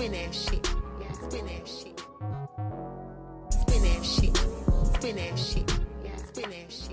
Spin that shit. Yeah. Spin that shit. Spin that shit. Spin that shit. Yeah. Spin that shit.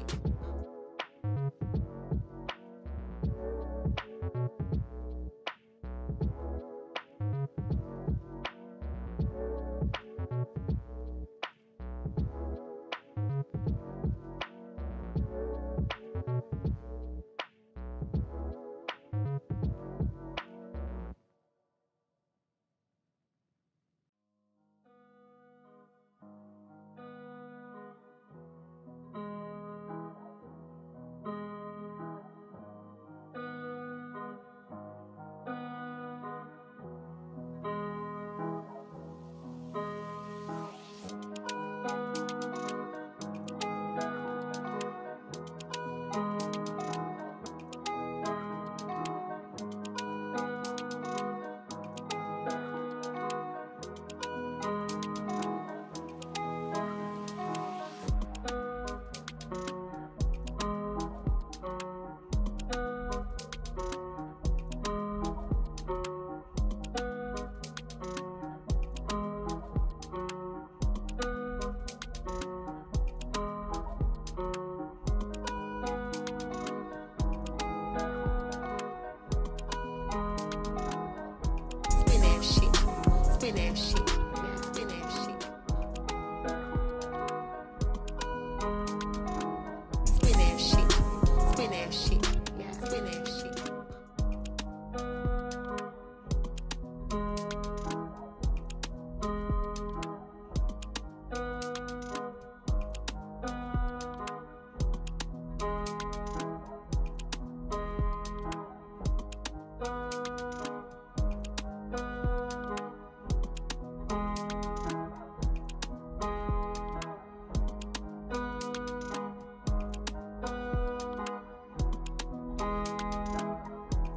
Spin that shit. Yeah. Spin that shit. Spin that shit. Spin that shit. Yeah.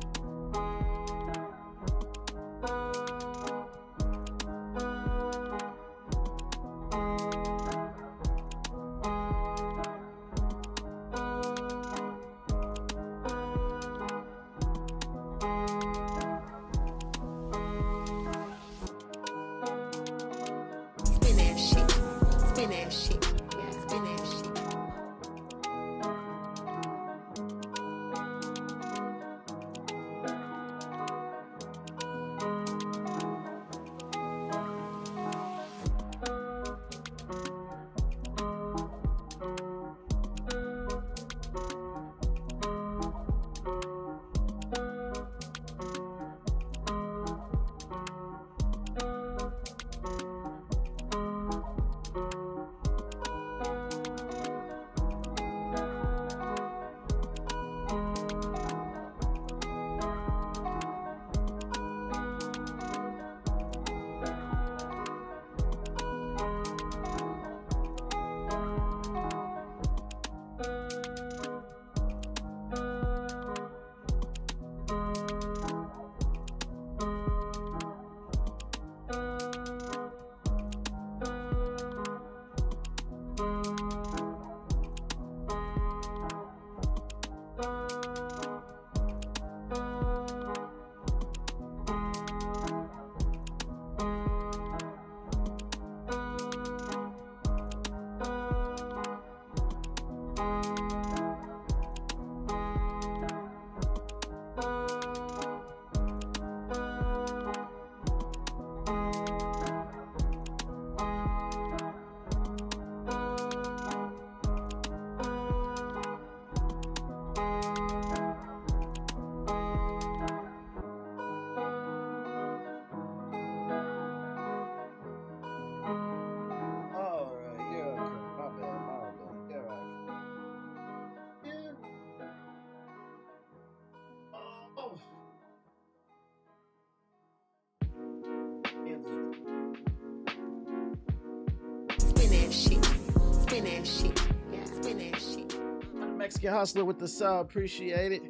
Spin that shit. Spin that shit. Spin that shit. Yeah. Spin that shit. Spin that shit. Spin that shit. Yeah. Spin that shit. Mexican Hustler with the sub, appreciate it.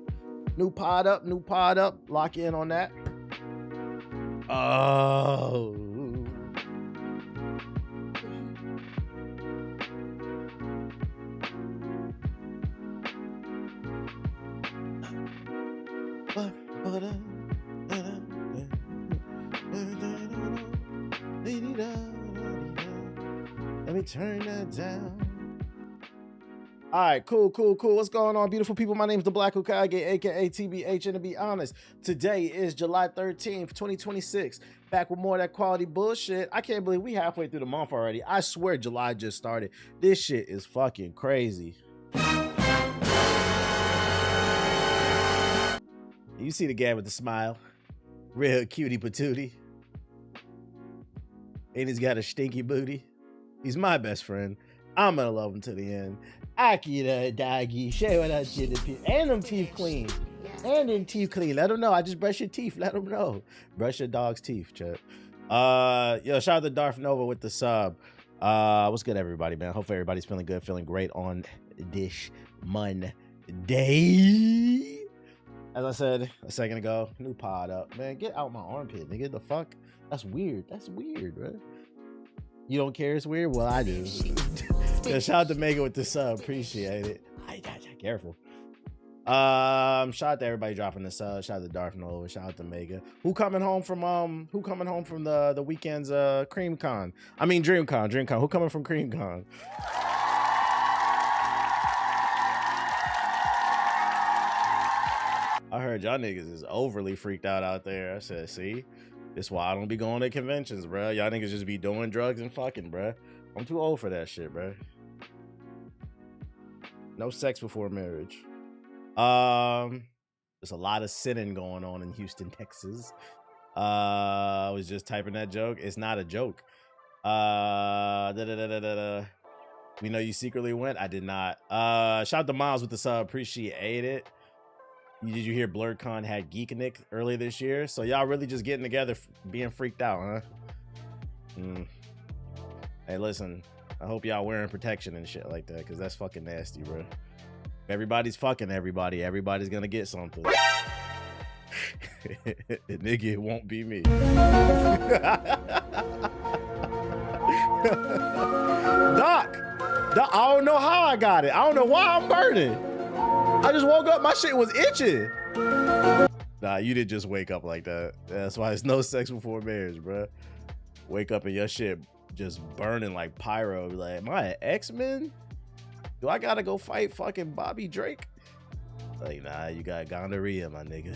New pod up, lock in on that. Oh. Let me turn that down. All right, cool. What's going on, beautiful people? My name is the Black Hokage, aka TBH, and to be honest, today is July 13th, 2026. Back with more of that quality bullshit. I can't believe we halfway through the month already. I swear July just started. This shit is fucking crazy. You see the guy with the smile? Real cutie patootie. And he's got a stinky booty. He's my best friend. I'm gonna love him to the end. Akira doggy, show what I did to people. And them teeth clean. And them teeth clean. Let them know. I just brush your teeth. Let them know. Brush your dog's teeth, Chuck. Yo, shout out to Darth Nova with the sub. What's good, everybody, man? Hopefully everybody's feeling good, feeling great on this Monday. As I said a second ago, new pod up. Man, get out my armpit, nigga. The fuck? That's weird. That's weird, bro. You don't care it's weird? Well, I do. Yo, shout out to Mega with the sub. Appreciate it. Careful. Shout out to everybody dropping the sub. Shout out to Darth Nova. Shout out to Mega. Who coming home from the weekend's DreamCon? Who coming from CreamCon? I heard y'all niggas is overly freaked out there. I said, see, this why I don't be going to conventions, bro. Y'all niggas just be doing drugs and fucking, bro. I'm too old for that shit, bro. No sex before marriage. There's a lot of sinning going on in Houston, Texas. I was just typing that joke. It's not a joke. We know you secretly went. I did not. Shout out to Miles with the sub. Appreciate it. Did you hear BlurredCon had Geeknik earlier this year? So y'all really just getting together, being freaked out, huh? Hey, listen, I hope y'all wearing protection and shit like that, because that's fucking nasty, bro. If everybody's fucking everybody, everybody's gonna get something. Nigga, it won't be me. Doc, I don't know how I got it. I don't know why I'm burning. I just woke up, my shit was itching. Nah, you didn't just wake up like that. That's why it's no sex before marriage, bro. Wake up and your shit just burning like pyro. Like, am I an X-Men? Do I gotta go fight fucking Bobby Drake? Like, nah, you got gonorrhea, my nigga.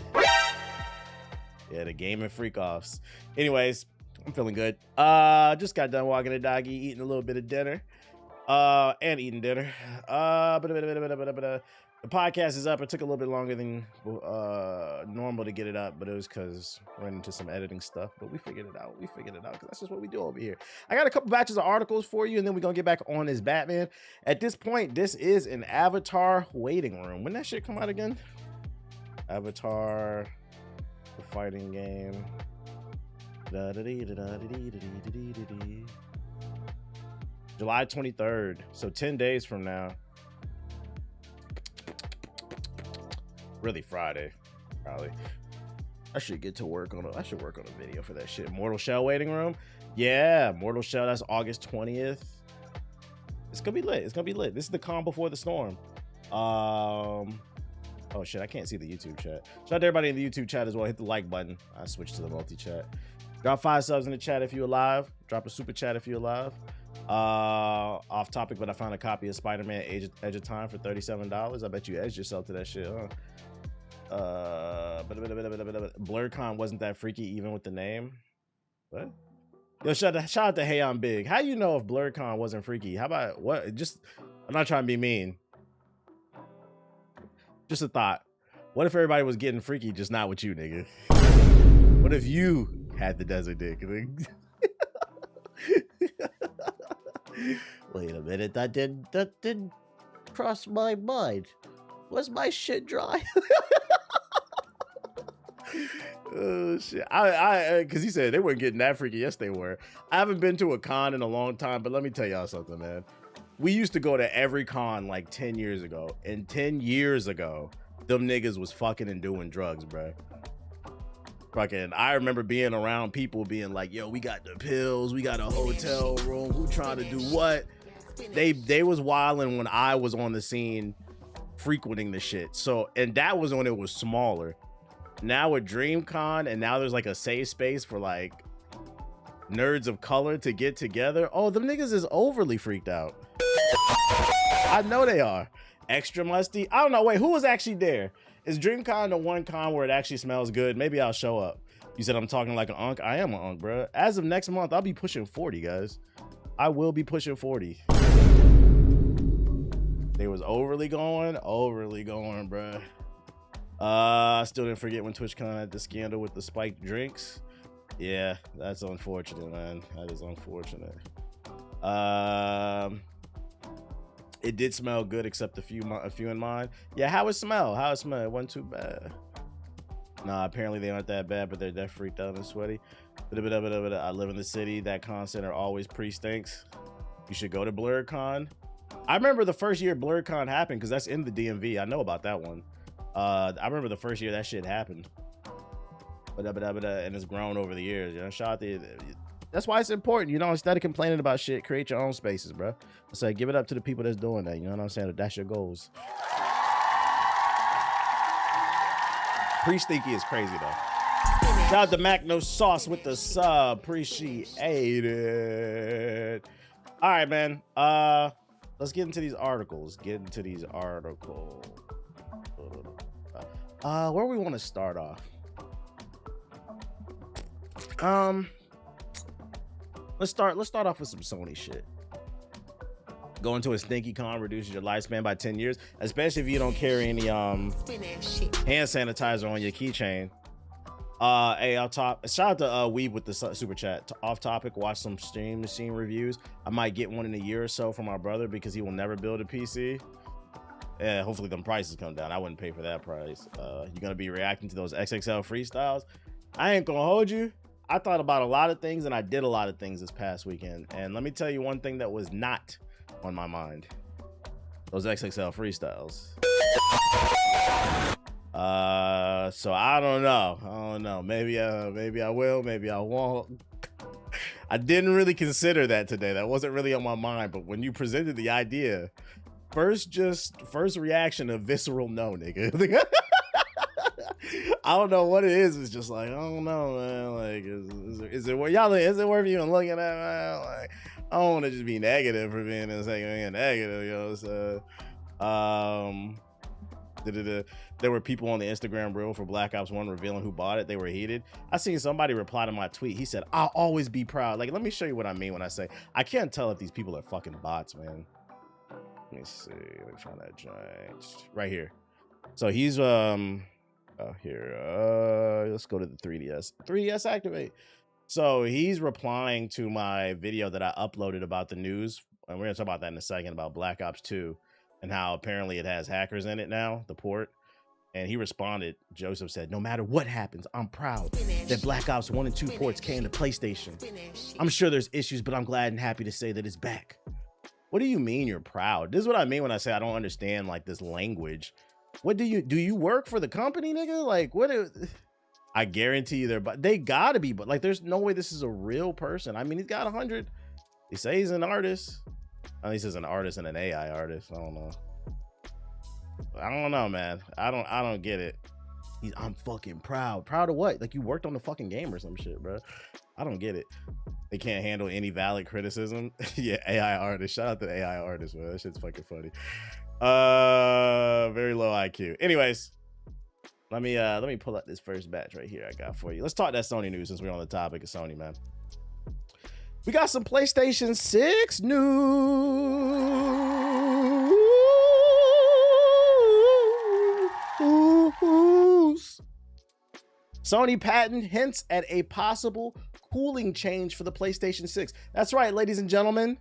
Yeah, the gaming freak-offs. Anyways, I'm feeling good. Just got done walking the doggy, eating a little bit of dinner. And eating dinner. The podcast is up. It took a little bit longer than normal to get it up, but it was because I ran into some editing stuff. But we figured it out. Because that's just what we do over here. I got a couple batches of articles for you, and then we're going to get back on this Batman. At this point, this is an Avatar waiting room. When that shit come out again? Avatar, the fighting game. July 23rd. So 10 days from now. Really Friday, probably. I should get to work on I should work on a video for that shit. Mortal Shell waiting room. Yeah, Mortal Shell. That's August 20th. It's gonna be lit. This is the calm before the storm. Oh shit, I can't see the YouTube chat. Shout out to everybody in the YouTube chat as well. Hit the like button. I switched to the multi-chat. Drop 5 subs in the chat if you're alive. Drop a super chat if you're alive. Off topic, but I found a copy of Spider-Man Edge of Time for $37. I bet you edged yourself to that shit, huh? BlurredCon wasn't that freaky even with the name. What? Yo, shout out to Hey I'm Big. How you know if BlurredCon wasn't freaky? How about what? Just, I'm not trying to be mean. Just a thought. What if everybody was getting freaky, just not with you, nigga? What if you had the desert dick? Wait a minute, that didn't cross my mind. Was my shit dry? Oh shit! Because he said they weren't getting that freaky. Yes, they were. I haven't been to a con in a long time, but let me tell y'all something, man. We used to go to every con like 10 years ago, and 10 years ago, them niggas was fucking and doing drugs, bro. Fucking, I remember being around people being like, "Yo, we got the pills, we got a hotel room. Who trying to do what?" They was wilding when I was on the scene, frequenting the shit. So, and that was when it was smaller. Now with DreamCon, and now there's like a safe space for like nerds of color to get together. Oh, them niggas is overly freaked out. I know they are. Extra musty. I don't know. Wait, who was actually there? Is DreamCon the one con where it actually smells good? Maybe I'll show up. You said I'm talking like an unk. I am an unk, bro. As of next month, I'll be pushing 40, guys. I will be pushing 40. They was overly going, bro. I still didn't forget when TwitchCon had the scandal with the spiked drinks. Yeah, that's unfortunate, man. That is unfortunate. It did smell good, except a few in mine. Yeah, how it smell? It wasn't too bad. Nah, apparently they aren't that bad, but they're definitely freaked out and sweaty. I live in the city. That con center always pre-stinks. You should go to BlurredCon. I remember the first year BlurredCon happened because that's in the DMV. I know about that one. I remember the first year that shit happened. And it's grown over the years. You know, shout out to that's why it's important. You know, instead of complaining about shit, create your own spaces, bro. It's like, give it up to the people that's doing that. You know what I'm saying? That's your goals. Pre-stinky is crazy though. Shout out to Mac No Sauce with the sub. Appreciate it. All right, man. Let's get into these articles. Where we want to start off? Let's start off with some Sony shit. Going to a stinky con reduces your lifespan by 10 years, especially if you don't carry any hand sanitizer on your keychain. Hey, shout out to Weeb with the super chat. Off topic, watch some Steam machine reviews. I might get one in a year or so for my brother because he will never build a PC. Yeah, hopefully them prices come down. I wouldn't pay for that price. You're gonna be reacting to those XXL freestyles. I ain't gonna hold you. I thought about a lot of things and I did a lot of things this past weekend. And let me tell you one thing that was not on my mind. Those XXL freestyles. So I don't know. Maybe I will, maybe I won't. I didn't really consider that today. That wasn't really on my mind. But when you presented the idea, first reaction of visceral no, nigga. I don't know what it is. It's just like, I don't know, man. Like, is it worth even looking at, man? Like, I don't want to just be negative for being the sake of being negative, you know. So, there were people on the Instagram reel for Black Ops 1 revealing who bought it. They were heated. I seen somebody reply to my tweet. He said, I'll always be proud. Like, let me show you what I mean when I say, I can't tell if these people are fucking bots, man. Let me see. Let me find that giant right here. So he's, here, let's go to the 3DS activate. So he's replying to my video that I uploaded about the news, and we're gonna talk about that in a second, about Black Ops 2 and how apparently it has hackers in it now, the port. And he responded, Joseph said, no matter what happens, I'm proud that Black Ops 1 and 2 ports came to PlayStation. I'm sure there's issues, but I'm glad and happy to say that it's back. What do you mean you're proud? This is what I mean when I say I don't understand like this language. What do you work for the company, nigga? Like, I guarantee you but they gotta be, but like, there's no way this is a real person. I mean, he's got 100. They say he's an artist. At least he's an artist and an AI artist. I don't know, man. I don't get it. I'm fucking proud. Proud of what? Like, you worked on the fucking game or some shit, bro. I don't get it. They can't handle any valid criticism. Yeah, AI artist. Shout out to the AI artist, bro. That shit's fucking funny. Very low IQ. Anyways, let me pull up this first batch right here I got for you. Let's talk that Sony news since we're on the topic of Sony, man. We got some PlayStation 6 news. Sony patent hints at a possible cooling change for the PlayStation 6. That's right, ladies and gentlemen.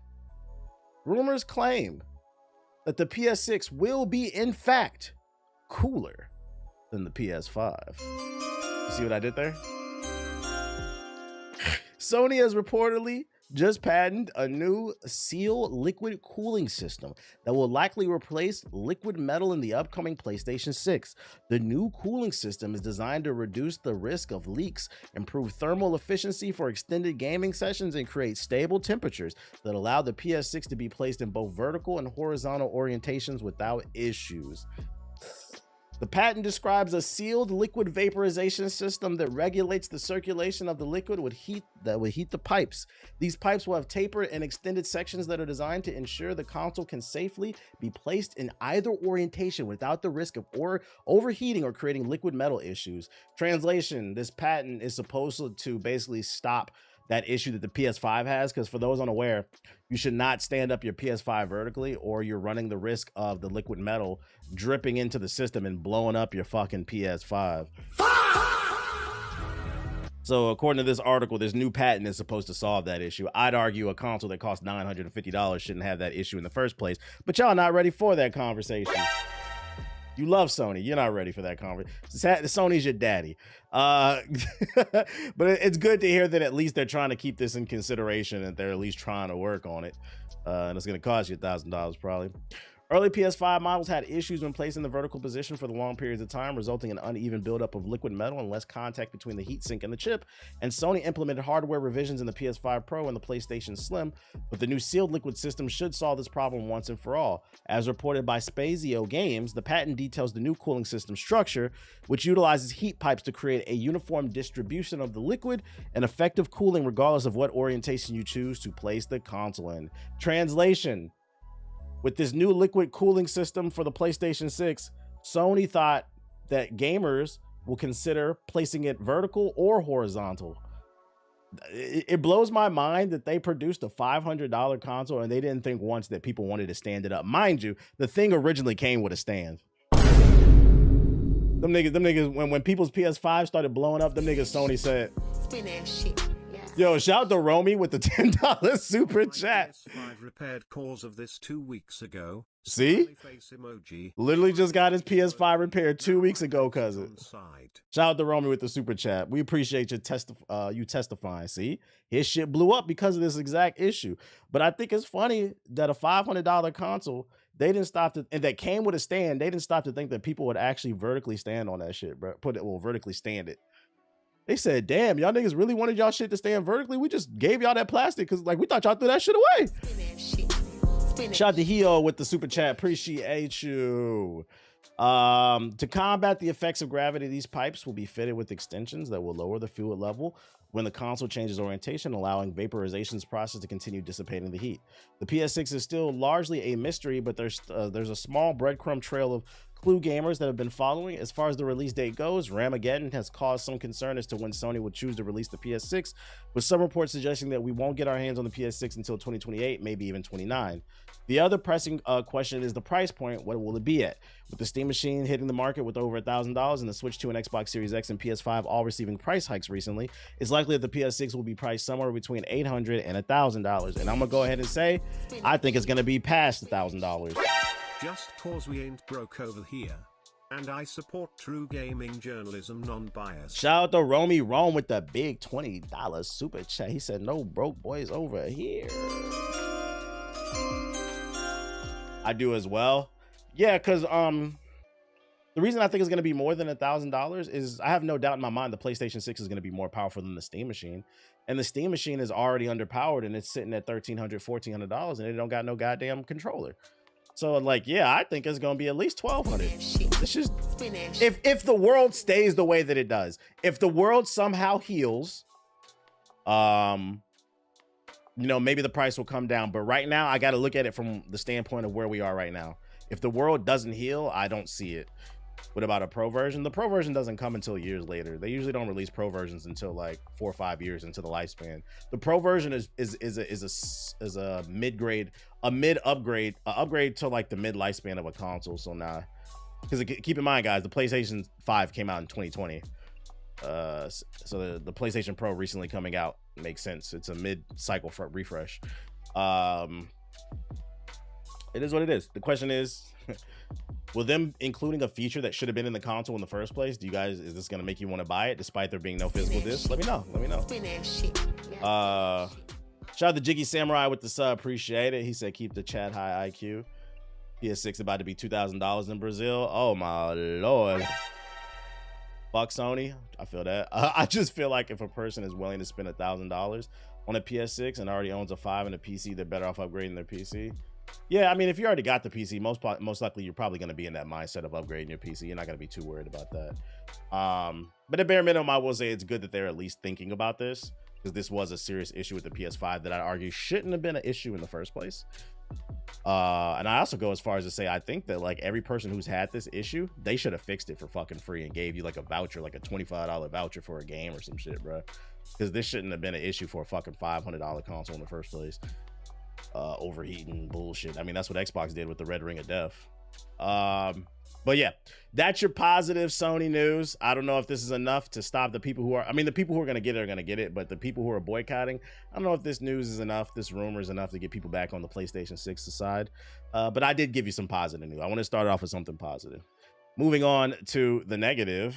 Rumors claim that the PS6 will be, in fact, cooler than the PS5. You see what I did there? Sony has reportedly just patented a new seal liquid cooling system that will likely replace liquid metal in the upcoming PlayStation 6. The new cooling system is designed to reduce the risk of leaks, improve thermal efficiency for extended gaming sessions, and create stable temperatures that allow the PS6 to be placed in both vertical and horizontal orientations without issues. The patent describes a sealed liquid vaporization system that regulates the circulation of the liquid that would heat the pipes. These pipes will have tapered and extended sections that are designed to ensure the console can safely be placed in either orientation without the risk of overheating or creating liquid metal issues. Translation: this patent is supposed to basically stop that issue that the PS5 has, because for those unaware, you should not stand up your PS5 vertically, or you're running the risk of the liquid metal dripping into the system and blowing up your fucking PS5. So according to this article, this new patent is supposed to solve that issue. I'd argue a console that costs $950 shouldn't have that issue in the first place, but y'all not ready for that conversation. You love Sony. You're not ready for that conversation. Sony's your daddy. But it's good to hear that at least they're trying to keep this in consideration and they're at least trying to work on it. And it's going to cost you $1,000 probably. Early PS5 models had issues when placed in the vertical position for the long periods of time, resulting in uneven buildup of liquid metal and less contact between the heatsink and the chip. And Sony implemented hardware revisions in the PS5 Pro and the PlayStation Slim, but the new sealed liquid system should solve this problem once and for all. As reported by Spazio Games, the patent details the new cooling system structure, which utilizes heat pipes to create a uniform distribution of the liquid and effective cooling regardless of what orientation you choose to place the console in. Translation: with this new liquid cooling system for the PlayStation 6, Sony thought that gamers will consider placing it vertical or horizontal. It blows my mind that they produced a $500 console and they didn't think once that people wanted to stand it up. Mind you, the thing originally came with a stand. Them niggas, when people's PS5 started blowing up, them niggas Sony said, Spin that shit. yo, shout out to Romy with the $10 super chat. PS5 repaired cause of this 2 weeks ago. See? Face emoji. Literally just got his PS5 repaired 2 weeks ago, cousin. Shout out to Romy with the super chat. We appreciate you testifying. See? His shit blew up because of this exact issue. But I think it's funny that a $500 console, they didn't stop to, and that came with a stand, they didn't stop to think that people would actually vertically stand on that shit, bro. Vertically stand it. They said, damn, y'all niggas really wanted y'all shit to stand vertically? We just gave y'all that plastic because, like, we thought y'all threw that shit away. Spin that shit. Spin Shout out to Hio with the super chat. Appreciate you. To combat the effects of gravity, these pipes will be fitted with extensions that will lower the fluid level when the console changes orientation, allowing vaporization's process to continue dissipating the heat. The PS6 is still largely a mystery, but there's a small breadcrumb trail of clue gamers that have been following. As far as the release date goes, Ramageddon has caused some concern as to when Sony would choose to release the PS6, with some reports suggesting that we won't get our hands on the PS6 until 2028, maybe even 29. The other pressing question is the price point. What will it be at? With the Steam Machine hitting the market with over $1,000 and the Switch 2 and Xbox Series X and PS5 all receiving price hikes recently, it's likely that the PS6 will be priced somewhere between $800 and $1,000. And I'm gonna go ahead and say, I think it's gonna be past $1,000. Just cause we ain't broke over here. And I support true gaming journalism, non-biased. Shout out to Romy Rome with the big $20 super chat. He said, no broke boys over here. I do as well. Yeah, because the reason I think it's going to be more than $1,000 is I have no doubt in my mind the PlayStation 6 is going to be more powerful than the Steam Machine. And the Steam Machine is already underpowered and it's sitting at $1,300, $1,400 and it don't got no goddamn controller. So like, yeah, I think it's going to be at least $1,200. It's just, if the world stays the way that it does, if the world somehow heals, you know, maybe the price will come down. But right now, I got to look at it from the standpoint of where we are right now. If the world doesn't heal, I don't see it. What about a pro version? The pro version doesn't come until years later. They usually don't release pro versions until like 4 or 5 years into the lifespan. The pro version is a mid-grade, upgrade to like the mid lifespan of a console. So nah, because keep in mind, guys, the PlayStation 5 came out in 2020. So the PlayStation Pro recently coming out makes sense. It's a mid-cycle refresh. It is what it is. The question is, will them including a feature that should have been in the console in the first place, is this gonna make you want to buy it despite there being no physical disc? Let me know. Shout out to Jiggy Samurai with the sub, appreciate it. He said keep the chat high IQ. PS6 about to be $2,000 in Brazil. Oh my lord. Fuck Sony. I feel that. I just feel like if a person is willing to spend $1,000 on a PS6 and already owns a 5 and a PC, they're better off upgrading their PC. Yeah, I mean, if you already got the PC, most likely you're probably going to be in that mindset of upgrading your PC. You're not going to be too worried about that. But at bare minimum, I will say it's good that they're at least thinking about this, because this was a serious issue with the PS5 that I argue shouldn't have been an issue in the first place. And I also go as far as to say I think that like every person who's had this issue, they should have fixed it for fucking free and gave you like a voucher, like a $25 voucher for a game or some shit, bro. Because this shouldn't have been an issue for a fucking $500 console in the first place. Overheating bullshit. I mean, that's what Xbox did with the Red Ring of Death. But yeah, that's your positive Sony news. I don't know if this is enough to stop the people who are, I mean, the people who are going to get it are going to get it, but the people who are boycotting, I don't know if this news is enough, this rumor is enough to get people back on the PlayStation 6 side. But I did give you some positive news. I want to start off with something positive. Moving on to the negative.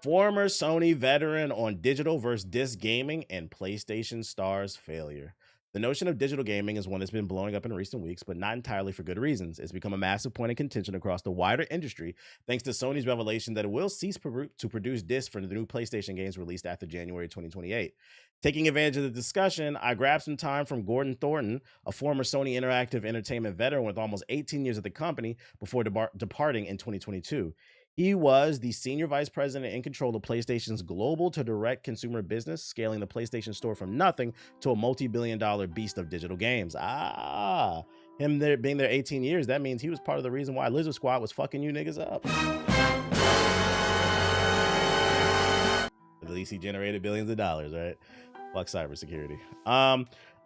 Former Sony veteran on digital versus disc gaming and PlayStation stars failure. The notion of digital gaming is one that's been blowing up in recent weeks, but not entirely for good reasons. It's become a massive point of contention across the wider industry, thanks to Sony's revelation that it will cease to produce discs for the new PlayStation games released after January 2028. Taking advantage of the discussion, I grabbed some time from Gordon Thornton, a former Sony Interactive Entertainment veteran with almost 18 years at the company before departing in 2022. He was the senior vice president in control of PlayStation's global to direct consumer business, scaling the PlayStation Store from nothing to a multi-billion-dollar beast of digital games. Him there being there 18 years, that means he was part of the reason why Lizard Squad was fucking you niggas up. At least he generated billions of dollars, right? Fuck cybersecurity.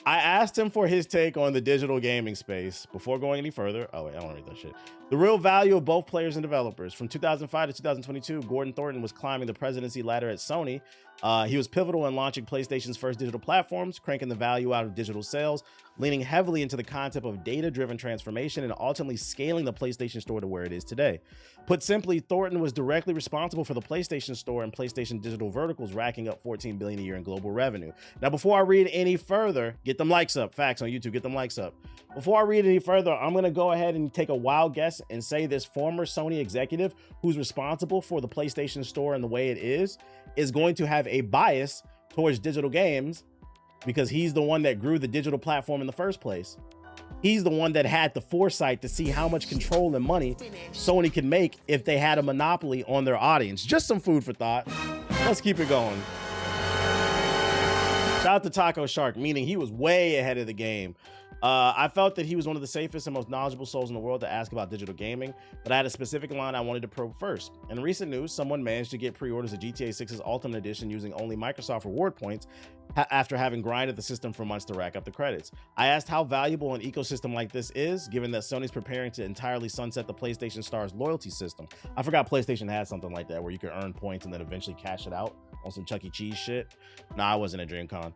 I asked him for his take on the digital gaming space before going any further. Oh wait, I don't want to read that shit. The real value of both players and developers. From 2005 to 2022, Gordon Thornton was climbing the presidency ladder at Sony. He was pivotal in launching PlayStation's first digital platforms, cranking the value out of digital sales, leaning heavily into the concept of data-driven transformation, and ultimately scaling the PlayStation Store to where it is today. Put simply, Thornton was directly responsible for the PlayStation Store and PlayStation digital verticals racking up $14 billion a year in global revenue. Now, before I read any further, get them likes up. Facts on YouTube, get them likes up. Before I read any further, I'm going to go ahead and take a wild guess and say this former Sony executive who's responsible for the PlayStation Store and the way it is going to have a bias towards digital games because he's the one that grew the digital platform in the first place. He's the one that had the foresight to see how much control and money Sony could make if they had a monopoly on their audience. Just some food for thought. Let's keep it going. Shout out to Taco Shark, meaning he was way ahead of the game. I felt that he was one of the safest and most knowledgeable souls in the world to ask about digital gaming, but I had a specific line I wanted to probe first. In recent news, someone managed to get pre-orders of GTA 6's Ultimate Edition using only Microsoft reward points after having grinded the system for months to rack up the credits. I asked how valuable an ecosystem like this is, given that Sony's preparing to entirely sunset the PlayStation Star's loyalty system. I forgot PlayStation had something like that where you could earn points and then eventually cash it out on some Chuck E. Cheese shit. Nah, I wasn't at DreamCon.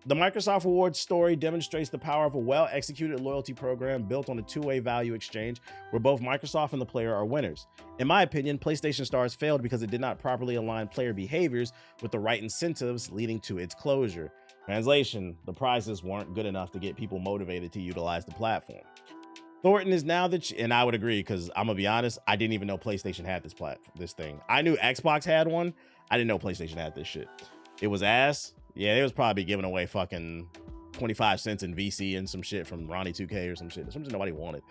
The Microsoft Rewards story demonstrates the power of a well-executed loyalty program built on a two-way value exchange where both Microsoft and the player are winners. In my opinion, PlayStation Stars failed because it did not properly align player behaviors with the right incentives, leading to its closure. Translation, the prizes weren't good enough to get people motivated to utilize the platform. Thornton is now and I would agree, because I'm gonna be honest, I didn't even know PlayStation had this thing. I knew Xbox had one. I didn't know PlayStation had this shit. It was ass. Yeah, they was probably giving away fucking 25 cents in VC and some shit from Ronnie 2K or some shit. Something nobody wanted.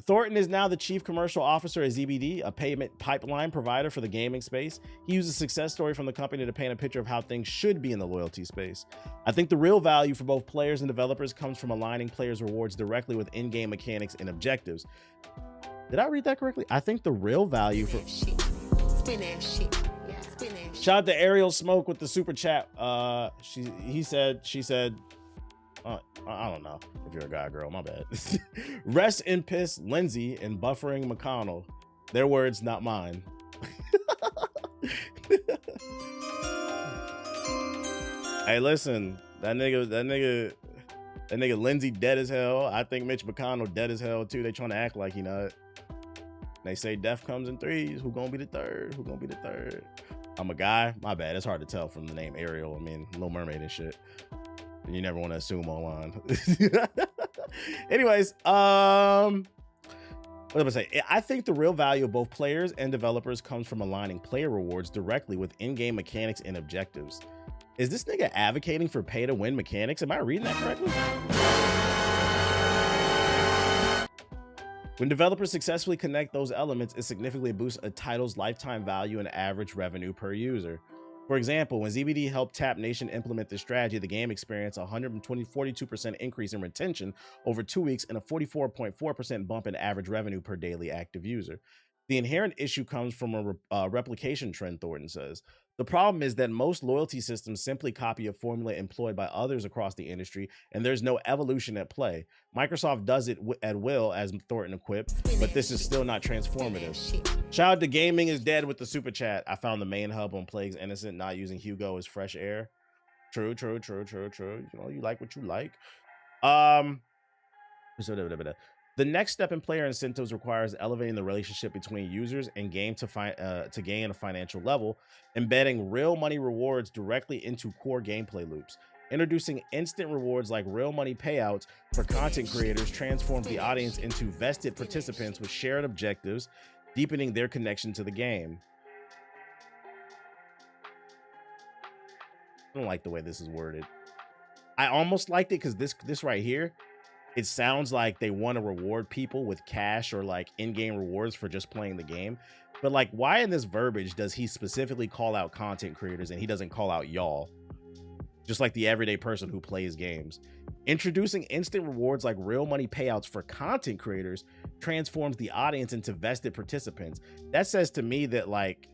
Thornton is now the chief commercial officer at ZBD, a payment pipeline provider for the gaming space. He used a success story from the company to paint a picture of how things should be in the loyalty space. I think the real value for both players and developers comes from aligning players' rewards directly with in-game mechanics and objectives. Did I read that correctly? I think the real value for... Shout out to Ariel Smoke with the super chat. She said, I don't know if you're a guy or girl, my bad. Rest in piss Lindsay and buffering McConnell. Their words, not mine. Hey, listen, that nigga Lindsay dead as hell. I think Mitch McConnell dead as hell too. They trying to act like he not. They say death comes in threes. Who gonna be the third? Who gonna be the third? I'm a guy. My bad. It's hard to tell from the name Ariel. I mean, Little Mermaid and shit. You never want to assume online. Anyways, what was I say? I think the real value of both players and developers comes from aligning player rewards directly with in-game mechanics and objectives. Is this nigga advocating for pay to win mechanics? Am I reading that correctly? When developers successfully connect those elements, it significantly boosts a title's lifetime value and average revenue per user. For example, when ZBD helped Tap Nation implement this strategy, the game experienced a 42% increase in retention over 2 weeks and a 44.4% bump in average revenue per daily active user. The inherent issue comes from a replication trend, Thornton says. The problem is that most loyalty systems simply copy a formula employed by others across the industry, and there's no evolution at play. Microsoft does it at will, as Thornton equipped, but this is still not transformative. Shout out to Gaming is Dead with the super chat. I found the main hub on Plague's Innocent, not using Hugo as fresh air. True. You know, you like what you like. The next step in player incentives requires elevating the relationship between users and game to gain a financial level, embedding real money rewards directly into core gameplay loops. Introducing instant rewards like real money payouts for content creators transforms the audience into vested participants with shared objectives, deepening their connection to the game. I don't like the way this is worded. I almost liked it because this right here, it sounds like they want to reward people with cash or like in-game rewards for just playing the game. But like, why in this verbiage does he specifically call out content creators and he doesn't call out y'all? Just like the everyday person who plays games. Introducing instant rewards like real money payouts for content creators transforms the audience into vested participants. That says to me that like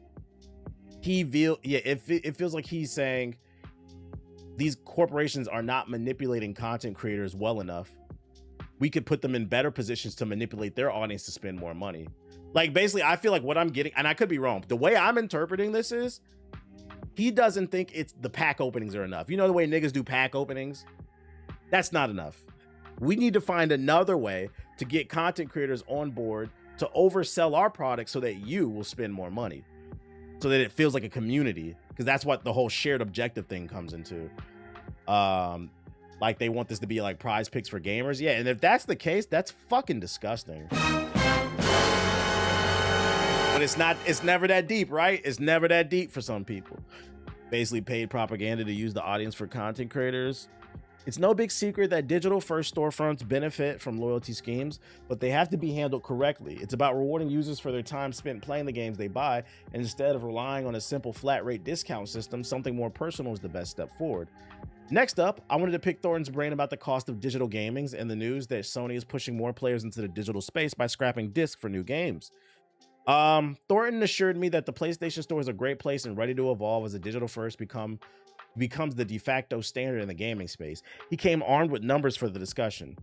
it feels like he's saying these corporations are not manipulating content creators well enough. We could put them in better positions to manipulate their audience to spend more money. Like, basically, I feel like what I'm getting, and I could be wrong, the way I'm interpreting this is he doesn't think it's the pack openings are enough. You know the way niggas do pack openings? That's not enough. We need to find another way to get content creators on board to oversell our product so that you will spend more money, so that it feels like a community, because that's what the whole shared objective thing comes into. Like they want this to be like prize picks for gamers. Yeah, and if that's the case, that's fucking disgusting. But it's never that deep, right? It's never that deep for some people. Basically paid propaganda to use the audience for content creators. It's no big secret that digital first storefronts benefit from loyalty schemes, but they have to be handled correctly. It's about rewarding users for their time spent playing the games they buy, and instead of relying on a simple flat rate discount system, something more personal is the best step forward. Next up, I wanted to pick Thornton's brain about the cost of digital gamings and the news that Sony is pushing more players into the digital space by scrapping discs for new games. Thornton assured me that the PlayStation Store is a great place and ready to evolve as a digital first becomes the de facto standard in the gaming space. He came armed with numbers for the discussion.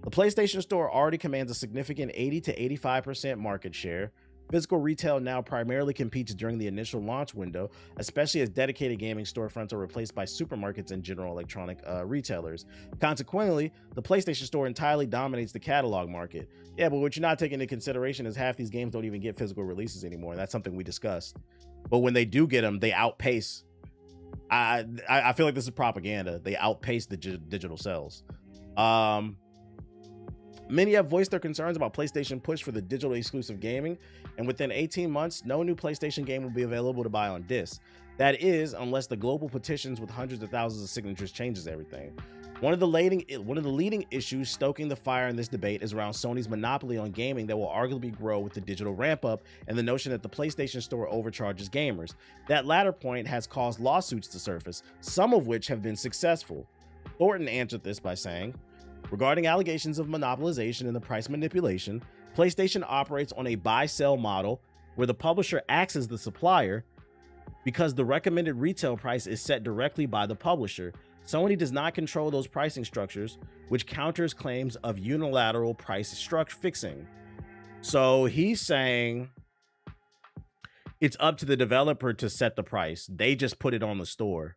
The PlayStation Store already commands a significant 80 to 85% market share. Physical retail now primarily competes during the initial launch window, especially as dedicated gaming storefronts are replaced by supermarkets and general electronic retailers. Consequently, the PlayStation Store entirely dominates the catalog market. Yeah, but what you're not taking into consideration is half these games don't even get physical releases anymore. That's something we discussed. But when they do get them, they outpace. I feel like this is propaganda. They outpace the digital sales. Many have voiced their concerns about PlayStation push for the digital exclusive gaming, and within 18 months, no new PlayStation game will be available to buy on disc. That is, unless the global petitions with hundreds of thousands of signatures changes everything. One of the leading issues stoking the fire in this debate is around Sony's monopoly on gaming that will arguably grow with the digital ramp up and the notion that the PlayStation Store overcharges gamers. That latter point has caused lawsuits to surface, some of which have been successful. Thornton answered this by saying, regarding allegations of monopolization and the price manipulation, PlayStation operates on a buy-sell model where the publisher acts as the supplier because the recommended retail price is set directly by the publisher. Sony does not control those pricing structures, which counters claims of unilateral price structure fixing. So he's saying it's up to the developer to set the price. They just put it on the store.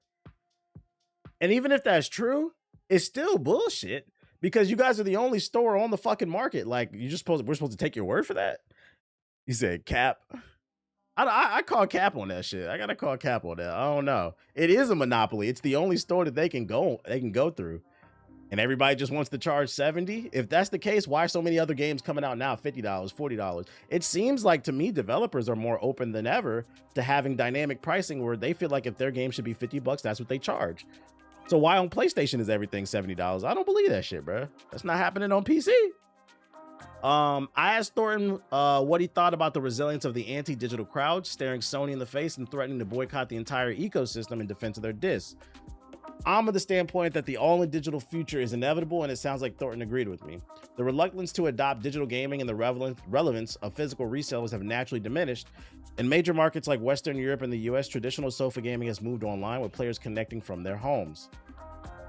And even if that's true, it's still bullshit. Because you guys are the only store on the fucking market. Like, we're supposed to take your word for that? He said cap. I call cap on that shit. I gotta call cap on that. I don't know. It is a monopoly. It's the only store that they can go through. and everybody just wants to charge 70. If that's the case, why are so many other games coming out now $50, $40? It seems like to me developers are more open than ever to having dynamic pricing where they feel like if their game should be $50, that's what they charge. So why on PlayStation is everything $70? I don't believe that shit, bro. That's not happening on PC. I asked Thornton what he thought about the resilience of the anti-digital crowd staring Sony in the face and threatening to boycott the entire ecosystem in defense of their discs. I'm of the standpoint that the all-in-digital future is inevitable, and it sounds like Thornton agreed with me. The reluctance to adopt digital gaming and the relevance of physical resellers have naturally diminished. In major markets like Western Europe and the US, traditional sofa gaming has moved online with players connecting from their homes.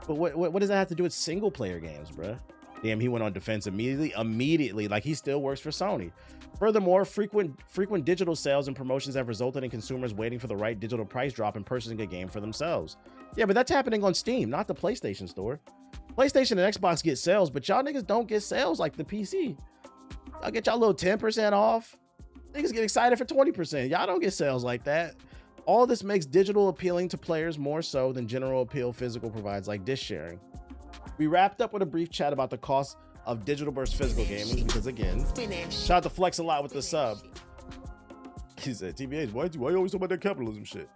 But what does that have to do with single-player games, bruh? Damn, he went on defense immediately, like he still works for Sony. Furthermore, frequent digital sales and promotions have resulted in consumers waiting for the right digital price drop and purchasing a game for themselves. Yeah, but that's happening on Steam, not the PlayStation Store. PlayStation and Xbox get sales, but y'all niggas don't get sales like the PC. Y'all get y'all little 10% off. Niggas get excited for 20%. Y'all don't get sales like that. All this makes digital appealing to players more so than general appeal physical provides like disc sharing. We wrapped up with a brief chat about the cost of digital versus physical gaming because, again, shout out to Flex a lot with the sub. He said, TBH, why you always talk about that capitalism shit?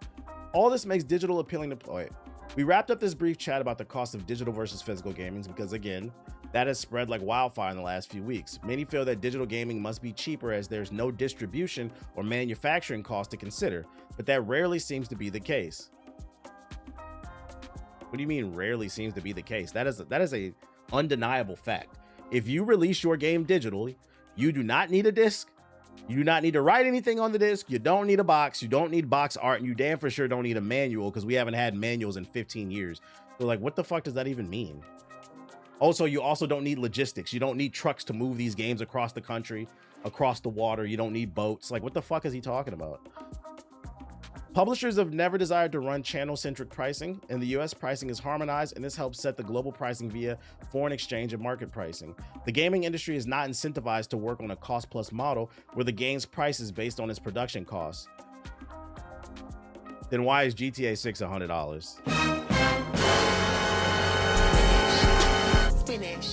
All this makes digital appealing to play. We wrapped up this brief chat about the cost of digital versus physical gaming because, again, that has spread like wildfire in the last few weeks. Many feel that digital gaming must be cheaper as there's no distribution or manufacturing cost to consider, but that rarely seems to be the case. What do you mean rarely seems to be the case? That is a undeniable fact. If you release your game digitally, you do not need a disc. You do not need to write anything on the disc. You don't need a box. You don't need box art. And you damn for sure don't need a manual because we haven't had manuals in 15 years. So like, what the fuck does that even mean? Also, you also don't need logistics. You don't need trucks to move these games across the country, across the water. You don't need boats. Like, what the fuck is he talking about? Publishers have never desired to run channel-centric pricing. In the US, pricing is harmonized, and this helps set the global pricing via foreign exchange and market pricing. The gaming industry is not incentivized to work on a cost-plus model where the game's price is based on its production costs. Then why is GTA 6 $100?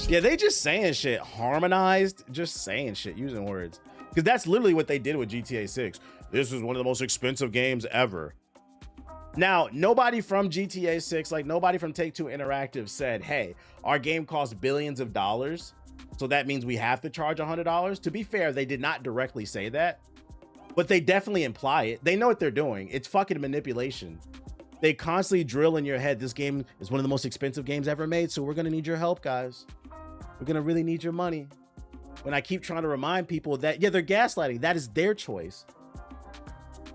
Yeah, they just saying shit. Harmonized, just saying shit, using words. Because that's literally what they did with GTA 6. This is one of the most expensive games ever. Now, nobody from GTA 6, like nobody from Take-Two Interactive said, hey, our game costs billions of dollars, so that means we have to charge $100. To be fair, they did not directly say that, but they definitely imply it. They know what they're doing. It's fucking manipulation. They constantly drill in your head, this game is one of the most expensive games ever made, so we're gonna need your help, guys. We're gonna really need your money. When I keep trying to remind people that, yeah, they're gaslighting. That is their choice.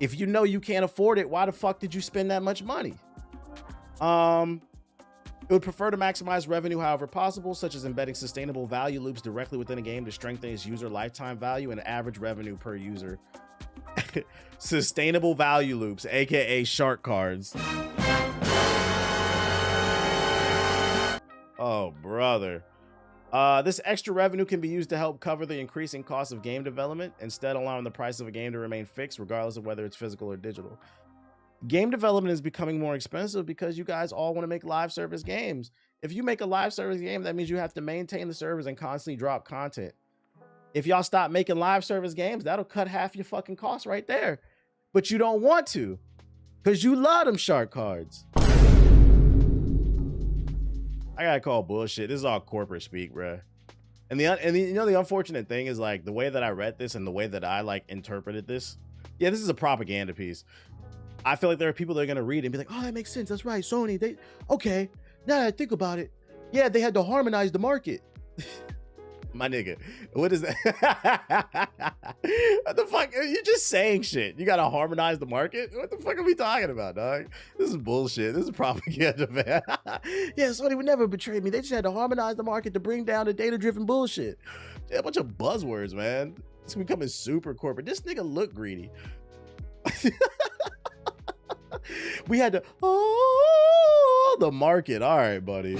If you know you can't afford it, why the fuck did you spend that much money? It would prefer to maximize revenue however possible, such as embedding sustainable value loops directly within a game to strengthen its user lifetime value and average revenue per user. Sustainable value loops, aka shark cards. Oh, brother. This extra revenue can be used to help cover the increasing cost of game development, instead allowing the price of a game to remain fixed regardless of whether it's physical or digital. Game development is becoming more expensive because you guys all want to make live service games. If you make a live service game, that means you have to maintain the servers and constantly drop content. If y'all stop making live service games, that'll cut half your fucking costs right there. But you don't want to because you love them shark cards. I gotta call bullshit. This is all corporate speak, bruh. And you know the unfortunate thing is like the way that I read this and the way that I like interpreted this. Yeah, this is a propaganda piece. I feel like there are people that are gonna read it and be like, "Oh, that makes sense. That's right, Sony. They okay. Now that I think about it, yeah, they had to harmonize the market." My nigga, what is that? What the fuck? You're just saying shit. You gotta harmonize the market? What the fuck are we talking about, dog? This is bullshit. This is propaganda, man. Yeah, Sony would never betray me. They just had to harmonize the market to bring down the data-driven bullshit. Yeah, a bunch of buzzwords, man. It's becoming super corporate. This nigga look greedy. We had to, oh, the market. All right, buddy.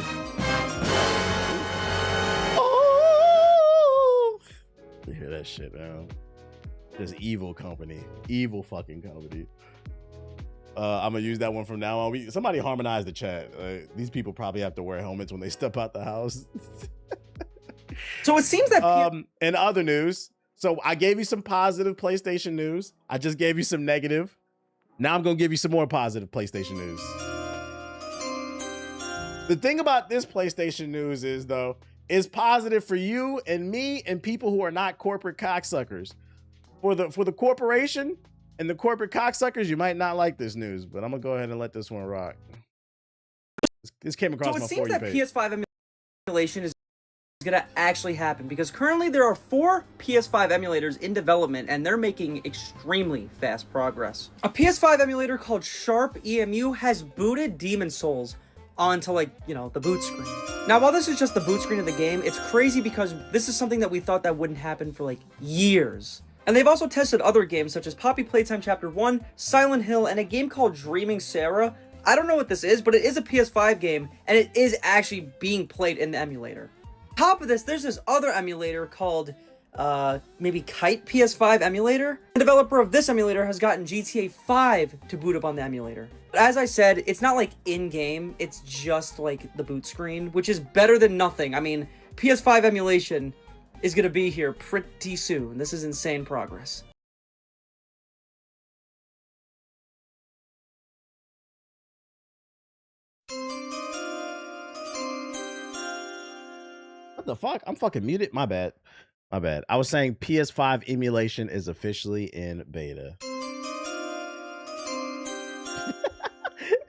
You hear that shit, man? This evil company, evil fucking company. I'm gonna use that one from now on. Somebody harmonize the chat. These people probably have to wear helmets when they step out the house. So it seems that in other news, so I gave you some positive PlayStation news. I just gave you some negative. Now I'm gonna give you some more positive PlayStation news. The thing about this PlayStation news is, though, it's positive for you and me and people who are not corporate cocksuckers. For the corporation and the corporate cocksuckers, you might not like this news, but I'm gonna go ahead and let this one rock. This came across my For You page. So it seems that PS5 emulation is gonna actually happen, because currently there are 4 PS5 emulators in development and they're making extremely fast progress. A PS5 emulator called Sharp EMU has booted Demon's Souls onto, like, you know, the boot screen. Now, while this is just the boot screen of the game, it's crazy because this is something that we thought that wouldn't happen for like years. And they've also tested other games such as Poppy Playtime Chapter 1, Silent Hill, and a game called Dreaming Sarah. I don't know what this is, but it is a PS5 game, and it is actually being played in the emulator. On top of this, there's this other emulator called, maybe Kite PS5 emulator. The developer of this emulator has gotten GTA 5 to boot up on the emulator. But as I said, it's not like in-game, it's just like the boot screen, which is better than nothing. I mean, PS5 emulation is gonna be here pretty soon. This is insane progress. What the fuck? I'm fucking muted. My bad. My bad. I was saying PS5 emulation is officially in beta.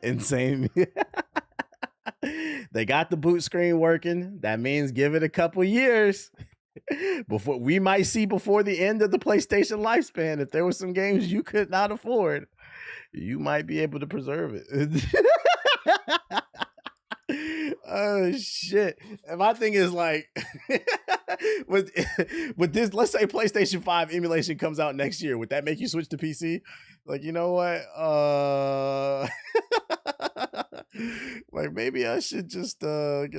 Insane. They got the boot screen working. That means give it a couple years. Before we might see before the end of the PlayStation lifespan, if there were some games you could not afford, you might be able to preserve it. Oh shit. And my thing is, like, with this, let's say PlayStation 5 emulation comes out next year, would that make you switch to PC? Like, you know what? Like, maybe I should just get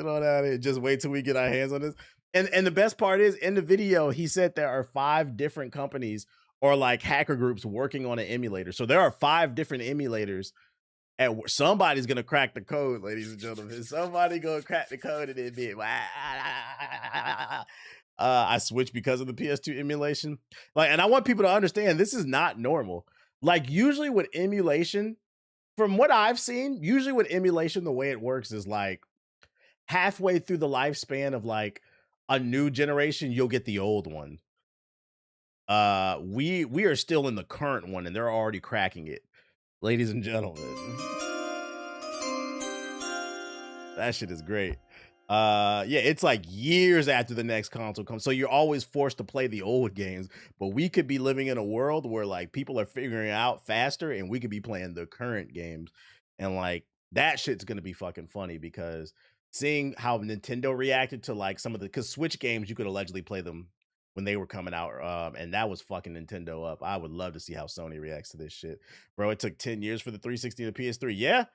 on out of here. Just wait till we get our hands on this. And the best part is, in the video, he said there are 5 different companies or like hacker groups working on an emulator. So there are 5 different emulators. And somebody's gonna crack the code, ladies and gentlemen. Somebody gonna crack the code and it be I switched because of the PS2 emulation. Like, and I want people to understand this is not normal. Like, usually with emulation, from what I've seen, usually with emulation, the way it works is like halfway through the lifespan of like a new generation, you'll get the old one. We are still in the current one and they're already cracking it. Ladies and gentlemen, that shit is great. Yeah, it's like years after the next console comes, so you're always forced to play the old games. But we could be living in a world where like people are figuring it out faster, and we could be playing the current games, and like that shit's gonna be fucking funny, because seeing how Nintendo reacted to like some of the, because Switch games you could allegedly play them when they were coming out, and that was fucking Nintendo up. I would love to see how Sony reacts to this shit. Bro, it took 10 years for the 360 and the PS3. Yeah,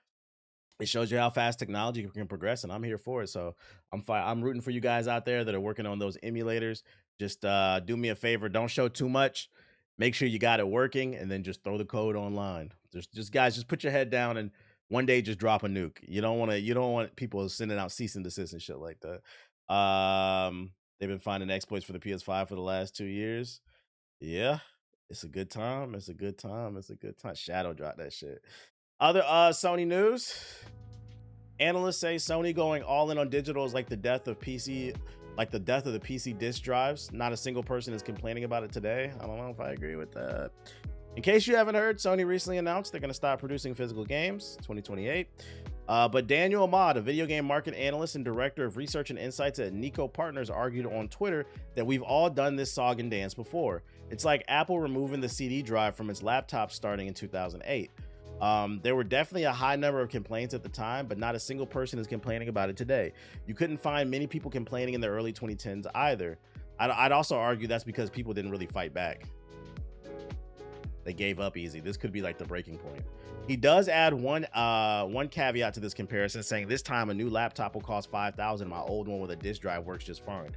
it shows you how fast technology can progress, and I'm here for it. So I'm rooting for you guys out there that are working on those emulators. Just do me a favor, don't show too much. Make sure you got it working, and then just throw the code online. Just guys, just put your head down and one day just drop a nuke. You don't want people sending out cease and desist and shit like that. They've been finding exploits for the PS5 for the last 2 years. Yeah, it's a good time. It's a good time. It's a good time. Shadow dropped that shit. Other Sony news. Analysts say Sony going all in on digital is like the death of PC, like the death of the PC disc drives. Not a single person is complaining about it today. I don't know if I agree with that. In case you haven't heard, Sony recently announced they're going to stop producing physical games 2028. But Daniel Ahmad, a video game market analyst and director of research and insights at Nico Partners, argued on Twitter that we've all done this song and dance before. It's like Apple removing the CD drive from its laptop starting in 2008. There were definitely a high number of complaints at the time, but not a single person is complaining about it today. You couldn't find many people complaining in the early 2010s either. I'd also argue that's because people didn't really fight back. They gave up easy. This could be like the breaking point. He does add one caveat to this comparison, saying this time a new laptop will cost $5,000. My old one with a disk drive works just fine.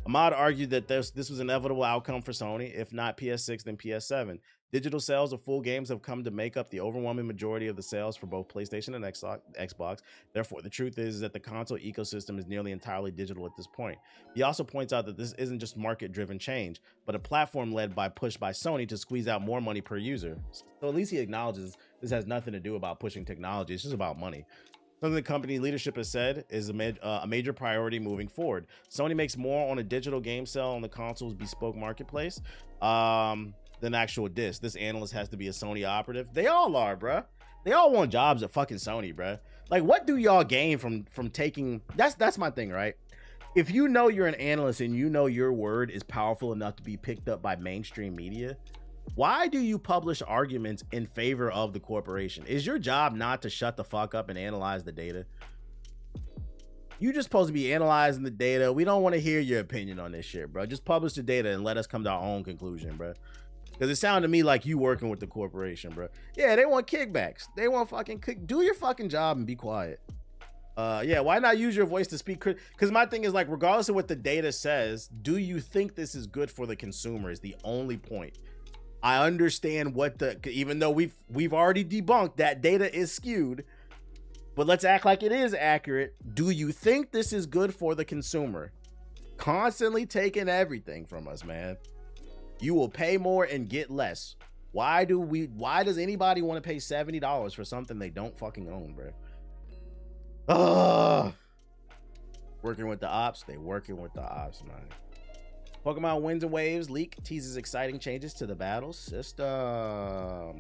Ahmad argued that this was an inevitable outcome for Sony. If not PS6, then PS7. Digital sales of full games have come to make up the overwhelming majority of the sales for both PlayStation and Xbox. Therefore, the truth is that the console ecosystem is nearly entirely digital at this point. He also points out that this isn't just market-driven change, but a platform led by push by Sony to squeeze out more money per user. So at least he acknowledges this has nothing to do about pushing technology. It's just about money. Something the company leadership has said is a major priority moving forward. Sony makes more on a digital game sale on the console's bespoke marketplace than actual disc. This analyst has to be a Sony operative. They all are, bruh. They all want jobs at fucking Sony, bruh. Like, what do y'all gain from taking? That's my thing, right? If you know you're an analyst and you know your word is powerful enough to be picked up by mainstream media, why do you publish arguments in favor of the corporation? Is your job not to shut the fuck up and analyze the data? You just supposed to be analyzing the data. We don't want to hear your opinion on this shit, bro. Just publish the data and let us come to our own conclusion, bro. Because it sounded to me like you working with the corporation, bro. Yeah, they want kickbacks. They want fucking do your fucking job and be quiet. Yeah, why not use your voice to speak? Because my thing is, like, regardless of what the data says, do you think this is good for the consumer is the only point. I understand even though we've already debunked that data is skewed, but let's act like it is accurate. Do you think this is good for the consumer? Constantly taking everything from us, man. You will pay more and get less. Why does anybody want to pay $70 for something they don't fucking own, bro? Working with the ops, they working with the ops, man. Pokemon Winds and Waves leak teases exciting changes to the battle system.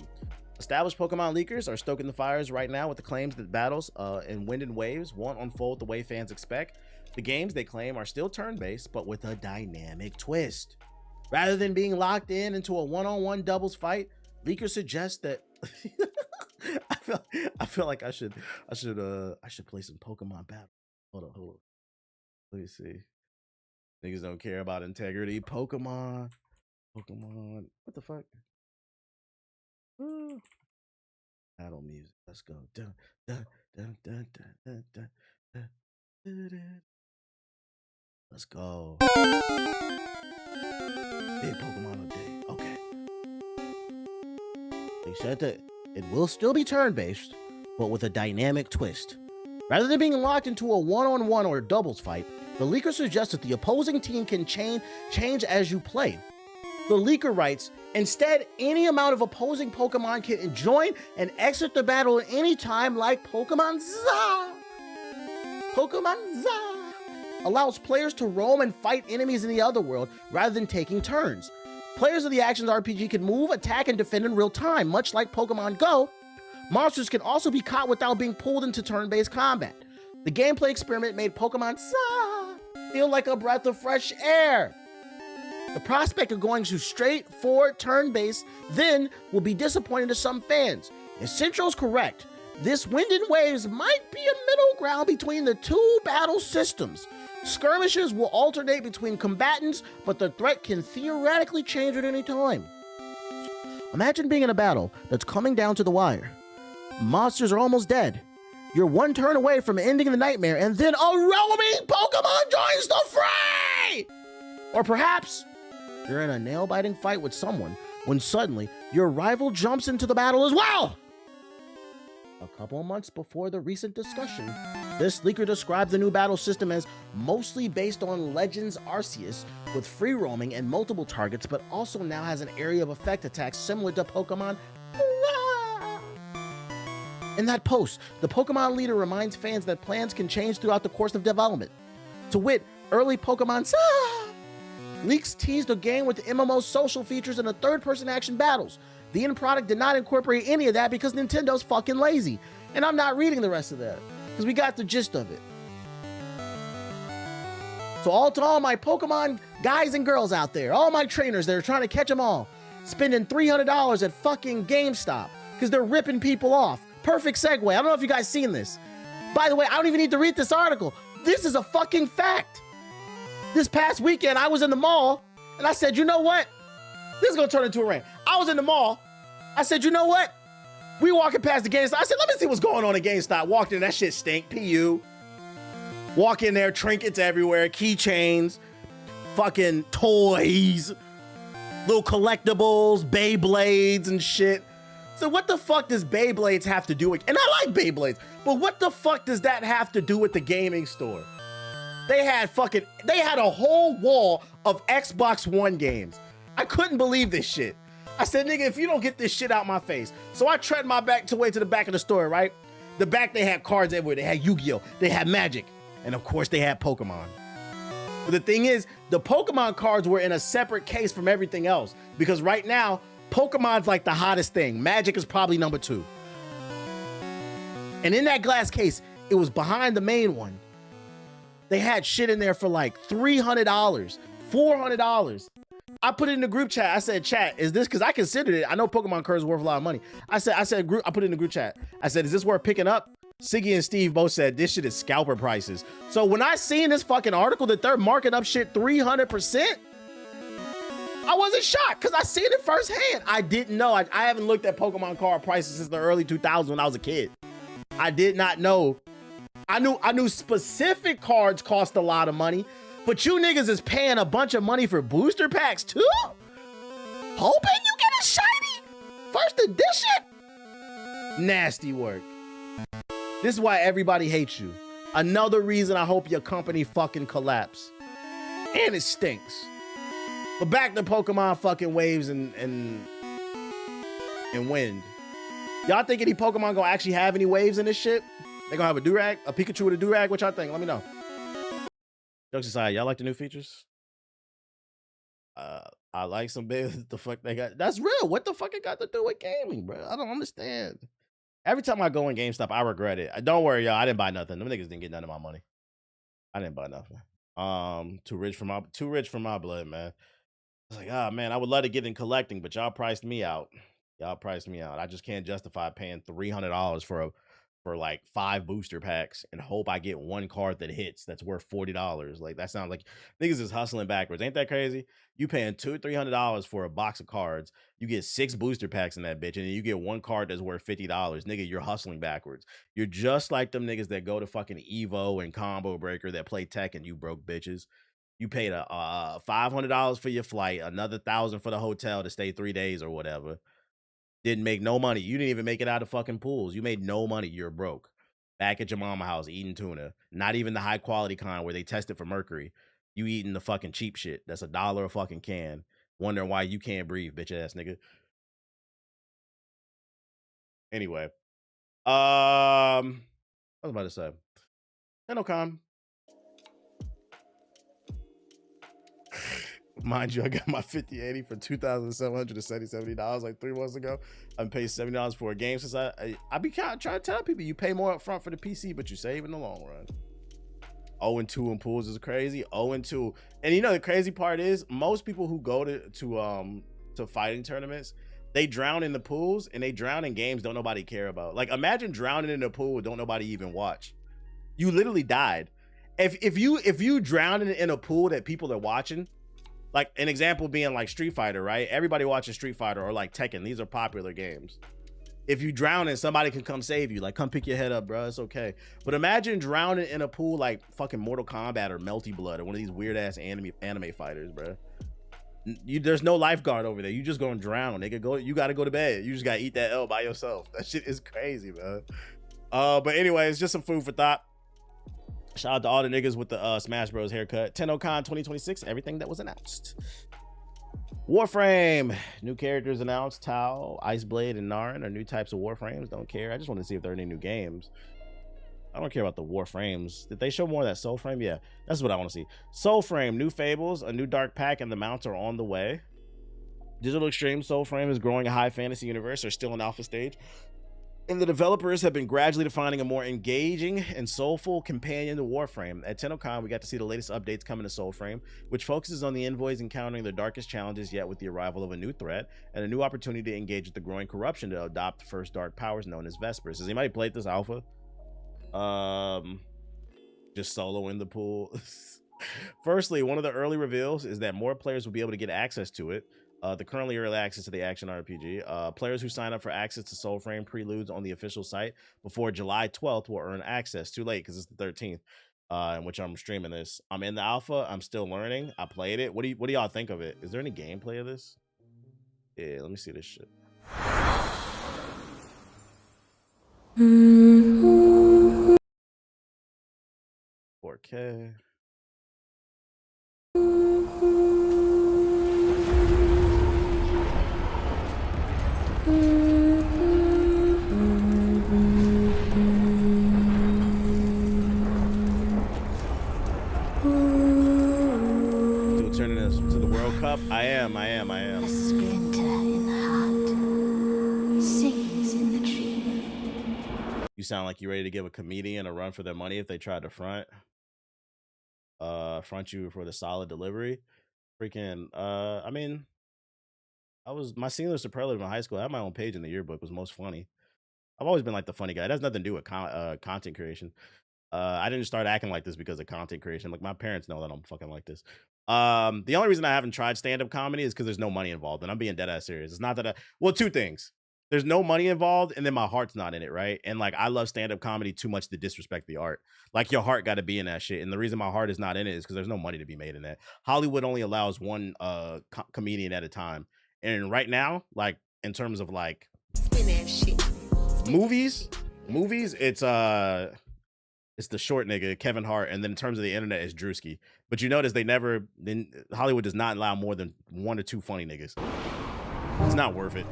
Established Pokemon leakers are stoking the fires right now with the claims that battles in Wind and Waves won't unfold the way fans expect. The games, they claim, are still turn-based, but with a dynamic twist. Rather than being locked into a one-on-one doubles fight, leakers suggest that I feel like I should play some Pokemon battle. Hold on. Let me see. Niggas don't care about integrity. Pokemon. What the fuck? Battle music. Let's go. Dun, dun, dun, dun, dun, dun, dun, dun, dun, dun. Let's go. Big Pokemon update. Okay. They said that it will still be turn-based, but with a dynamic twist. Rather than being locked into a one-on-one or doubles fight, the leaker suggests that the opposing team can change as you play. The leaker writes, instead, any amount of opposing Pokemon can join and exit the battle at any time, like Pokemon Z. Pokemon Z allows players to roam and fight enemies in the other world rather than taking turns. Players of the Actions RPG can move, attack, and defend in real time, much like Pokemon Go. Monsters can also be caught without being pulled into turn-based combat. The gameplay experiment made Pokemon feel like a breath of fresh air. The prospect of going to straightforward turn-based then will be disappointing to some fans. If Central's correct, this Wind and Waves might be a middle ground between the two battle systems. Skirmishes will alternate between combatants, but the threat can theoretically change at any time. Imagine being in a battle that's coming down to the wire. Monsters are almost dead. You're one turn away from ending the nightmare, and then a roaming Pokemon joins the fray! Or perhaps you're in a nail-biting fight with someone when suddenly your rival jumps into the battle as well! A couple of months before the recent discussion, this leaker described the new battle system as mostly based on Legends Arceus, with free roaming and multiple targets, but also now has an area of effect attacks similar to Pokemon. In that post, the Pokemon leader reminds fans that plans can change throughout the course of development. To wit, early Pokemon leaks teased a game with MMO social features and a third-person action battles. The end product did not incorporate any of that because Nintendo's fucking lazy. And I'm not reading the rest of that, because we got the gist of it. So to all my Pokemon guys and girls out there, all my trainers that are trying to catch them all, spending $300 at fucking GameStop, because they're ripping people off. Perfect segue. I don't know if you guys seen this. By the way, I don't even need to read this article. This is a fucking fact. This past weekend, I was in the mall, and I said, you know what? This is gonna turn into a rant. I was in the mall. I said, you know what? We walking past the GameStop. I said, let me see what's going on at GameStop. Walked in, that shit stink. PU. Walk in there, trinkets everywhere, keychains, fucking toys. Little collectibles, Beyblades and shit. So what the fuck does Beyblades have to do with, and I like Beyblades, but what the fuck does that have to do with the gaming store? They had a whole wall of Xbox One games. I couldn't believe this shit. I said, nigga, if you don't get this shit out my face. So I tread my way to the back of the store, right? The back, they had cards everywhere. They had Yu-Gi-Oh! They had Magic. And of course, they had Pokemon. But the thing is, the Pokemon cards were in a separate case from everything else. Because right now, Pokemon's like the hottest thing. Magic is probably number 2. And in that glass case, it was behind the main one. They had shit in there for like $300, $400. I put it in the group chat. I said, chat, is this, because I considered it. I know Pokemon cards worth a lot of money. I put it in the group chat. I said, is this worth picking up? Siggy and Steve both said this shit is scalper prices. So when I seen this fucking article that they're marking up shit 300%, I wasn't shocked because I seen it firsthand. I didn't know. I haven't looked at Pokemon card prices since the early 2000s when I was a kid. I did not know. I knew specific cards cost a lot of money, but you niggas is paying a bunch of money for booster packs too? Hoping you get a shiny first edition? Nasty work. This is why everybody hates you. Another reason I hope your company fucking collapse. And it stinks. But back to Pokemon fucking waves and wind. Y'all think any Pokemon gonna actually have any waves in this shit? They gonna have a durag, a Pikachu with a durag? What y'all think? Let me know. Jokes aside, y'all like the new features? I like some bit. The fuck they got? That's real. What the fuck it got to do with gaming, bro? I don't understand. Every time I go in GameStop, I regret it. Don't worry, y'all. I didn't buy nothing. Them niggas didn't get none of my money. I didn't buy nothing. Too rich for my blood, man. I was like, ah, man, I would love to get in collecting, but y'all priced me out. Y'all priced me out. I just can't justify paying $300 for like 5 booster packs and hope I get one card that hits that's worth $40. Like, that sounds like niggas is hustling backwards. Ain't that crazy? You paying $200-300 for a box of cards. You get 6 booster packs in that bitch, and then you get one card that's worth $50. Nigga, you're hustling backwards. You're just like them niggas that go to fucking Evo and Combo Breaker that play Tekken, you broke bitches. You paid $500 for your flight, another $1,000 for the hotel to stay 3 days or whatever. Didn't make no money. You didn't even make it out of fucking pools. You made no money. You're broke. Back at your mama house eating tuna. Not even the high quality kind where they test it for mercury. You eating the fucking cheap shit. That's $1 a fucking can. Wondering why you can't breathe, bitch ass nigga. Anyway. What was I about to say? Tenocon. Mind you, I got my 5080 for $2,770 like 3 months ago. I paid $70 for a game since I be trying to tell people you pay more up front for the PC, but you save in the long run. 0-2 in pools is crazy. 0-2. And you know the crazy part is most people who go to fighting tournaments, they drown in the pools and they drown in games don't nobody care about. Like, imagine drowning in a pool don't nobody even watch. You literally died. If you drown in a pool that people are watching, like an example being like Street Fighter, right? Everybody watches Street Fighter or like Tekken. These are popular games. If you drown and somebody can come save you, like come pick your head up, bro. It's okay. But imagine drowning in a pool like fucking Mortal Kombat or Melty Blood or one of these weird ass anime fighters, bro. There's no lifeguard over there. You just gonna drown. You gotta go to bed. You just gotta eat that L by yourself. That shit is crazy, man. But anyway, it's just some food for thought. Shout out to all the niggas with the Smash Bros haircut. TennoCon 2026, everything that was announced. Warframe, new characters announced. Tau, Iceblade, and Narn are new types of Warframes. Don't care. I just want to see if there are any new games. I don't care about the Warframes. Did they show more of that Soulframe? Yeah, that's what I want to see. Soulframe, new Fables, a new Dark Pack, and the mounts are on the way. Digital Extreme Soulframe is growing a high fantasy universe. They're still in alpha stage. And the developers have been gradually defining a more engaging and soulful companion to Warframe. At TennoCon, we got to see the latest updates coming to Soulframe, which focuses on the envoys encountering their darkest challenges yet with the arrival of a new threat and a new opportunity to engage with the growing corruption to adopt the first dark powers known as Vespers. Has anybody played this alpha? Just solo in the pool. Firstly, one of the early reveals is that more players will be able to get access to it. The currently early access to the action RPG. Players who sign up for access to Soulframe preludes on the official site before July 12th will earn access. Too late because it's the 13th, in which I'm streaming this. I'm in the alpha. I'm still learning. I played it. What do y'all think of it? Is there any gameplay of this? Yeah, let me see this shit. 4K. Still turning this to the World Cup? I am. A splinter in the heart sings in the dream. You sound like you ready to give a comedian a run for their money if they tried to front you for the solid delivery. Freaking I mean, my senior superlative in high school. I had my own page in the yearbook. Was most funny. I've always been like the funny guy. It has nothing to do with content creation. I didn't start acting like this because of content creation. Like my parents know that I'm fucking like this. The only reason I haven't tried stand-up comedy is because there's no money involved, and I'm being dead ass serious. It's not that well, two things. There's no money involved, and then my heart's not in it, right? And like I love stand-up comedy too much to disrespect the art. Like your heart got to be in that shit, and the reason my heart is not in it is because there's no money to be made in that. Hollywood only allows one comedian at a time, and right now, like in terms of like Spin that shit. movies, it's the short nigga, Kevin Hart, and then in terms of the internet, it's Drewski. But you notice Hollywood does not allow more than 1 or 2 funny niggas. It's not worth it.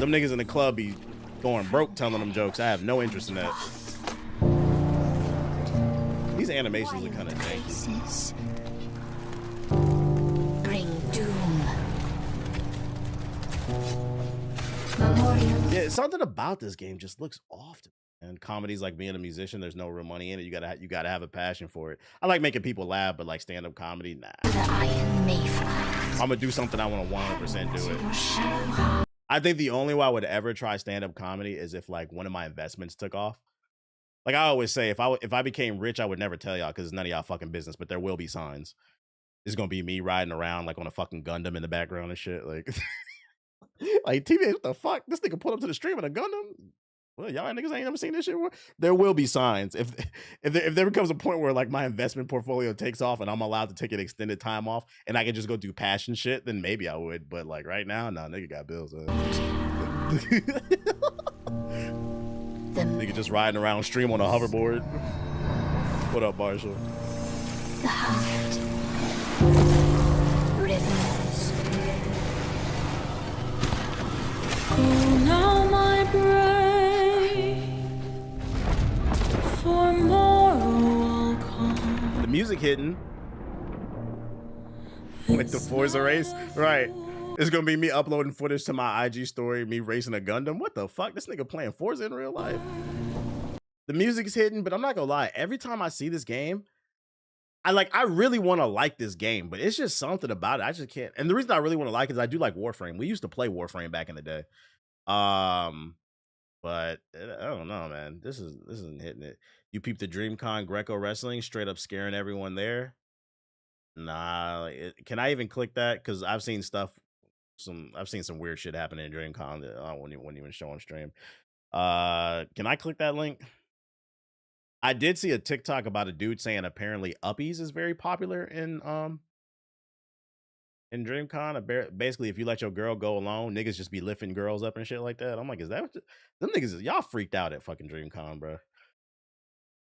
Them niggas in the club be going broke telling them jokes. I have no interest in that. These animations are kind of janky. Faces bring doom. Memorials. Yeah, something about this game just looks off to me. And comedy's like being a musician. There's no real money in it. You gotta have a passion for it. I like making people laugh, but like stand-up comedy, nah. The iron mayflies. I'm gonna do something I want to 100% do it. Your shadow. I think the only way I would ever try stand-up comedy is if like one of my investments took off. Like I always say, if I became rich, I would never tell y'all because it's none of y'all fucking business. But there will be signs. It's gonna be me riding around like on a fucking Gundam in the background and shit. Like, like TV, what the fuck? This nigga pulled up to the stream in a Gundam. Well, y'all niggas ain't never seen this shit before. There will be signs if there becomes a point where like my investment portfolio takes off and I'm allowed to take an extended time off and I can just go do passion shit, then maybe I would. But like right now, nah, nigga got bills. Nigga just riding around stream on a hoverboard. What up, Marshall? The heart. Rhythms. Oh, now my brain for morrow come. The music hitting. With the Forza race. Right. It's gonna be me uploading footage to my IG story, me racing a Gundam. What the fuck? This nigga playing Forza in real life. The music's hitting, but I'm not gonna lie. Every time I see this game, I really want to like this game, but it's just something about it. I just can't. And the reason I really want to like it is I do like Warframe. We used to play Warframe back in the day. But I don't know, man. This isn't hitting it. You peep the DreamCon Greco wrestling, straight up scaring everyone there. Nah, can I even click that? Because I've seen stuff. I've seen some weird shit happen in DreamCon that I wouldn't even show on stream. Can I click that link? I did see a TikTok about a dude saying apparently Uppies is very popular in DreamCon. Basically, if you let your girl go alone, niggas just be lifting girls up and shit like that. I'm like, is that what them niggas is? Y'all freaked out at fucking DreamCon, bro.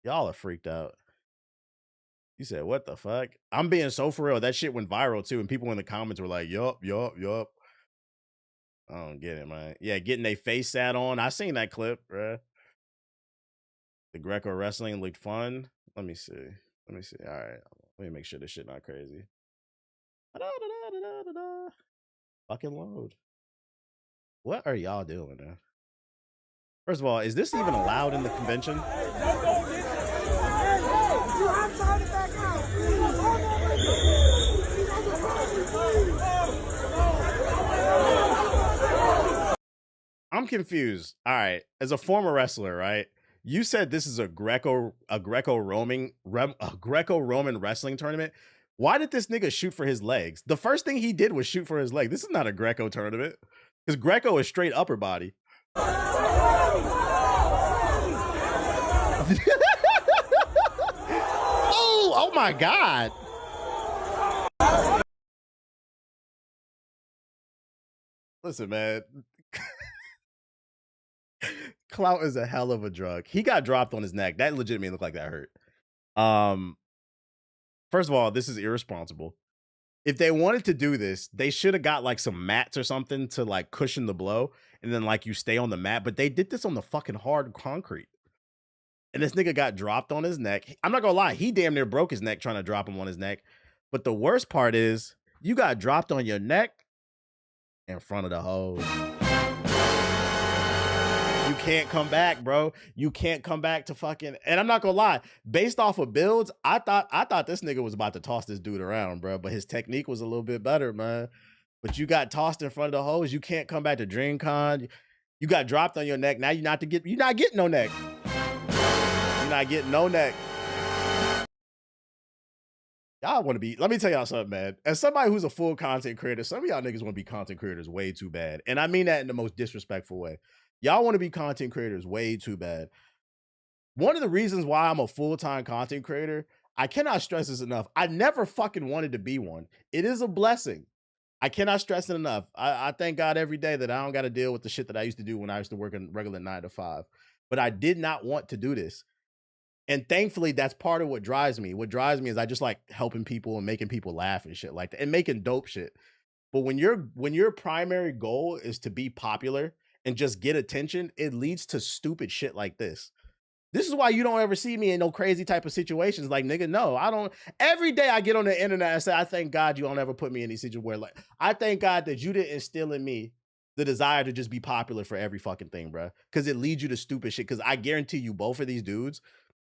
Y'all are freaked out. You said, what the fuck? I'm being so for real. That shit went viral too, and people in the comments were like, yup. I don't get it, man. Yeah, getting their face sat on. I seen that clip, bro. The Greco wrestling looked fun. Let me see. All right. Let me make sure this shit not crazy. Fucking load. What are y'all doing, man? First of all, is this even allowed in the convention? I'm confused. All right. As a former wrestler, right? You said this is a Greco-Roman wrestling tournament. Why did this nigga shoot for his legs? The first thing he did was shoot for his leg. This is not a Greco tournament. Because Greco is straight upper body. Oh my God. Listen, man. Clout is a hell of a drug. He got dropped on his neck. That legitimately looked like that hurt. Um, first of all, this is irresponsible. If they wanted to do this, they should have got like some mats or something to like cushion the blow, and then like you stay on the mat. But they did this on the fucking hard concrete. And this nigga got dropped on his neck. I'm not gonna lie, he damn near broke his neck trying to drop him on his neck. But the worst part is you got dropped on your neck in front of the hose. You can't come back, bro. You can't come back to fucking. And I'm not gonna lie, based off of builds, I thought this nigga was about to toss this dude around, bro. But his technique was a little bit better, man. But you got tossed in front of the hose. You can't come back to DreamCon. You got dropped on your neck. Now you're not getting no neck. You're not getting no neck. Y'all want to be, let me tell y'all something, man. As somebody who's a full content creator, some of y'all niggas want to be content creators way too bad. And I mean that in the most disrespectful way. Y'all want to be content creators way too bad. One of the reasons why I'm a full-time content creator, I cannot stress this enough. I never fucking wanted to be one. It is a blessing. I cannot stress it enough. I thank God every day that I don't got to deal with the shit that I used to do when I used to work in regular 9 to 5. But I did not want to do this. And thankfully, that's part of what drives me. What drives me is I just like helping people and making people laugh and shit like that and making dope shit. But when your primary goal is to be popular and just get attention, it leads to stupid shit like this. This is why you don't ever see me in no crazy type of situations. Like, nigga, no, I don't. Every day I get on the internet and say, I thank God you don't ever put me in these situations where, like, I thank God that you didn't instill in me the desire to just be popular for every fucking thing, bro. Because it leads you to stupid shit. Because I guarantee you, both of these dudes,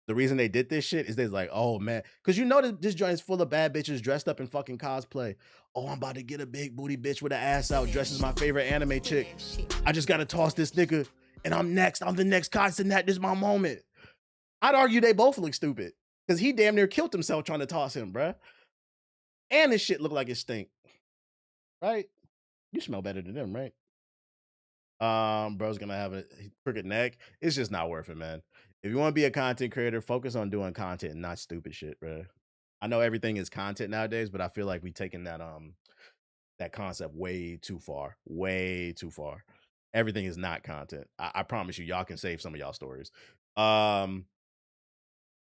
the reason they did this shit is they're like, oh man, because you know that this joint is full of bad bitches dressed up in fucking cosplay. Oh, I'm about to get a big booty bitch with an ass out, dressed as my favorite anime chick. I just gotta toss this nigga, and I'm next. I'm the next constant. That this is my moment. I'd argue they both look stupid because he damn near killed himself trying to toss him, bruh. And this shit look like it stink, right? You smell better than them, right? Bro's gonna have a crooked neck. It's just not worth it, man. If you want to be a content creator, focus on doing content and not stupid shit, bro. I know everything is content nowadays, but I feel like we taking that concept way too far. Way too far. Everything is not content. I promise you, y'all can save some of y'all stories. I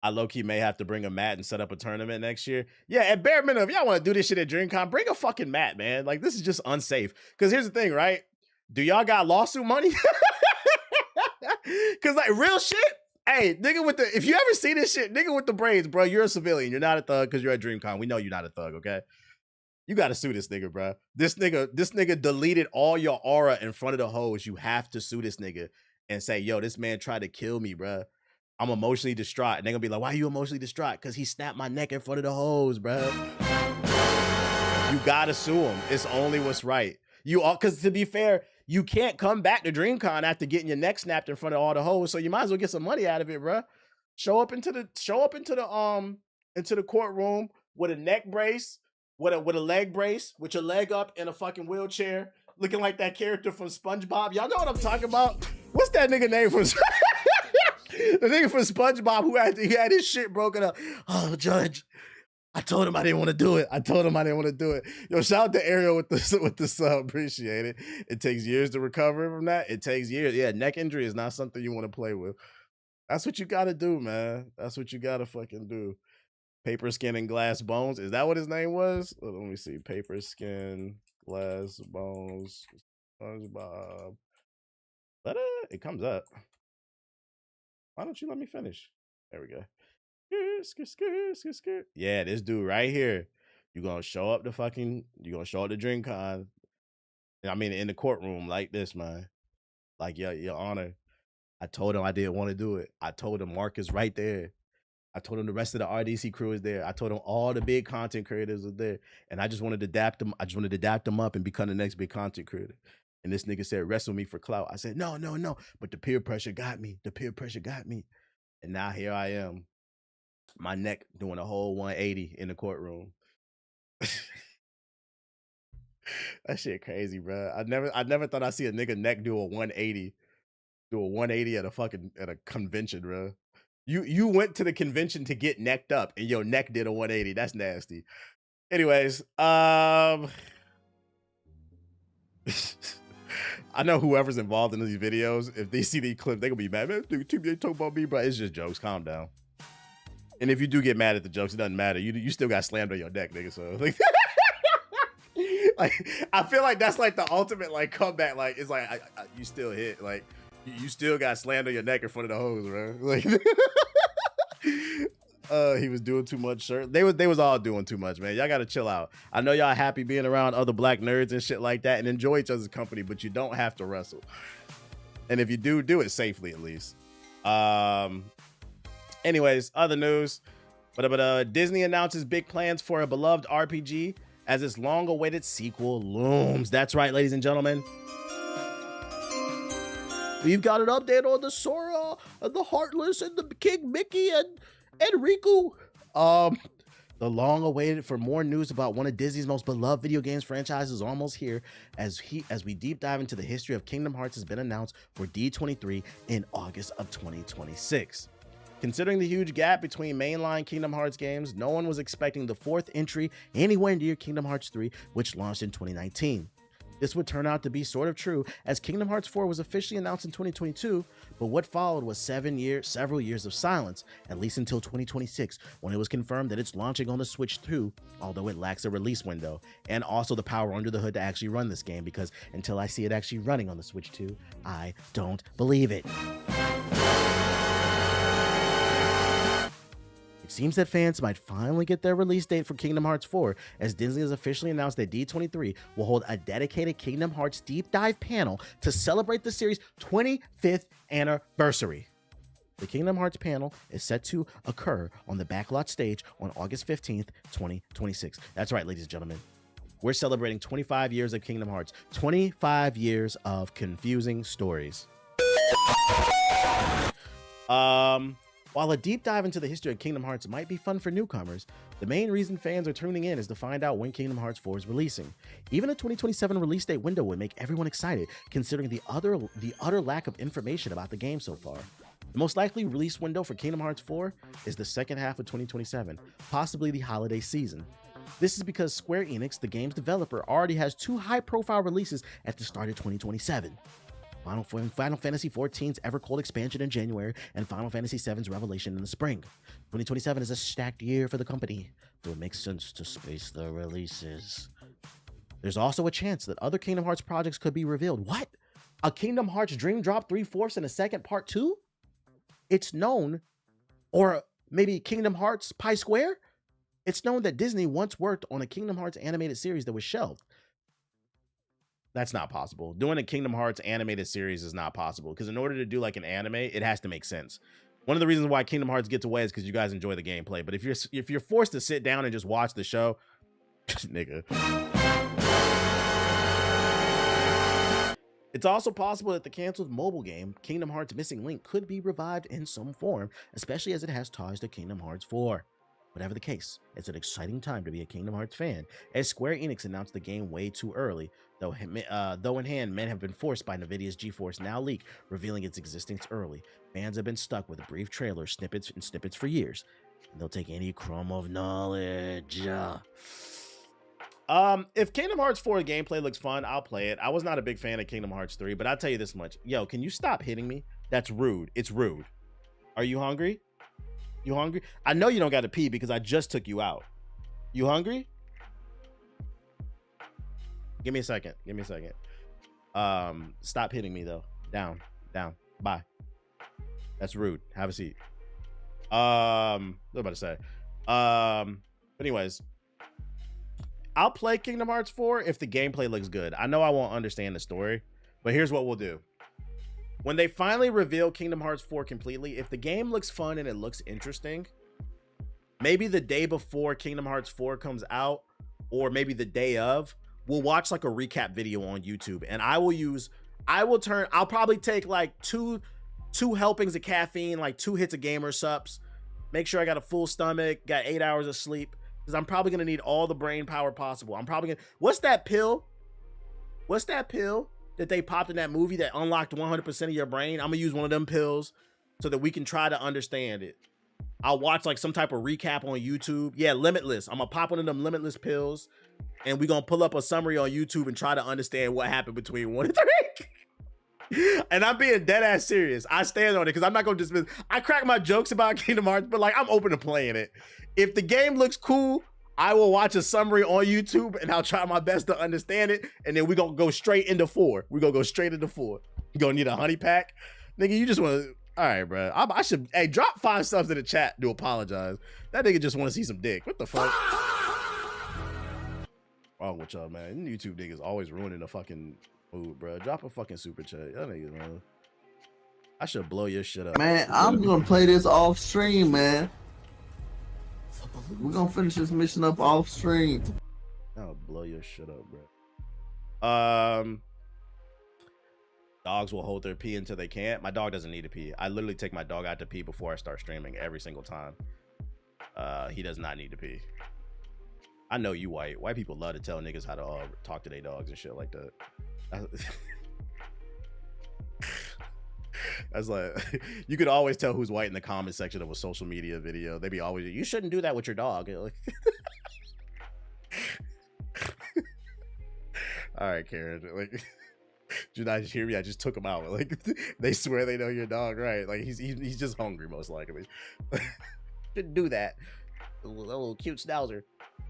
low-key may have to bring a mat and set up a tournament next year. Yeah, at bare minimum, if y'all want to do this shit at DreamCon, bring a fucking mat, man. Like, this is just unsafe. Because here's the thing, right? Do y'all got lawsuit money? Because, like, real shit, hey, nigga with the, if you ever see this shit, nigga with the braids, bro, you're a civilian. You're not a thug because you're at DreamCon. We know you're not a thug, okay? You got to sue this nigga, bro. This nigga deleted all your aura in front of the hoes. You have to sue this nigga and say, yo, this man tried to kill me, bro. I'm emotionally distraught. And they're gonna be like, why are you emotionally distraught? Because he snapped my neck in front of the hoes, bro. You gotta sue him. It's only what's right. You all, because to be fair, you can't come back to DreamCon after getting your neck snapped in front of all the hoes. So you might as well get some money out of it, bro. Show up into the courtroom with a neck brace, with a leg brace, with your leg up in a fucking wheelchair, looking like that character from SpongeBob. Y'all know what I'm talking about? What's that nigga name from? The nigga from SpongeBob who had his shit broken up. Oh, Judge, I told him I didn't want to do it. Yo, shout out to Ariel with the sub. Appreciate it. It takes years to recover from that. It takes years. Yeah, neck injury is not something you want to play with. That's what you got to do, man. That's what you got to fucking do. Paper, Skin, and Glass Bones. Is that what his name was? Let me see. Paper, Skin, Glass Bones, SpongeBob. It comes up. Why don't you let me finish? There we go. Yeah, this dude right here. You're gonna show up to DreamCon. I mean, in the courtroom like this, man. Like, your honor. I told him I didn't want to do it. I told him Mark is right there. I told him the rest of the RDC crew is there. I told him all the big content creators are there. And I just wanted to adapt them. I just wanted to adapt them up and become the next big content creator. And this nigga said, wrestle me for clout. I said, no. But the peer pressure got me. And now here I am. My neck doing a whole 180 in the courtroom. That shit crazy, bro. I never thought I'd see a nigga neck do a 180. At a convention, bro. You went to the convention to get necked up and your neck did a 180. That's nasty. Anyways, I know whoever's involved in these videos, if they see these clips, they gonna be mad. Man, dude, they talk about me, bro. It's just jokes. Calm down. And if you do get mad at the jokes, it doesn't matter. You still got slammed on your neck, nigga. So like, like I feel like that's like the ultimate like comeback. Like it's like you still hit. Like you still got slammed on your neck in front of the hoes, bro. Like he was doing too much, sir. They was all doing too much, man. Y'all gotta chill out. I know y'all happy being around other black nerds and shit like that and enjoy each other's company, but you don't have to wrestle. And if you do it safely at least. Anyways, other news. But Disney announces big plans for a beloved RPG as its long-awaited sequel looms. That's right, ladies and gentlemen. We've got an update on the Sora, and the Heartless, and the King Mickey, and Riku. The long-awaited for more news about one of Disney's most beloved video games franchises is almost here as we deep dive into the history of Kingdom Hearts has been announced for D23 in August of 2026. Considering the huge gap between mainline Kingdom Hearts games, no one was expecting the fourth entry anywhere near Kingdom Hearts 3, which launched in 2019. This would turn out to be sort of true, as Kingdom Hearts 4 was officially announced in 2022, but what followed was several years of silence, at least until 2026, when it was confirmed that it's launching on the Switch 2, although it lacks a release window, and also the power under the hood to actually run this game, because until I see it actually running on the Switch 2, I don't believe it. It seems that fans might finally get their release date for Kingdom Hearts 4, as Disney has officially announced that D23 will hold a dedicated Kingdom Hearts deep dive panel to celebrate the series' 25th anniversary. The Kingdom Hearts panel is set to occur on the Backlot stage on August 15th, 2026. That's right, ladies and gentlemen. We're celebrating 25 years of Kingdom Hearts, 25 years of confusing stories. While a deep dive into the history of Kingdom Hearts might be fun for newcomers, the main reason fans are tuning in is to find out when Kingdom Hearts 4 is releasing. Even a 2027 release date window would make everyone excited, considering the utter lack of information about the game so far. The most likely release window for Kingdom Hearts 4 is the second half of 2027, possibly the holiday season. This is because Square Enix, the game's developer, already has two high-profile releases at the start of 2027. Final Fantasy XIV's Evercold expansion in January, and Final Fantasy VII's Revelation in the spring. 2027 is a stacked year for the company, so it makes sense to space the releases. There's also a chance that other Kingdom Hearts projects could be revealed. What? A Kingdom Hearts Dream Drop 3/4 and a second part 2? It's known, or maybe Kingdom Hearts Pi Square? It's known that Disney once worked on a Kingdom Hearts animated series that was shelved. That's not possible. Doing a Kingdom Hearts animated series is not possible, because in order to do like an anime, it has to make sense. One of the reasons why Kingdom Hearts gets away is because you guys enjoy the gameplay. But if you're forced to sit down and just watch the show, nigga. It's also possible that the canceled mobile game, Kingdom Hearts Missing Link, could be revived in some form, especially as it has ties to Kingdom Hearts 4. Whatever the case, it's an exciting time to be a Kingdom Hearts fan, as Square Enix announced the game way too early, though in hand, men have been forced by NVIDIA's GeForce Now leak, revealing its existence early. Fans have been stuck with brief trailers, snippets for years, and they'll take any crumb of knowledge. If Kingdom Hearts 4 gameplay looks fun, I'll play it. I was not a big fan of Kingdom Hearts 3, but I'll tell you this much. Yo, can you stop hitting me? That's rude. It's rude. Are you hungry? You hungry? I know you don't got to pee because I just took you out. You hungry? Give me a second. Give me a second. Stop hitting me though. Down. Bye. That's rude. Have a seat. What was I about to say? But anyways, I'll play Kingdom Hearts 4 if the gameplay looks good. I know I won't understand the story, but here's what we'll do. When they finally reveal Kingdom Hearts 4 completely, if the game looks fun and it looks interesting, maybe the day before Kingdom Hearts 4 comes out, or maybe the day of, we'll watch like a recap video on YouTube, and I'll probably take like two helpings of caffeine, like 2 hits of gamer sups, make sure I got a full stomach, got 8 hours of sleep, because I'm probably gonna need all the brain power possible. What's that pill that they popped in that movie that unlocked 100% of your brain? I'm gonna use one of them pills so that we can try to understand it. I'll watch like some type of recap on YouTube. Yeah, Limitless. I'm gonna pop one of them Limitless pills, and we gonna pull up a summary on YouTube and try to understand what happened between 1 and 3. And I'm being dead ass serious. I stand on it because I'm not gonna dismiss. I crack my jokes about Kingdom Hearts, but like I'm open to playing it. If the game looks cool, I will watch a summary on YouTube and I'll try my best to understand it. And then we're gonna go straight into 4. We're gonna go straight into 4. You're gonna need a honey pack. Nigga, you just wanna, all right, bro. I should, hey, drop 5 subs in the chat to apologize. That nigga just wanna see some dick. What the fuck? Wrong with y'all, man. YouTube niggas always ruining the fucking mood, bro. Drop a fucking super chat. Y'all niggas, man. I should blow your shit up. Man, I'm gonna play this off stream, man. We're gonna finish this mission up off stream. I'll blow your shit up, bro. Dogs will hold their pee until they can't. My dog doesn't need to pee. I literally take my dog out to pee before I start streaming every single time. He does not need to pee. I know you white. White people love to tell niggas how to talk to their dogs and shit like that. That's like, you could always tell who's white in the comment section of a social media video. They be always, you shouldn't do that with your dog. Like, all right, Karen. Like, did you not hear me? I just took him out. Like, they swear they know your dog, right? Like, he's just hungry, most likely. Shouldn't do that. A little cute schnauzer.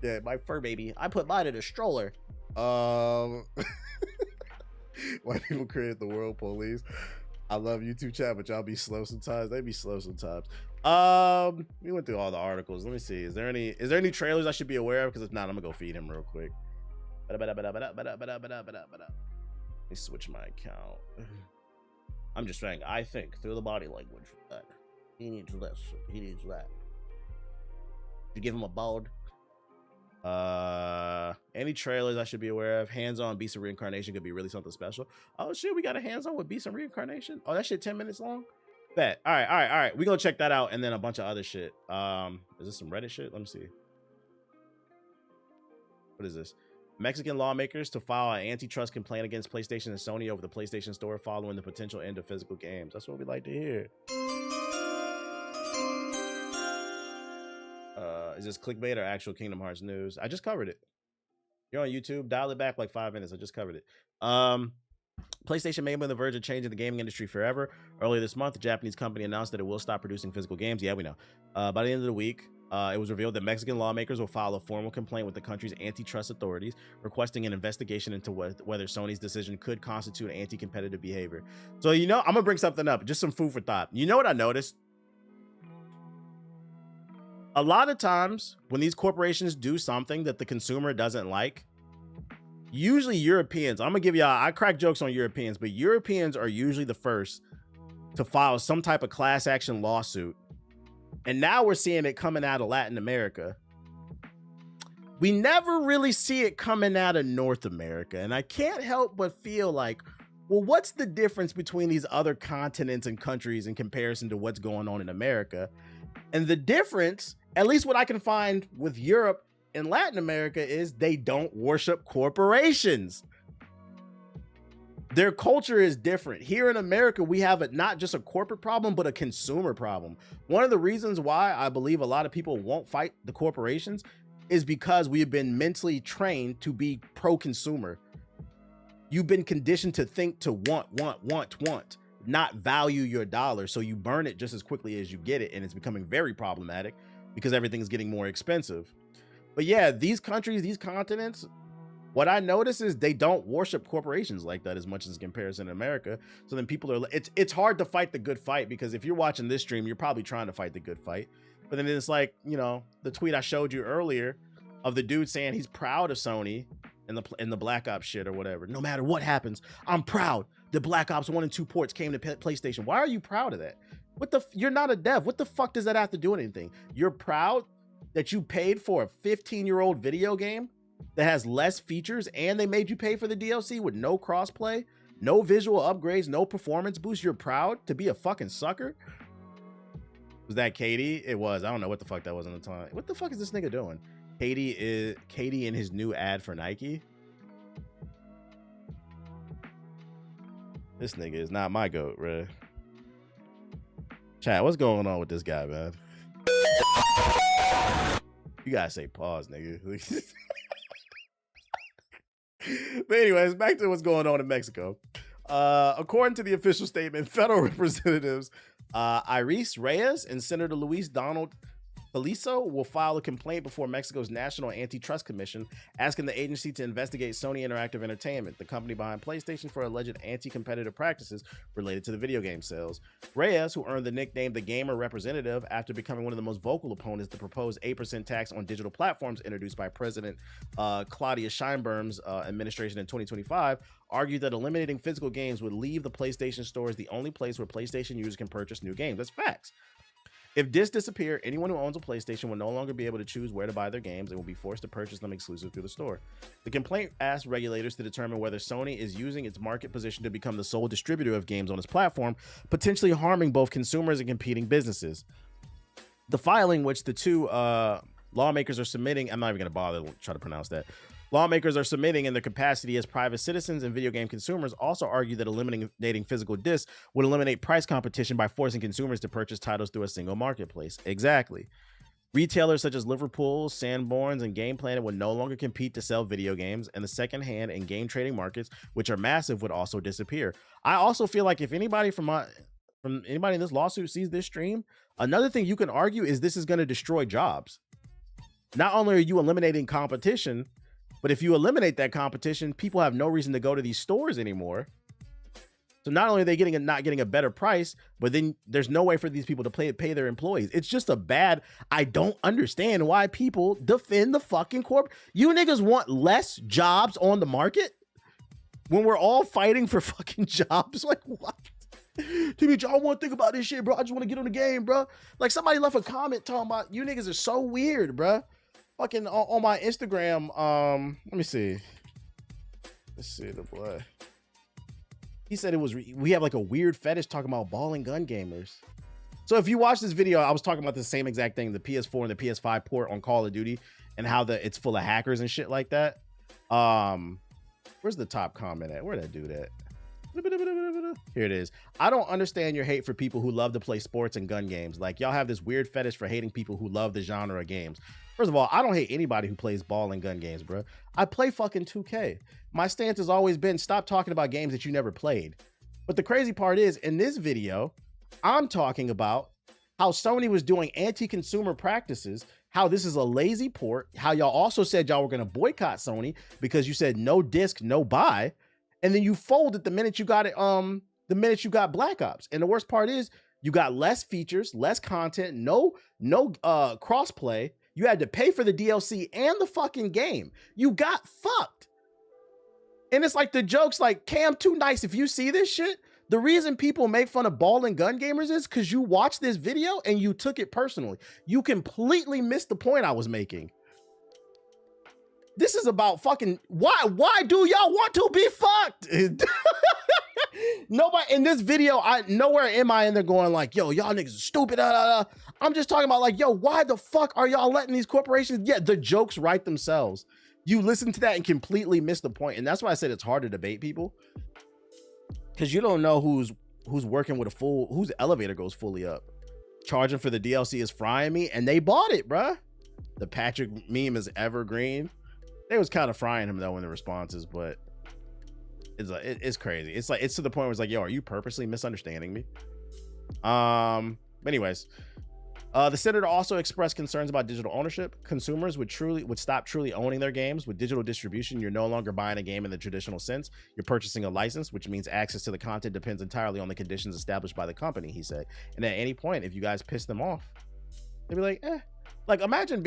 Yeah, my fur baby. I put mine in a stroller. White people created the world police. I love YouTube chat, but y'all be slow sometimes. They be slow sometimes. We went through all the articles. Let me see. Is there any trailers I should be aware of? Because if not, I'm gonna go feed him real quick. Let me switch my account. I'm just saying, I think through the body language that he needs this, he needs that. You give him a bald. Any trailers I should be aware of? Hands-on Beast of Reincarnation could be really something special. Oh shit, we got a hands-on with Beast of Reincarnation. Oh, that shit 10 minutes long. Bet. All right. We gonna check that out, and then a bunch of other shit. Is this some Reddit shit? Let me see. What is this? Mexican lawmakers to file an antitrust complaint against PlayStation and Sony over the PlayStation Store following the potential end of physical games. That's what we like to hear. Is this clickbait or actual Kingdom Hearts news? I just covered it. You're on YouTube. Dial it back like 5 minutes. I just covered it. PlayStation may be on the verge of changing the gaming industry forever. Earlier this month, the Japanese company announced that it will stop producing physical games. Yeah, we know. By the end of the week, it was revealed that Mexican lawmakers will file a formal complaint with the country's antitrust authorities, requesting an investigation into whether Sony's decision could constitute anti-competitive behavior. So, you know, I'm going to bring something up. Just some food for thought. You know what I noticed? A lot of times when these corporations do something that the consumer doesn't like, usually Europeans, I'm gonna give y'all, I crack jokes on Europeans, but Europeans are usually the first to file some type of class action lawsuit. And now we're seeing it coming out of Latin America. We never really see it coming out of North America. And I can't help but feel like, well, what's the difference between these other continents and countries in comparison to what's going on in America? And the difference, at least what I can find with Europe and Latin America, is they don't worship corporations. Their culture is different. Here in America, we have not just a corporate problem, but a consumer problem. One of the reasons why I believe a lot of people won't fight the corporations is because we have been mentally trained to be pro-consumer. You've been conditioned to think to want, not value your dollar. So you burn it just as quickly as you get it. And it's becoming very problematic because everything's getting more expensive. But yeah, these countries, these continents, what I notice is they don't worship corporations like that as much as in comparison to America. So then people are, it's hard to fight the good fight, because if you're watching this stream, you're probably trying to fight the good fight. But then it's like, you know, the tweet I showed you earlier of the dude saying he's proud of Sony in the Black Ops shit or whatever. No matter what happens, I'm proud the Black Ops 1 and 2 ports came to PlayStation. Why are you proud of that? You're not a dev. What the fuck does that have to do with anything? You're proud that you paid for a 15-year-old video game that has less features, and they made you pay for the DLC with no crossplay, no visual upgrades, no performance boost. You're proud to be a fucking sucker? Was that Katie? It was. I don't know what the fuck that was in the time. What the fuck is this nigga doing? Katie in his new ad for Nike. This nigga is not my goat, bro. Chat, what's going on with this guy, man? You gotta say pause, nigga. But anyways, back to what's going on in Mexico. According to the official statement, federal representatives Iris Reyes and Senator Luis Donald Feliso will file a complaint before Mexico's National Antitrust Commission, asking the agency to investigate Sony Interactive Entertainment, the company behind PlayStation, for alleged anti-competitive practices related to the video game sales. Reyes, who earned the nickname the Gamer Representative after becoming one of the most vocal opponents to the proposed 8% tax on digital platforms introduced by President Claudia Sheinbaum's administration in 2025, argued that eliminating physical games would leave the PlayStation Store as the only place where PlayStation users can purchase new games. That's facts. If discs disappear, anyone who owns a PlayStation will no longer be able to choose where to buy their games and will be forced to purchase them exclusive through the store. The complaint asked regulators to determine whether Sony is using its market position to become the sole distributor of games on its platform, potentially harming both consumers and competing businesses. The filing, which the two lawmakers are submitting, I'm not even going to bother to try to pronounce that. Lawmakers are submitting in their capacity as private citizens and video game consumers, also argue that eliminating physical discs would eliminate price competition by forcing consumers to purchase titles through a single marketplace. Exactly. Retailers such as Liverpool, Sanborns, and Game Planet would no longer compete to sell video games, and the secondhand and game trading markets, which are massive, would also disappear. I also feel like if anybody from anybody in this lawsuit sees this stream, another thing you can argue is this is going to destroy jobs. Not only are you eliminating competition, but if you eliminate that competition, people have no reason to go to these stores anymore. So not only are they not getting a better price, but then there's no way for these people to pay their employees. It's just a bad. I don't understand why people defend the fucking corp. You niggas want less jobs on the market when we're all fighting for fucking jobs. Like what? TBH, I don't want to think about this shit, bro. I just want to get on the game, bro. Like somebody left a comment talking about you niggas are so weird, bro. Fucking on my Instagram, let me see. Let's see the boy. He said we have like a weird fetish talking about ball and gun gamers. So if you watch this video, I was talking about the same exact thing, the PS4 and the PS5 port on Call of Duty and how it's full of hackers and shit like that. Where's the top comment at? Where'd I do that? Here it is. I don't understand your hate for people who love to play sports and gun games. Like y'all have this weird fetish for hating people who love the genre of games. First of all, I don't hate anybody who plays ball and gun games, bro. I play fucking 2K. My stance has always been stop talking about games that you never played. But the crazy part is in this video, I'm talking about how Sony was doing anti-consumer practices, how this is a lazy port, how y'all also said y'all were going to boycott Sony because you said no disc, no buy. And then you folded the minute you got it, the minute you got Black Ops. And the worst part is you got less features, less content, no crossplay. You had to pay for the DLC and the fucking game. You got fucked. And it's like the joke's like, Cam, too nice. If you see this shit, the reason people make fun of ball and gun gamers is because you watched this video and you took it personally. You completely missed the point I was making. This is about fucking why do y'all want to be fucked? Nobody in this video, nowhere am I in there going like, yo, y'all niggas are stupid. I'm just talking about like, yo, why the fuck are y'all letting these corporations? Yeah, the jokes write themselves. You listen to that and completely miss the point. And that's why I said it's hard to debate people. Because you don't know who's working with whose elevator goes fully up. Charging for the DLC is frying me, and they bought it, bruh. The Patrick meme is evergreen. They was kind of frying him though in the responses, but it's crazy. It's like it's to the point where it's like, yo, are you purposely misunderstanding me? Anyways, the senator also expressed concerns about digital ownership. Consumers would stop truly owning their games. With digital distribution, you're no longer buying a game in the traditional sense. You're purchasing a license, which means access to the content depends entirely on the conditions established by the company, he said. And at any point, if you guys piss them off, they'd be like, eh. Like, imagine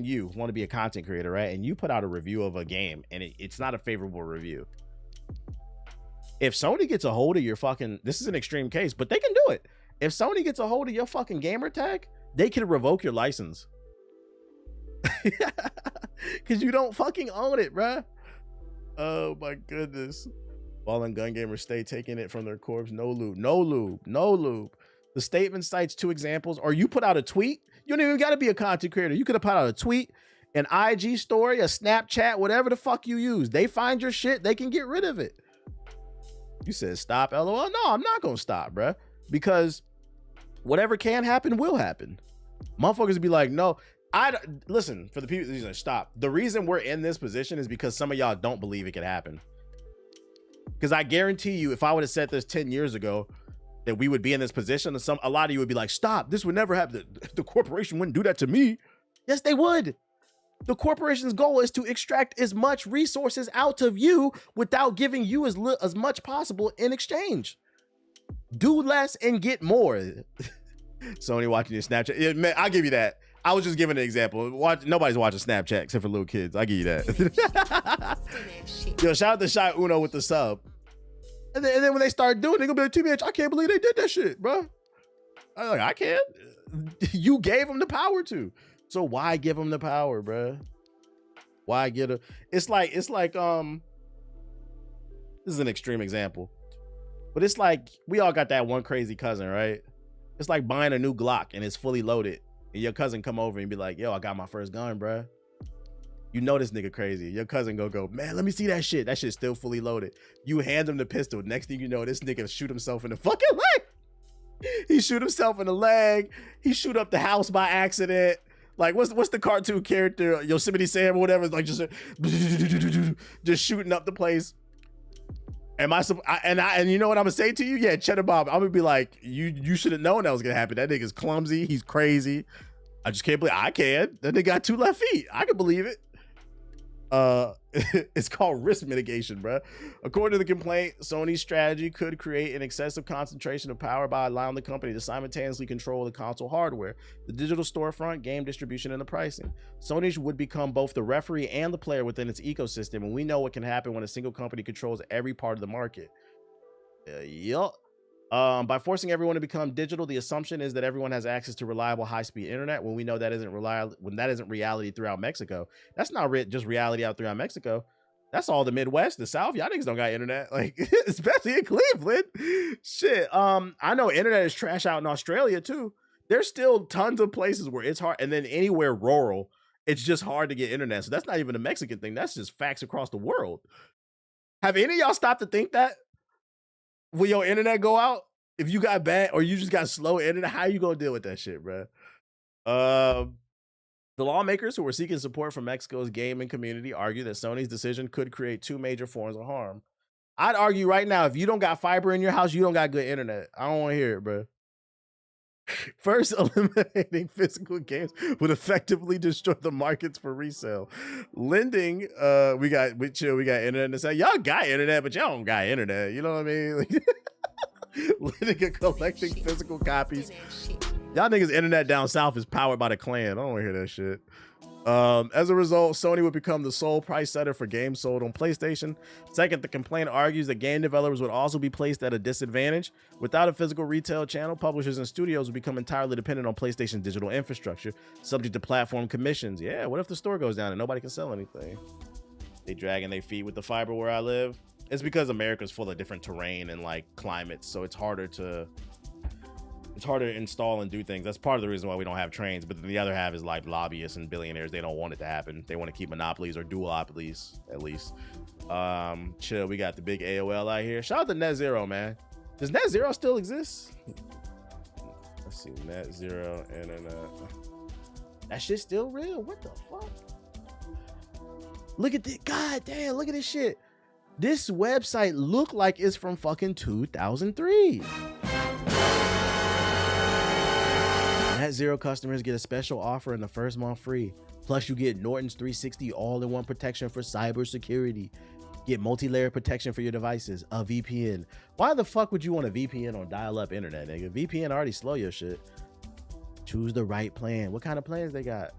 you want to be a content creator, right? And you put out a review of a game and it's not a favorable review. If Sony gets a hold of your fucking, this is an extreme case, but they can do it. If Sony gets a hold of your fucking gamer tag, they can revoke your license. Because you don't fucking own it, bruh. Oh my goodness. Ball and gun gamers stay taking it from their corpse. No lube, no lube, no lube. The statement cites two examples, or you put out a tweet. You don't even got to be a content creator. You could have put out a tweet, an IG story, a Snapchat, whatever the fuck you use. They find your shit, they can get rid of it. You said stop, LOL. No, I'm not going to stop, bruh. Because whatever can happen will happen. Motherfuckers be like, no, listen, for the people, these are stop. The reason we're in this position is because some of y'all don't believe it could happen. Because I guarantee you, if I would have said this 10 years ago, that we would be in this position, and a lot of you would be like, stop, this would never happen. The corporation wouldn't do that to me. Yes, they would. The corporation's goal is to extract as much resources out of you without giving you as much possible in exchange. Do less and get more. Sony watching your Snapchat. Yeah, man, I'll give you that. I was just giving an example. Nobody's watching Snapchat except for little kids. I'll give you that. Yo, shout out to Shy Uno with the sub. And then when they start doing it, they're gonna be like, TBH, I can't believe they did that shit, bro. I'm like, I can't. You gave them the power to. So why give them the power, bro? Why get a? It's like this is an extreme example, but it's like we all got that one crazy cousin, right? It's like buying a new Glock and it's fully loaded, and your cousin come over and be like, yo, I got my first gun, bro. You know this nigga crazy. Your cousin go, man, let me see that shit. That shit's still fully loaded. You hand him the pistol. Next thing you know, this nigga shoot himself in the fucking leg. He shoot himself in the leg. He shoot up the house by accident. Like, what's the cartoon character, Yosemite Sam or whatever? Like, just shooting up the place. And you know what I'm gonna say to you? Yeah, Cheddar Bob, I'm gonna be like, you should have known that was gonna happen. That nigga's clumsy. He's crazy. I just can't believe I can. That nigga got 2 left feet. I can believe it. It's called risk mitigation, bro. According to the complaint, Sony's strategy could create an excessive concentration of power by allowing the company to simultaneously control the console hardware, the digital storefront, game distribution, and the pricing. Sony would become both the referee and the player within its ecosystem, and we know what can happen when a single company controls every part of the market. Yup. By forcing everyone to become digital, the assumption is that everyone has access to reliable high-speed internet. When we know that isn't reality throughout Mexico. That's not just reality out throughout Mexico. That's all the Midwest, the South. Y'all niggas don't got internet, like especially in Cleveland. Shit. I know internet is trash out in Australia too. There's still tons of places where it's hard, and then anywhere rural, it's just hard to get internet. So that's not even a Mexican thing. That's just facts across the world. Have any of y'all stopped to think that? Will your internet go out if you got bad or you just got slow internet? How you gonna deal with that shit, bro? The lawmakers who were seeking support from Mexico's gaming community argue that Sony's decision could create 2 major forms of harm. I'd argue right now, if you don't got fiber in your house, you don't got good internet. I don't want to hear it, bro. First, eliminating physical games would effectively destroy the markets for resale. Lending, we got internet and say y'all got internet, but y'all don't got internet. You know what I mean? Like, lending and collecting physical copies. Y'all niggas internet down south is powered by the Klan. I don't want to hear that shit. As a result, Sony would become the sole price setter for games sold on PlayStation. Second, the complaint argues that game developers would also be placed at a disadvantage. Without a physical retail channel, publishers and studios would become entirely dependent on PlayStation's digital infrastructure, subject to platform commissions. Yeah, what if the store goes down and nobody can sell anything? They dragging their feet with the fiber where I live. It's because America's full of different terrain and like climates, so it's harder to install and do things. That's part of the reason why we don't have trains. But then the other half is like lobbyists and billionaires. They don't want it to happen. They want to keep monopolies or duopolies at least. Chill. We got the big AOL out here. Shout out to Net Zero, man. Does Net Zero still exist? Let's see. Net Zero internet. That shit's still real. What the fuck? Look at this. God damn. Look at this shit. This website look like it's from fucking 2003. Net Zero customers get a special offer in the first month free. Plus, you get Norton's 360 all-in-one protection for cybersecurity. Get multi-layer protection for your devices, a VPN. Why the fuck would you want a VPN on dial-up internet, nigga? VPN already slow your shit. Choose the right plan. What kind of plans they got?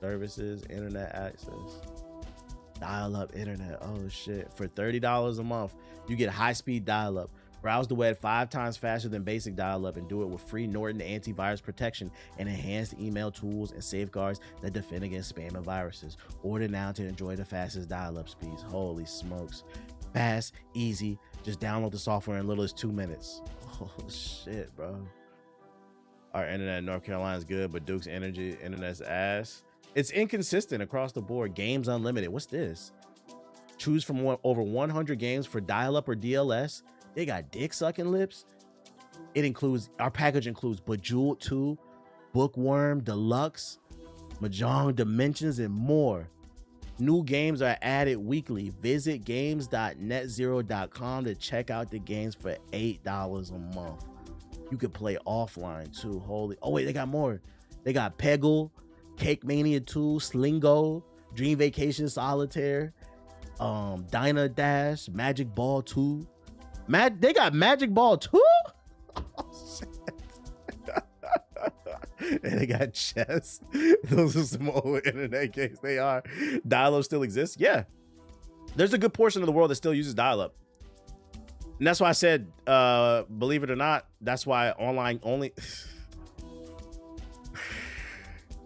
Services, internet access, dial-up internet. Oh shit. For $30 a month, you get high-speed dial-up. Browse the web 5 times faster than basic dial-up and do it with free Norton antivirus protection and enhanced email tools and safeguards that defend against spam and viruses. Order now to enjoy the fastest dial-up speeds. Holy smokes. Fast, easy. Just download the software in little as 2 minutes. Oh shit, bro. Our internet in North Carolina is good, but Duke's internet's ass. It's inconsistent across the board. Games unlimited. What's this? Choose from over 100 games for dial-up or DLS. They got dick sucking lips. Our package includes Bejeweled 2, Bookworm Deluxe, Mahjong Dimensions, and more. New games are added weekly. Visit games.netzero.com to check out the games for $8 a month. You can play offline too. Holy, oh wait, they got more. They got Peggle, Cake Mania 2, Slingo, Dream Vacation Solitaire, Dyna Dash, Magic Ball 2. They got Magic Ball 2? Oh, shit. And they got chess. Those are some old internet games. They are. Dial-up still exists? Yeah. There's a good portion of the world that still uses dial-up. And that's why I said, believe it or not, that's why online only...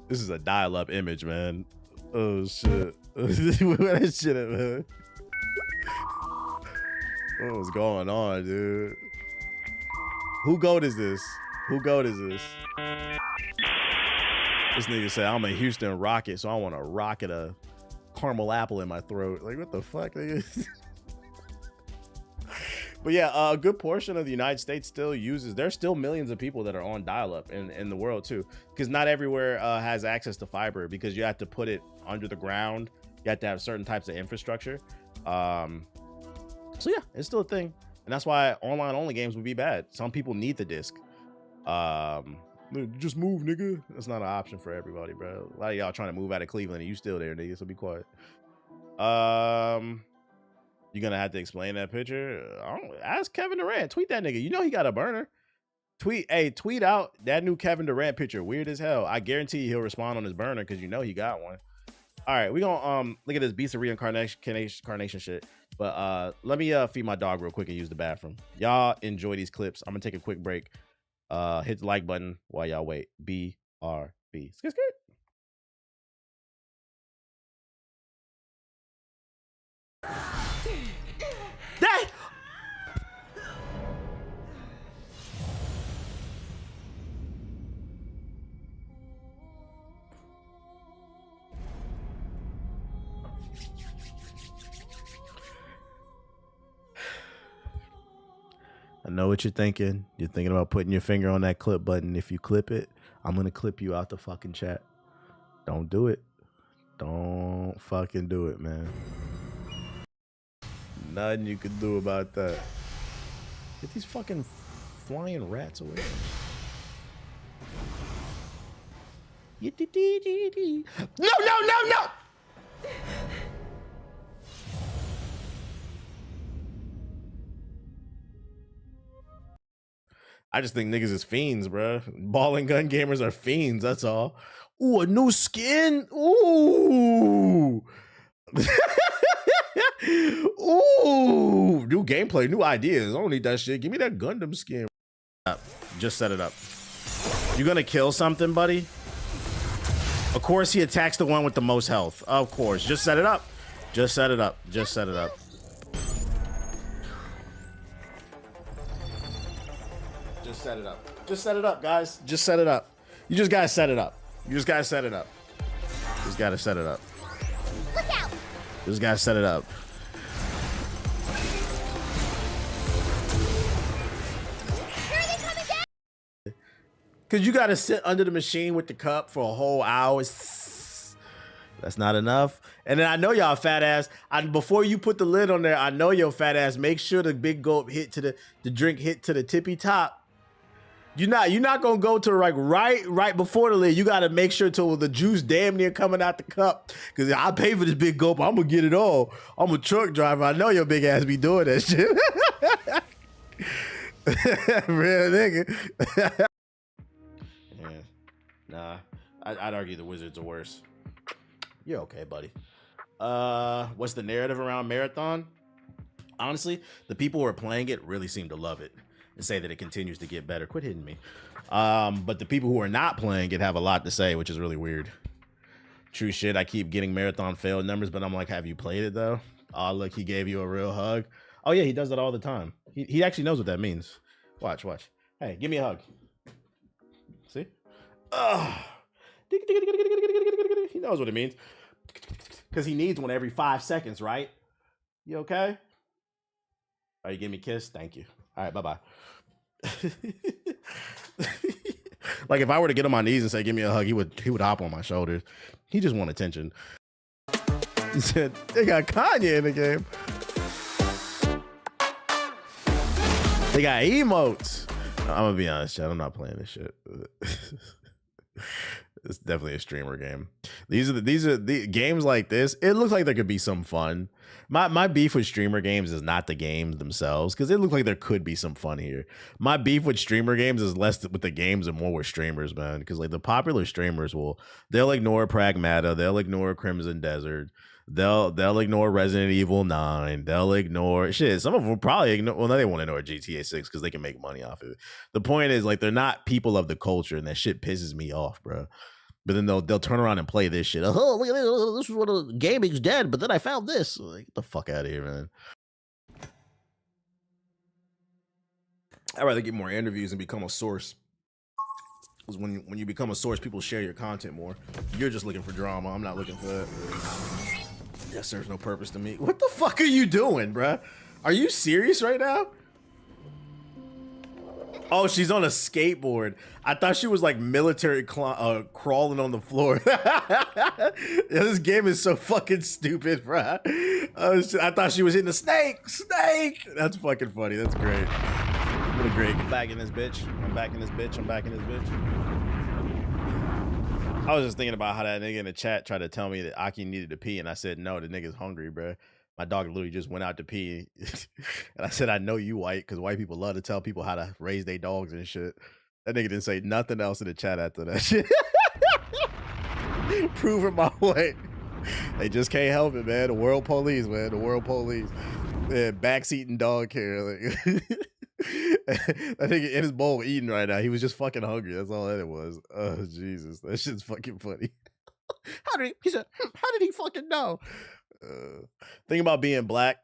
This is a dial-up image, man. Oh, shit. Where that shit at, man? What was going on, dude? Who goat is this? Who goat is this? This nigga said, I'm a Houston Rocket, so I want to rocket a caramel apple in my throat. Like, what the fuck, nigga? But yeah, a good portion of the United States still uses, there's still millions of people that are on dial-up in the world too, because not everywhere has access to fiber, because you have to put it under the ground. You have to have certain types of infrastructure. So yeah, it's still a thing. And that's why online only games would be bad. Some people need the disc. Just move, nigga. That's not an option for everybody, bro. A lot of y'all trying to move out of Cleveland and you still there, nigga, so be quiet. You're gonna have to explain that picture. I don't ask Kevin Durant. Tweet that nigga. You know he got a burner. Tweet out that new Kevin Durant picture. Weird as hell. I guarantee he'll respond on his burner because you know he got one. All right, we gonna look at this Beast of Reincarnation shit. But let me feed my dog real quick and use the bathroom. Y'all enjoy these clips. I'm gonna take a quick break. Hit the like button while y'all wait. BRB. Skit. That. I know what you're thinking. You're thinking about putting your finger on that clip button. If you clip it, I'm going to clip you out the fucking chat. Don't do it. Don't fucking do it, man. Nothing you can do about that. Get these fucking flying rats away. No! I just think niggas is fiends, bro. Ball and gun gamers are fiends, that's all. Ooh, a new skin? Ooh. Ooh. New gameplay, new ideas. I don't need that shit. Give me that Gundam skin. Just set it up. You gonna kill something, buddy? Of course he attacks the one with the most health. Of course. Just set it up. Just set it up. Just set it up. Just set it up. Just set it up, guys. Just set it up. You just gotta set it up. You just gotta set it up. Just gotta set it up. Look out! Just gotta set it up. Here they come again! Cause you gotta sit under the machine with the cup for a whole hour. That's not enough. And then I know y'all fat ass. Before you put the lid on there, I know your fat ass. Make sure the big gulp hit to the drink hit to the tippy top. You're not gonna go to like right before the lid. You gotta make sure till the juice damn near coming out the cup. Cause I pay for this big gulp. I'm gonna get it all. I'm a truck driver. I know your big ass be doing that shit. Real nigga. Yeah. Nah, I'd argue the Wizards are worse. You're okay, buddy. What's the narrative around Marathon? Honestly, the people who are playing it really seem to love it and say that it continues to get better. Quit hitting me. But the people who are not playing it have a lot to say, which is really weird. True shit, I keep getting Marathon failed numbers, but I'm like, have you played it though? Oh, look, he gave you a real hug. Oh yeah, he does that all the time. He actually knows what that means. Watch. Hey, give me a hug. See? He knows what it means. Because he needs one every 5 seconds, right? You okay? All right, you give me a kiss? Thank you. All right, bye-bye. Like if I were to get on my knees and say, "Give me a hug," he would hop on my shoulders. He just want attention. He said they got Kanye in the game. They got emotes. I'm gonna be honest, chat. I'm not playing this shit. It's definitely a streamer game. These are the games like this. It looks like there could be some fun. My beef with streamer games is not the games themselves, because it looks like there could be some fun here. My beef with streamer games is less with the games and more with streamers, man. Because like the popular streamers they'll ignore Pragmata, they'll ignore Crimson Desert, they'll ignore Resident Evil 9, they'll ignore shit. Some of them will probably ignore. Well, no, they won't ignore GTA 6 because they can make money off of it. The point is like they're not people of the culture, and that shit pisses me off, bro. But then they'll turn around and play this shit. Oh, look at this! This is what gaming's dead. But then I found this. Like, get the fuck out of here, man. I'd rather get more interviews and become a source. Because when you become a source, people share your content more. You're just looking for drama. I'm not looking for that. That serves no purpose to me. What the fuck are you doing, bruh? Are you serious right now? Oh, she's on a skateboard. I thought she was like military crawling on the floor. This game is so fucking stupid, bro. I thought she was in the snake. That's fucking funny. That's great. What a great. Get back in this bitch. I'm back in this bitch. I'm back in this bitch. I was just thinking about how that nigga in the chat tried to tell me that Aki needed to pee, and I said no. The nigga's hungry, bro. My dog literally just went out to pee. And I said, I know you white, because white people love to tell people how to raise their dogs and shit. That nigga didn't say nothing else in the chat after that shit. Proving my point. They just can't help it, man. The world police, man. The world police. Yeah, backseating dog care. Like, that nigga in his bowl eating right now. He was just fucking hungry. That's all that it was. Oh, Jesus. That shit's fucking funny. He said, how did he fucking know? Thing about being black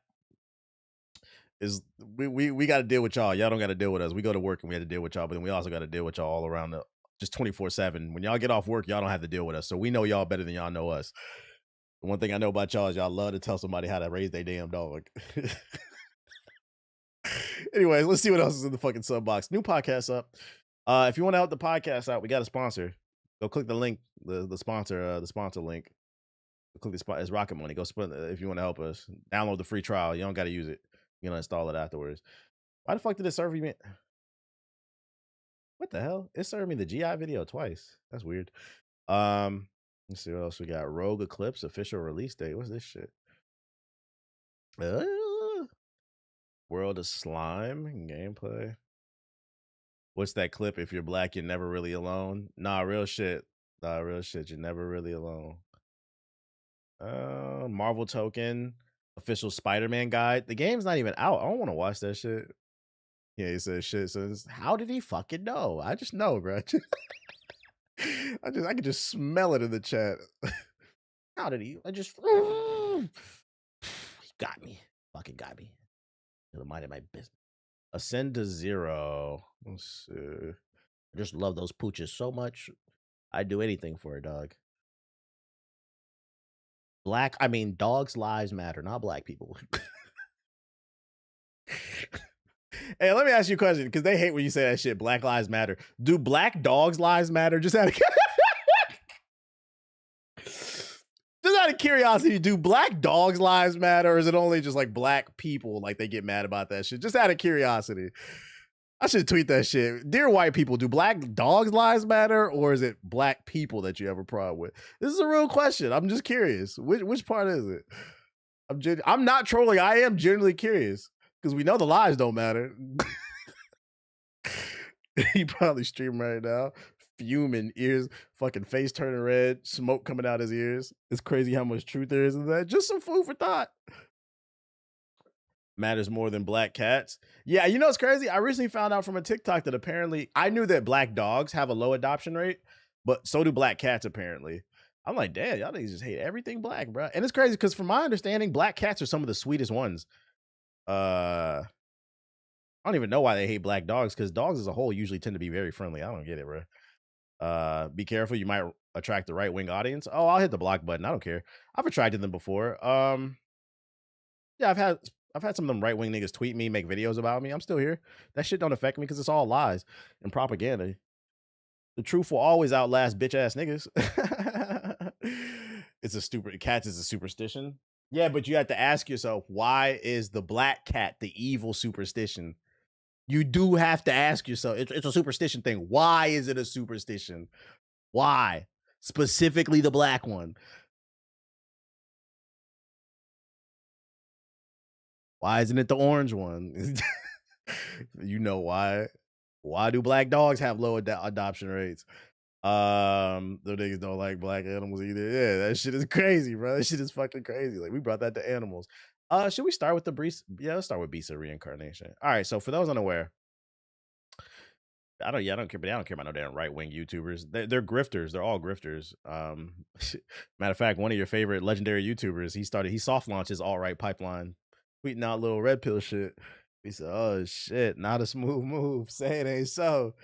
is we got to deal with y'all. Y'all don't got to deal with us. We go to work and we have to deal with y'all, but then we also got to deal with y'all all around just 24/7. When y'all get off work, y'all don't have to deal with us. So we know y'all better than y'all know us. The one thing I know about y'all is y'all love to tell somebody how to raise their damn dog. Anyways, let's see what else is in the fucking sub box. New podcast up. If you want to help the podcast out, we got a sponsor. Go click the link, the sponsor link. Click the spot. It's Rocket Money. Go spend if you want to help us. Download the free trial. You don't got to use it. You're gonna install it afterwards. Why the fuck did it serve me? What the hell? It served me the GI video twice. That's weird. Let's see what else we got. Rogue Eclipse official release date. What's this shit? World of Slime gameplay. What's that clip? If you're black, you're never really alone. Nah, real shit. You're never really alone. Marvel token, official Spider-Man guide. The game's not even out. I don't want to watch that shit. Yeah, he says shit. So how did he fucking know? I just know, bro. I could just smell it in the chat. How did he? He got me. Fucking got me. He reminded my business. Ascend to 0. Let's see. I just love those pooches so much. I'd do anything for a dog. Dogs' lives matter, not black people. Hey, let me ask you a question, because they hate when you say that shit. Black lives matter. Do black dogs' lives matter? Just out of curiosity, do black dogs' lives matter, or is it only just like black people, like they get mad about that shit? Just out of curiosity. I should tweet that shit. Dear white people, do black dogs' lives matter, or is it black people that you have a problem with? This is a real question. I'm just curious. Which part is it? I'm not trolling. I am genuinely curious, because we know the lives don't matter. He probably streaming right now, fuming, ears, fucking face turning red, smoke coming out his ears. It's crazy how much truth there is in that. Just some food for thought. Matters more than black cats. Yeah, you know what's crazy? I recently found out from a TikTok that apparently I knew that black dogs have a low adoption rate, but so do black cats apparently. I'm like, damn, y'all niggas just hate everything black, bro. And it's crazy because from my understanding, black cats are some of the sweetest ones. I don't even know why they hate black dogs, because dogs as a whole usually tend to be very friendly. I don't get it, bro. Be careful, you might attract the right-wing audience. Oh, I'll hit the block button. I don't care. I've attracted them before. Yeah, I've had some of them right-wing niggas tweet me, make videos about me. I'm still here. That shit don't affect me because it's all lies and propaganda. The truth will always outlast bitch ass niggas. It's a stupid cats is a superstition. Yeah, but you have to ask yourself, why is the black cat the evil superstition? You do have to ask yourself. It's a superstition thing. Why is it a superstition? Why? Specifically the black one. Why isn't it the orange one? You know why. Why do black dogs have low adoption rates? The niggas don't like black animals either. Yeah, that shit is crazy, bro. That shit is fucking crazy. Like, we brought that to animals. Should we start with the beast? Yeah, let's start with beast of reincarnation. All right, so for those unaware, I don't care, but I don't care about no damn right-wing YouTubers. They're grifters. They're all grifters. Matter of fact, one of your favorite legendary YouTubers, he soft launched his alt-right pipeline, tweeting out little red pill shit. He said, "Oh shit, not a smooth move. Say it ain't so."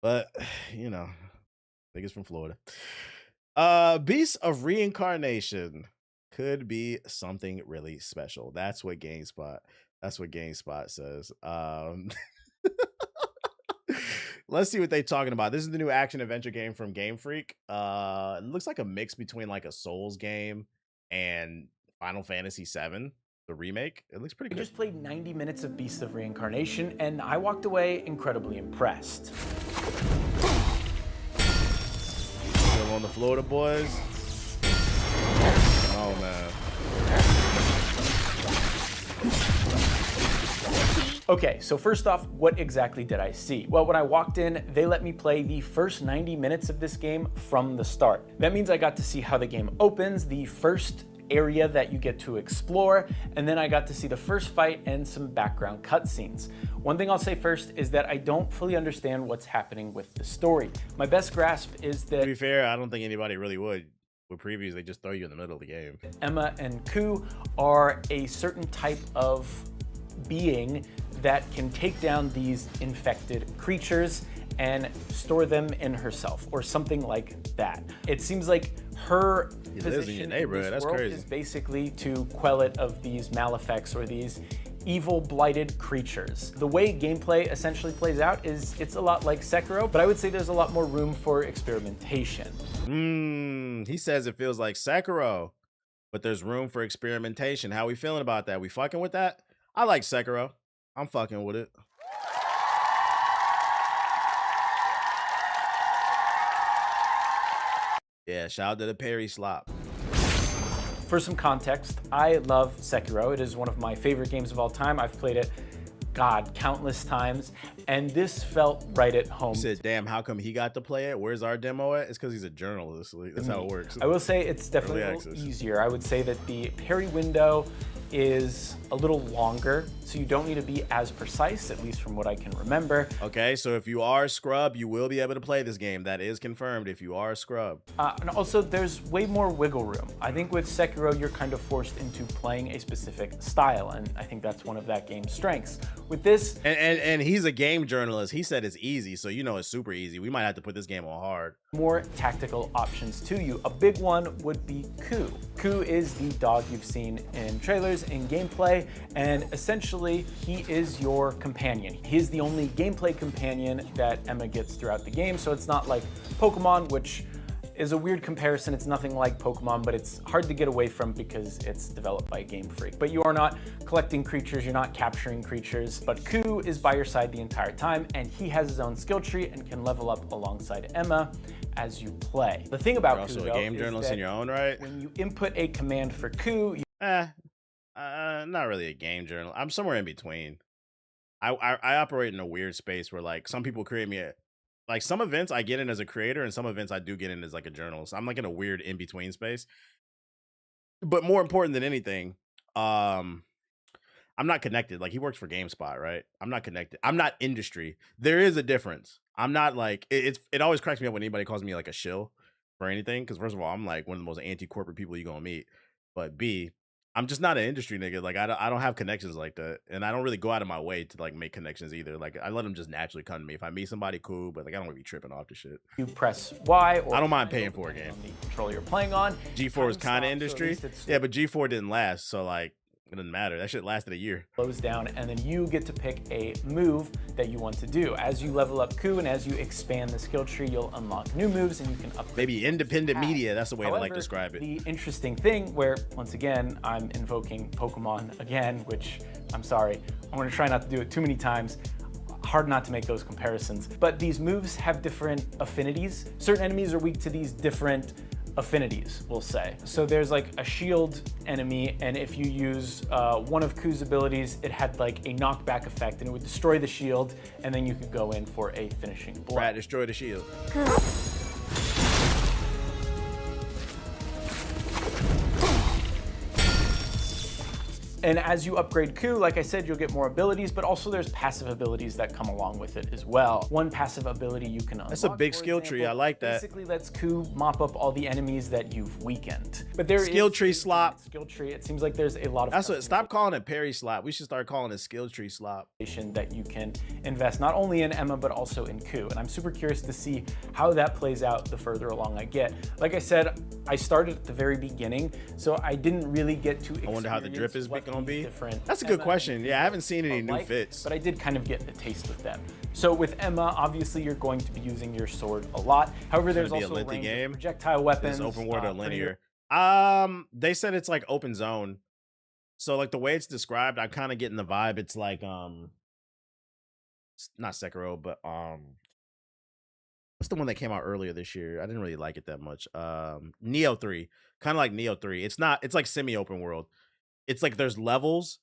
But you know, niggas from Florida. Beast of Reincarnation could be something really special. That's what GameSpot says. Let's see what they're talking about. This is the new action adventure game from Game Freak. It looks like a mix between like a Souls game and Final Fantasy VII, the remake. It looks pretty I good. just played 90 minutes of Beasts of Reincarnation, and I walked away incredibly impressed. Still on the Florida boys. Oh man. Okay, so first off, what exactly did I see? Well, when I walked in, they let me play the first 90 minutes of this game from the start. That means I got to see how the game opens, the first area that you get to explore, and then I got to see the first fight and some background cutscenes. One thing I'll say first is that I don't fully understand what's happening with the story. My best grasp is To that be fair, I don't think anybody really would. With previews, they just throw you in the middle of the game. Emma and Ku are a certain type of being that can take down these infected creatures and store them in herself, or something like that. It seems like her He lives in your position in neighborhood. this That's world crazy. is basically to quell it of these malefics or these evil blighted creatures. The way gameplay essentially plays out is it's a lot like Sekiro, but I would say there's a lot more room for experimentation. He says it feels like Sekiro, but there's room for experimentation. How we feeling about that? We fucking with that? I like Sekiro. I'm fucking with it. Yeah, shout out to the Perry slop. For some context, I love Sekiro. It is one of my favorite games of all time. I've played it, God, countless times, and this felt right at home. He said, damn, how come he got to play it? Where's our demo at? It's because he's a journalist. Like, that's how it works. I will say it's definitely Early a little access. easier. I would say that the parry window is a little longer, so you don't need to be as precise, at least from what I can remember. Okay, so if you are a scrub, you will be able to play this game. That is confirmed if you are a scrub. And also, there's way more wiggle room. I think with Sekiro, you're kind of forced into playing a specific style, and I think that's one of that game's strengths. With this, And he's a game journalist. He said it's easy, so you know it's super easy. We might have to put this game on hard. more tactical options to you. A big one would be Ku. Ku is the dog you've seen in trailers, in gameplay, and essentially he is your companion. He's the only gameplay companion that Emma gets throughout the game, so it's not like Pokemon, which is a weird comparison. It's nothing like Pokemon, but it's hard to get away from because it's developed by Game Freak. But you are not collecting creatures, you're not capturing creatures, but Ku is by your side the entire time, and he has his own skill tree and can level up alongside Emma as you play. The thing about You're Ku, also though, a game is journalist that in your own right. when you input a command for Ku, Not really a game journal. I'm somewhere in between. I operate in a weird space where like some people create me like some events I get in as a creator and some events I do get in as like a journalist. I'm like in a weird in between space. But more important than anything, I'm not connected. Like he works for GameSpot, right? I'm not connected. I'm not industry. There is a difference. I'm not like it always cracks me up when anybody calls me like a shill for anything. Because first of all, I'm like one of the most anti-corporate people you're gonna meet. But B, I'm just not an industry nigga. Like I don't have connections like that, and I don't really go out of my way to like make connections either. Like I let them just naturally come to me. If I meet somebody, cool, but like I don't want to be tripping off the shit. you press Y or I don't mind paying for a game. on the controller you're playing on. G4 was Time kind stops, so of at industry, least it's yeah, but G4 didn't last. So like It doesn't matter. That shit lasted a year. slows down, and then you get to pick a move that you want to do. As you level up Ku and as you expand the skill tree, you'll unlock new moves and you can upgrade. Maybe independent media. That's the way I like to However, describe it. The interesting thing where, once again, I'm invoking Pokemon again, which I'm sorry, I'm gonna try not to do it too many times. Hard not to make those comparisons. But these moves have different affinities. Certain enemies are weak to these different affinities, we'll say. So there's like a shield enemy, and if you use one of Ku's abilities, it had like a knockback effect and it would destroy the shield, and then you could go in for a finishing blow. Brat, destroy the shield. And as you upgrade Ku, like I said, you'll get more abilities, but also there's passive abilities that come along with it as well. One passive ability you can unlock, That's a big for skill example, tree. I like that. Basically lets Ku mop up all the enemies that you've weakened. But there Skill is tree a slop. Skill tree. It seems like there's a lot of That's what. Stop calling it parry slap. We should start calling it skill tree slop. that you can invest not only in Emma but also in Ku, and I'm super curious to see how that plays out the further along I get. Like I said, I started at the very beginning, so I didn't really get to. I wonder how the drip is what gonna be. these different That's a good Emma question. Yeah, I haven't seen any new like, fits. but I did kind of get a taste with them. So with Emma, obviously you're going to be using your sword a lot. However, there's be a also a lengthy range game. of projectile weapons. Is open world or pretty linear? They said it's like open zone. So like the way it's described, I'm kind of getting the vibe. It's like not Sekiro, but what's the one that came out earlier this year? I didn't really like it that much. Neo 3, kind of like Neo 3. It's like semi-open world. It's like there's levels.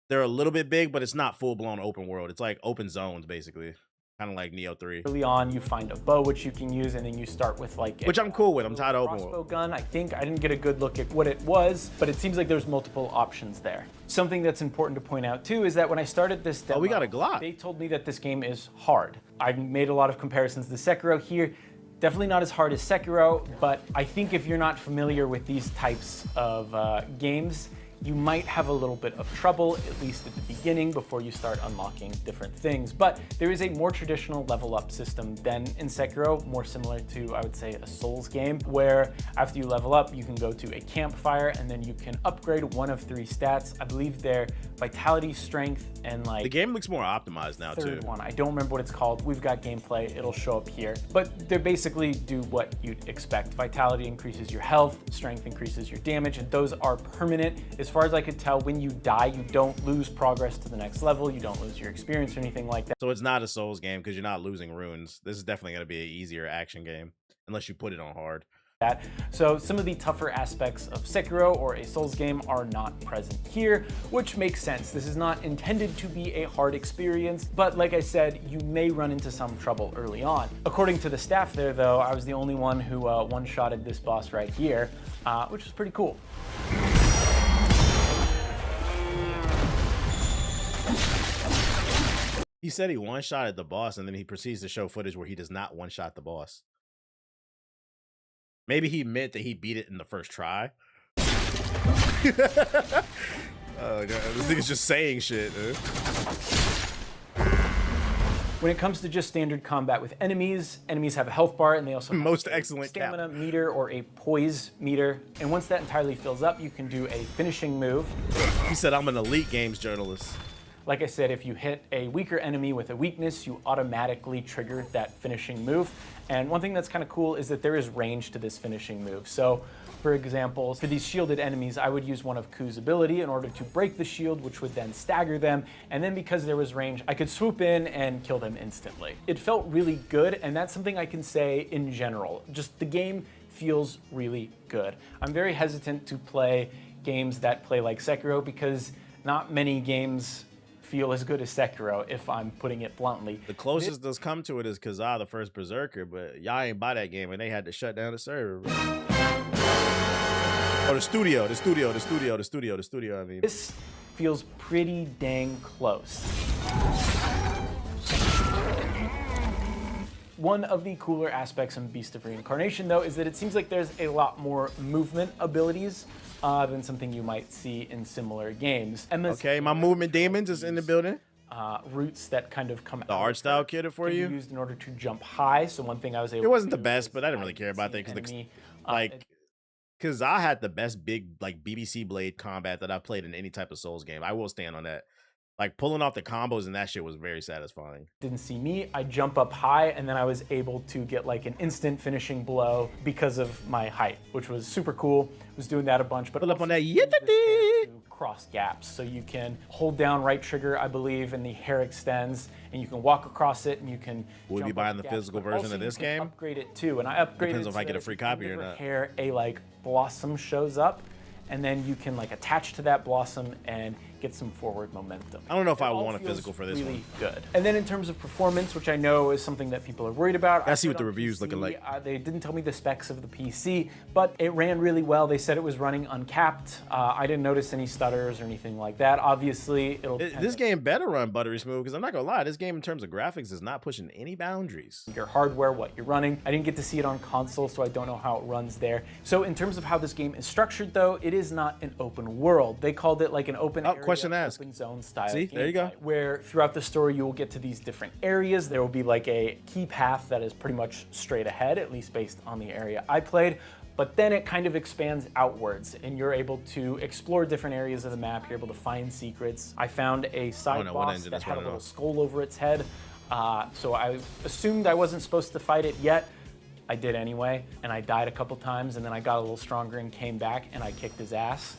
They're a little bit big, but it's not full-blown open world. It's like open zones, basically. Kind of like Neo 3. Early on, you find a bow which you can use, and then you start with like Which I'm cool with. I'm tired of open crossbow world. gun. I think I didn't get a good look at what it was, but it seems like there's multiple options there. Something that's important to point out too is that when I started this demo, we got a Glock. they told me that this game is hard. I've made a lot of comparisons to Sekiro here. Definitely not as hard as Sekiro, but I think if you're not familiar with these types of games, you might have a little bit of trouble, at least at the beginning, before you start unlocking different things. But there is a more traditional level up system than in Sekiro, more similar to, I would say, a Souls game, where after you level up, you can go to a campfire and then you can upgrade one of 3 stats. I believe they're vitality, strength, and like The game looks more optimized now third too. one. I don't remember what it's called. We've got gameplay. It'll show up here. But they basically do what you'd expect. Vitality increases your health, strength increases your damage, and those are permanent. As far as I could tell, when you die, you don't lose progress to the next level. You don't lose your experience or anything like that. So it's not a Souls game because you're not losing runes. This is definitely going to be an easier action game unless you put it on hard. So some of the tougher aspects of Sekiro or a Souls game are not present here, which makes sense. This is not intended to be a hard experience, but like I said, you may run into some trouble early on. According to the staff there though, I was the only one who one-shotted this boss right here, which is pretty cool. He said he one-shotted the boss, and then he proceeds to show footage where he does not one-shot the boss. Maybe he meant that he beat it in the first try. Oh, God, this nigga's just saying shit. When it comes to just standard combat with enemies, enemies have a health bar, and they also have Most a excellent cap. stamina meter or a poise meter. And once that entirely fills up, you can do a finishing move. He said, I'm an elite games journalist. Like I said, if you hit a weaker enemy with a weakness, you automatically trigger that finishing move. And one thing that's kind of cool is that there is range to this finishing move. So, for example, for these shielded enemies, I would use one of Ku's ability in order to break the shield, which would then stagger them. And then because there was range, I could swoop in and kill them instantly. It felt really good, and that's something I can say in general. Just the game feels really good. I'm very hesitant to play games that play like Sekiro because not many games feel as good as Sekiro, if I'm putting it bluntly. The closest that's come to it is Kazaa, the first Berserker, but y'all ain't buy that game, and they had to shut down the server. Oh, the studio, I mean. This feels pretty dang close. One of the cooler aspects in Beast of Reincarnation, though, is that it seems like there's a lot more movement abilities than something you might see in similar games. Okay, my movement demons is in the building. Roots that kind of come out. The art style kid it for can be you. used in order to jump high. So one thing I was able It wasn't to the do best, is but I didn't if really care about that see because enemy, like Because I had the best big like BBC blade combat that I've played in any type of Souls game. I will stand on that. Like pulling off the combos and that shit was very satisfying. Didn't see me, I jump up high, and then I was able to get like an instant finishing blow because of my height, which was super cool. Was doing that a bunch, but Pull up on that use this hair yippity. to cross gaps. So you can hold down right trigger, I believe, and the hair extends, and you can walk across it, and you can. Would be jump buying up the gaps, physical but version also of this you can game? Upgrade it too, and I upgraded. Depends it if I so get a that free at the end copy of or her not. Hair, a like blossom shows up, and then you can like attach to that blossom and get some forward momentum. I don't know if It I all want a feels physical for this really one. good. And then in terms of performance, which I know is something that people are worried about. I see played what the on reviews looking like. They didn't tell me the specs of the PC, but it ran really well. They said it was running uncapped. I didn't notice any stutters or anything like that. Obviously, it'll depend This on game better run buttery smooth because I'm not gonna lie, this game in terms of graphics is not pushing any boundaries. your hardware, what you're running. I didn't get to see it on console, so I don't know how it runs there. So in terms of how this game is structured, though, it is not an open world. They called it like an open area, question asked. open zone style. See, there you go. gameplay, where throughout the story you will get to these different areas. There will be like a key path that is pretty much straight ahead, at least based on the area I played. But then it kind of expands outwards, and you're able to explore different areas of the map. You're able to find secrets. I found a side know what boss engine that it's had a running little on. skull over its head. So I assumed I wasn't supposed to fight it yet. I did anyway, and I died a couple times, and then I got a little stronger and came back, and I kicked his ass.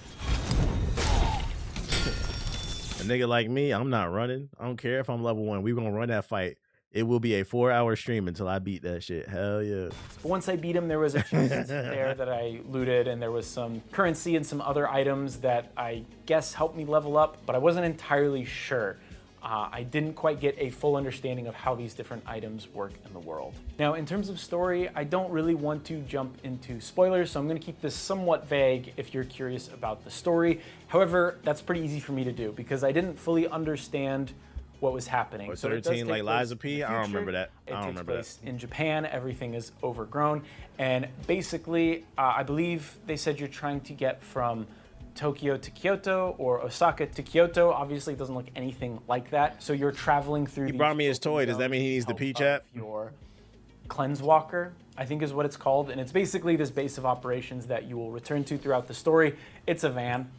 A nigga like me, I'm not running. I don't care if I'm level 1. We gonna run that fight. It will be a 4-hour stream until I beat that shit. Hell yeah. But once I beat him, there was a chest there that I looted, and there was some currency and some other items that I guess helped me level up, but I wasn't entirely sure. I didn't quite get a full understanding of how these different items work in the world. Now, in terms of story, I don't really want to jump into spoilers, so I'm gonna keep this somewhat vague if you're curious about the story. However, that's pretty easy for me to do because I didn't fully understand what was happening. Or So it does 13 take like place Liza in P? the I don't future. remember that. It I don't takes remember that. place in Japan. Everything is overgrown, and basically, I believe they said you're trying to get from Tokyo to Kyoto or Osaka to Kyoto. Obviously, it doesn't look anything like that. So you're traveling through. He these brought me his open toy. Does that zones mean he with needs the help P of chat? Your cleanse walker, I think is what it's called, and it's basically this base of operations that you will return to throughout the story. It's a van.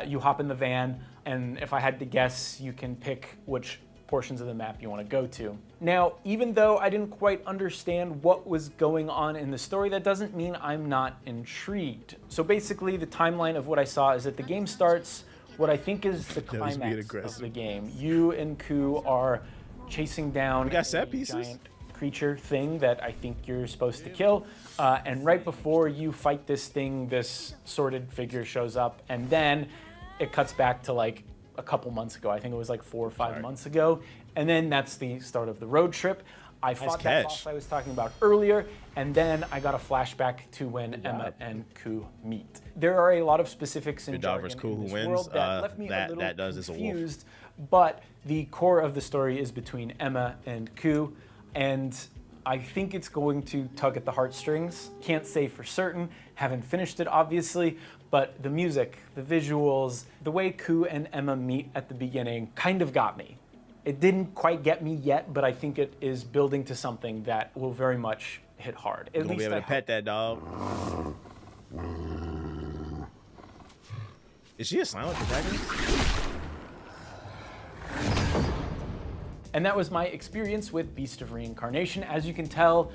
You hop in the van, and if I had to guess, you can pick which portions of the map you want to go to. Now, even though I didn't quite understand what was going on in the story, that doesn't mean I'm not intrigued. So basically, the timeline of what I saw is that the game starts what I think is the being climax of aggressive. the game. You and Ku are chasing down got set a pieces? giant creature thing that I think you're supposed to kill. And right before you fight this thing, this sorted figure shows up, and then it cuts back to like a couple months ago. I think it was like 4 or 5 months ago. And then that's the start of the road trip. I fought that catch. boss I was talking about earlier, and then I got a flashback to when Emma and Ku meet. There are a lot of specifics in Good dog jargon versus Ku, in who this wins? world that left me a That little does is a wolf. confused, but the core of the story is between Emma and Ku, and I think it's going to tug at the heartstrings. Can't say for certain, haven't finished it obviously, but the music, the visuals, the way Ku and Emma meet at the beginning kind of got me. It didn't quite get me yet, but I think it is building to something that will very much hit hard. At Gonna least be able I to pet that dog. Is she a silent protagonist? And that was my experience with Beast of Reincarnation. As you can tell,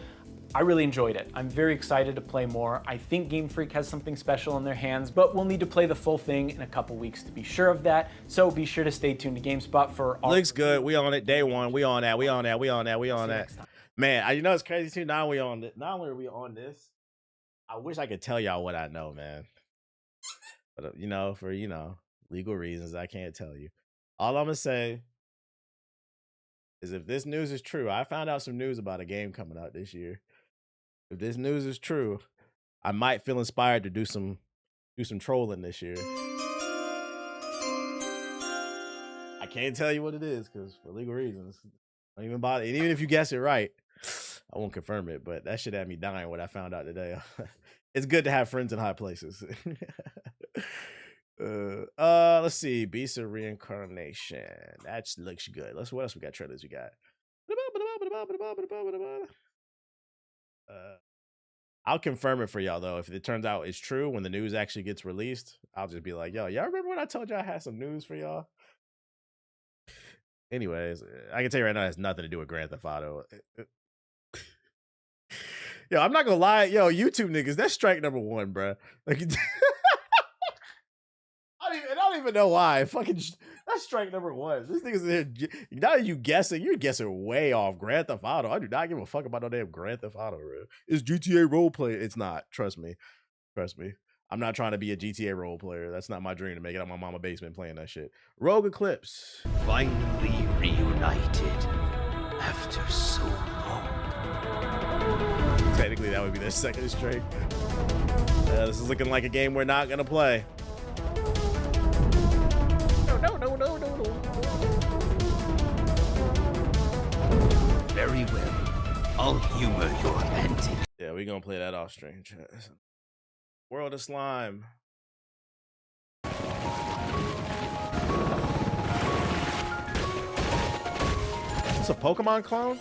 I really enjoyed it. I'm very excited to play more. I think Game Freak has something special in their hands, but we'll need to play the full thing in a couple weeks to be sure of that. So be sure to stay tuned to GameSpot for all. Looks good. We on it. Day one. We on that. We on that. We on that. We on that. next time. Man, you know it's crazy too. Now we on it. Not only are we on this, I wish I could tell y'all what I know, man. But for legal reasons, I can't tell you. All I'm gonna say is if this news is true, I found out some news about a game coming out this year. If this news is true, I might feel inspired to do some trolling this year. I can't tell you what it is because for legal reasons, don't even bother. And even if you guess it right, I won't confirm it. But that shit had me dying when I found out today. It's good to have friends in high places. Let's see. Beast of Reincarnation. That looks good. What else we got? Trailers we got. I'll confirm it for y'all though. If it turns out it's true when the news actually gets released, I'll just be like, yo, y'all remember when I told y'all I had some news for y'all? Anyways, I can tell you right now, it has nothing to do with Grand Theft Auto. Yo, I'm not gonna lie, yo, YouTube niggas, that's strike number 1, bro. Like, I don't even know why. Fucking, that's strike number 1. This nigga's in here. Now you guessing, you're guessing way off Grand Theft Auto. I do not give a fuck about no damn Grand Theft Auto, bro. It's GTA role play. It's not. Trust me. Trust me. I'm not trying to be a GTA role player. That's not my dream to make it out my mama basement playing that shit. Rogue Eclipse. Finally reunited after so long. Technically, that would be their second straight. This is looking like a game we're not gonna play. No. Very well. I'll humor your antics. Yeah, we're gonna play that off stream. World of Slime. Is this a Pokemon clone?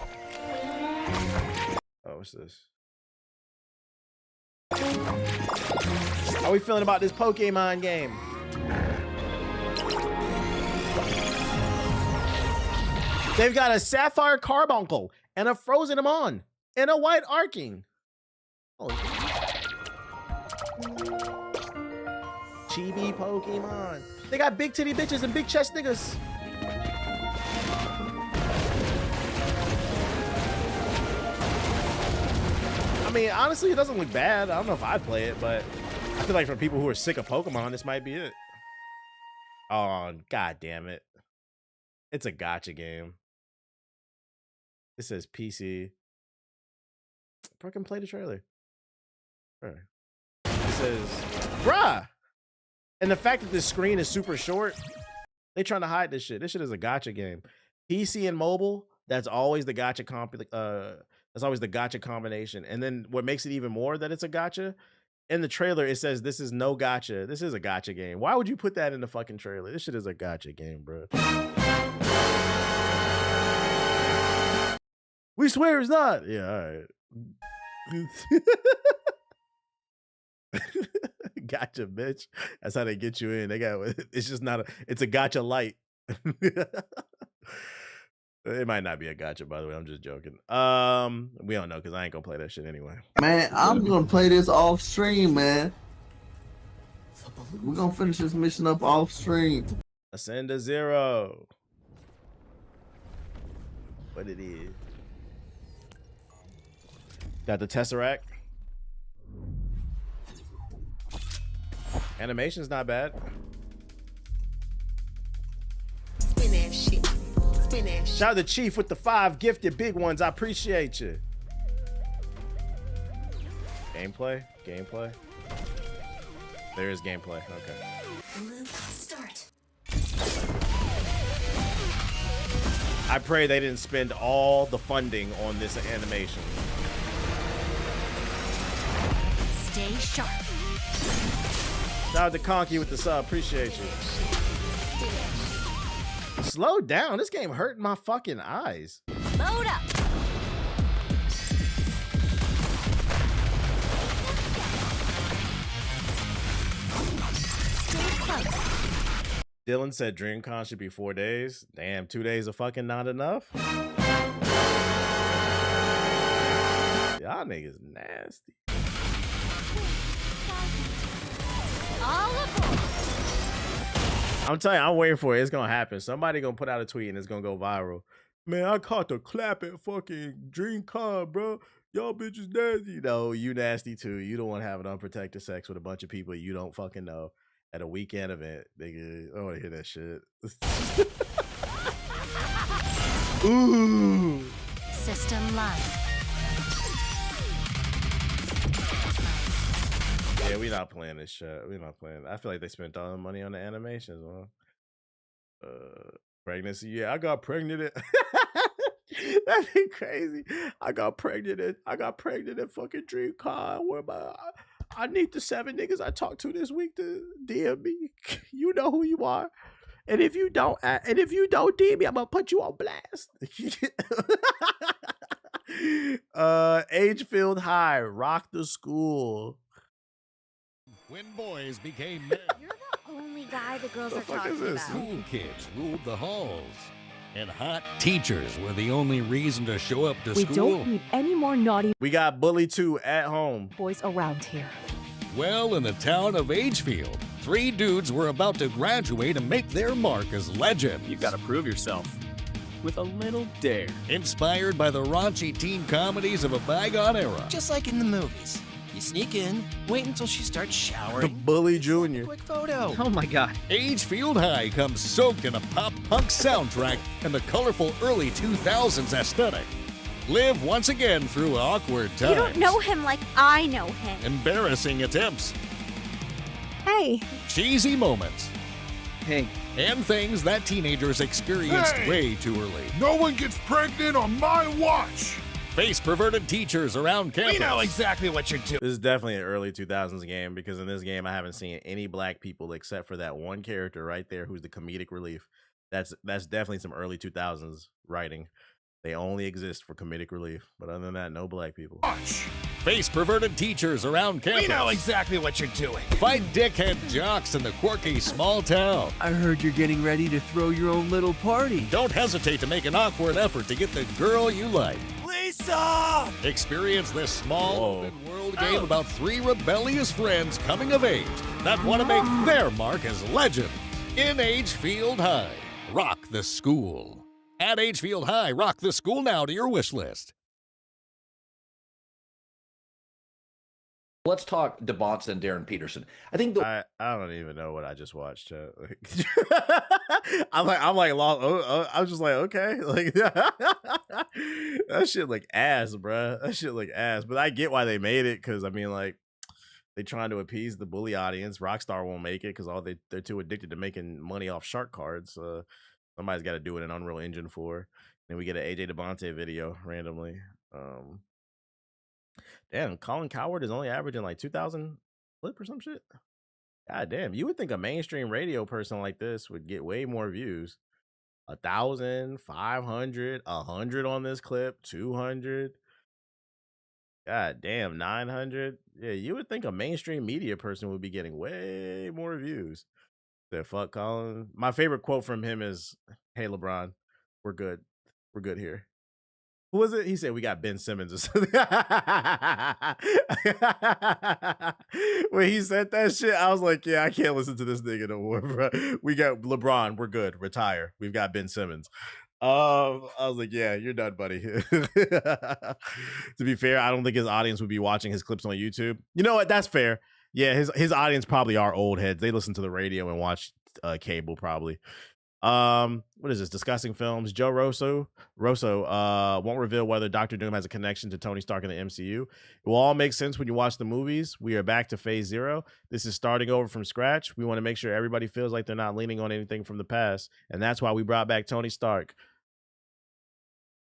Oh, what's this? How are we feeling about this Pokemon game? They've got a Sapphire Carbuncle and a Frozen Amon and a White Arking. Holy chibi Pokemon. They got big titty bitches and big chest niggas. I mean, honestly, it doesn't look bad. I don't know if I'd play it, but I feel like for people who are sick of Pokemon, this might be it. Oh, god damn it. It's a gacha game. It says PC. Fucking play the trailer. It says, bruh. And the fact that this screen is super short, they trying to hide this shit. This shit is a gacha game. PC and mobile, that's always the gacha that's always the gacha combination. And then what makes it even more that it's a gacha, in the trailer it says this is no gacha. This is a gacha game. Why would you put that in the fucking trailer? This shit is a gacha game, bro. We swear it's not. Yeah, all right. Gotcha, bitch. That's how they get you in. They got, it's just not a, it's a gotcha light. It might not be a gotcha, by the way. I'm just joking. We don't know because I ain't gonna play that shit anyway. Man, I'm gonna play this off stream, man. We're gonna finish this mission up off stream. Ascend to 0. What it is. Got the Tesseract. Animation's not bad. Spin that shit. Spin that shit. Shout out to Chief with the 5 gifted big ones. I appreciate you. Gameplay? Gameplay? There is gameplay. Okay. Loop start. I pray they didn't spend all the funding on this animation. Stay sharp. Shout out to Conky with the sub. Appreciate you. Slow down. This game hurting my fucking eyes. Load up. Stay close. Dylan said DreamCon should be 4 days. Damn, 2 days are fucking not enough. Y'all niggas nasty. All aboard. I'm telling you, I'm waiting for it. It's gonna happen. Somebody gonna put out a tweet and it's gonna go viral. Man, I caught the clap at fucking DreamCon, bro. Y'all bitches nasty. No, you nasty too. You don't want to have an unprotected sex with a bunch of people you don't fucking know at a weekend event. Nigga, I don't want to hear that shit. Ooh. System live. Yeah, we not playing this shit. We not playing. I feel like they spent all the money on the animations, man. Pregnancy. Yeah, I got pregnant at that'd be crazy. I got pregnant at fucking DreamCon. Where I need the 7 niggas I talked to this week to DM me. You know who you are. And if you don't DM me, I'm gonna put you on blast. Agefield High, rock the school. When boys became men, You're the only guy the girls The are fuck is talking this? about. cool kids ruled the halls. And hot teachers were the only reason to show up to We school. don't need any more naughty We got Bully 2 at home. boys around here. Well, in the town of Agefield, 3 dudes were about to graduate and make their mark as legends. You gotta prove yourself. With a little dare. Inspired by the raunchy teen comedies of a bygone era. Just like in the movies. You sneak in, wait until she starts showering. Bully Jr. Quick photo. Oh my god. Agefield High comes soaked in a pop-punk soundtrack and the colorful early 2000s aesthetic. Live once again through awkward times. You don't know him like I know him. Embarrassing attempts. Hey, Cheesy moments. Hey, And things that teenagers experienced Hey! way too early. No one gets pregnant on my watch. Face perverted teachers around campus. We know exactly what you're doing. This is definitely an early 2000s game because in this game I haven't seen any black people except for that one character right there who's the comedic relief. That's definitely some early 2000s writing. They only exist for comedic relief, but other than that, no black people. Watch. Face perverted teachers around campus. We know exactly what you're doing. Fight dickhead jocks in the quirky small town. I heard you're getting ready to throw your own little party. Don't hesitate to make an awkward effort to get the girl you like. Lisa! Experience this small Whoa. open world game about 3 rebellious friends coming of age that want to make their mark as legends in Agefield High. Rock the school. Add Agefield High, rock the school now to your wish list. Let's talk DeBonce and Darren Peterson. I think the I don't even know what I just watched. Chat. I'm like lost. I was just like, okay, like that shit like ass, bruh. That shit like ass. But I get why they made it because I mean, like they trying to appease the bully audience. Rockstar won't make it because they're too addicted to making money off shark cards. Somebody's got to do it in Unreal Engine 4. Then we get an AJ DeBonte video randomly. Damn, Colin Coward is only averaging like 2,000 flip or some shit. God damn, you would think a mainstream radio person like this would get way more views. 1,000, 500, 100 on this clip, 200. God damn, 900. Yeah, you would think a mainstream media person would be getting way more views. The fuck, Colin. My favorite quote from him is, "Hey LeBron, we're good. We're good here." Who was it? He said we got Ben Simmons or something. When he said that shit, I was like, yeah, I can't listen to this nigga no more, bro. We got LeBron, we're good. Retire. We've got Ben Simmons. I was like, yeah, you're done, buddy. To be fair, I don't think his audience would be watching his clips on YouTube. You know what? That's fair. Yeah, his audience probably are old heads. They listen to the radio and watch cable probably. What is this? Discussing films. Joe Rosso won't reveal whether Doctor Doom has a connection to Tony Stark in the MCU. It will all make sense when you watch the movies. We are back to phase 0. This is starting over from scratch. We want to make sure everybody feels like they're not leaning on anything from the past, and that's why we brought back Tony Stark.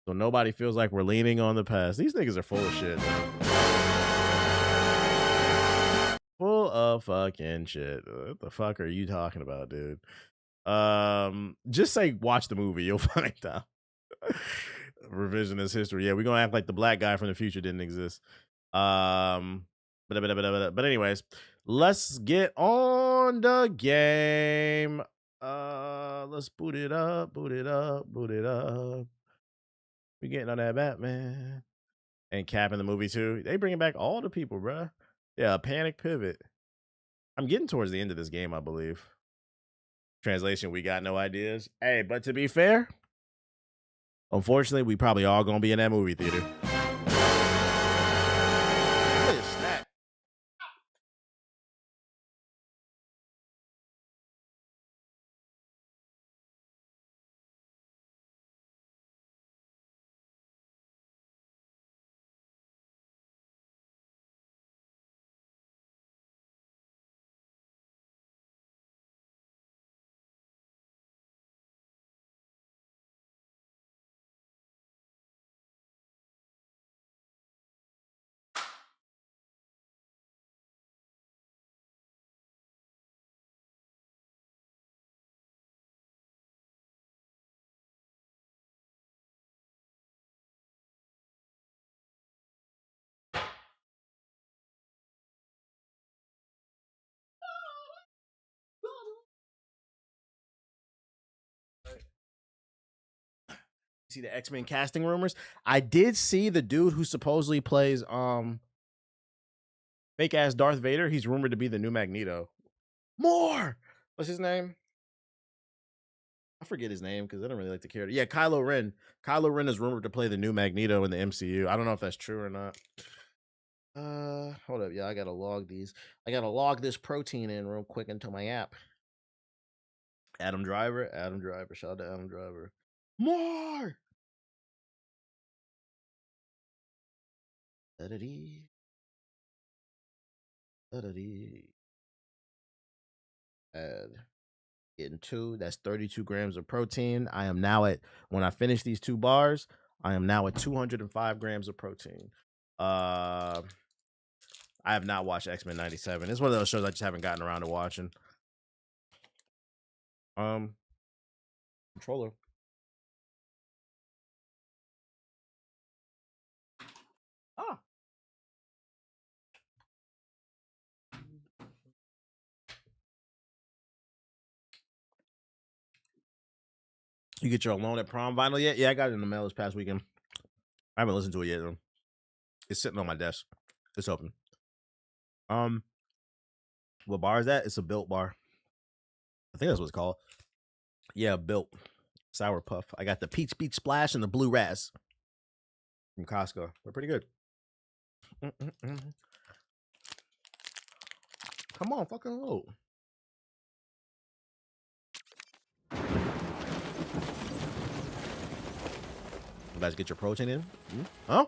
So nobody feels like we're leaning on the past. These niggas are full of shit. Full of fucking shit. What the fuck are you talking about, dude? Just say watch the movie, you'll find out. Revisionist history. Yeah, we're gonna act like the black guy from the future didn't exist. But anyways, let's get on the game. Let's boot it up. We getting on that Batman and Cap in the movie too. They bringing back all the people, bruh. Yeah, Panic Pivot. I'm getting towards the end of this game, I believe. Translation, we got no ideas. Hey, but to be fair, unfortunately, we probably all gonna be in that movie theater. See the X-Men casting rumors. I did see the dude who supposedly plays fake ass Darth Vader. He's rumored to be the new Magneto. More. What's his name? I forget his name because I don't really like the character. Yeah, Kylo Ren. Kylo Ren is rumored to play the new Magneto in the MCU. I don't know if that's true or not. Hold up, yeah, I gotta log these. I gotta log this protein in real quick into my app. Adam Driver. Shout out to Adam Driver. More. Da-da-dee. Da-da-dee. Add in 2. That's 32 grams of protein. I am now at, when I finish these 2 bars, I am now at 205 grams of protein. I have not watched X-Men 97. It's one of those shows I just haven't gotten around to watching. Controller. Ah. You get your Alone at Prom vinyl yet? Yeah, I got it in the mail this past weekend. I haven't listened to it yet though. It's sitting on my desk. It's open. What bar is that? It's a Built bar. I think that's what it's called. Yeah, Built Sour Puff. I got the Peach Beach Splash and the Blue Raz from Costco. They're pretty good. Come on, fucking load. You guys get your protein in? Huh?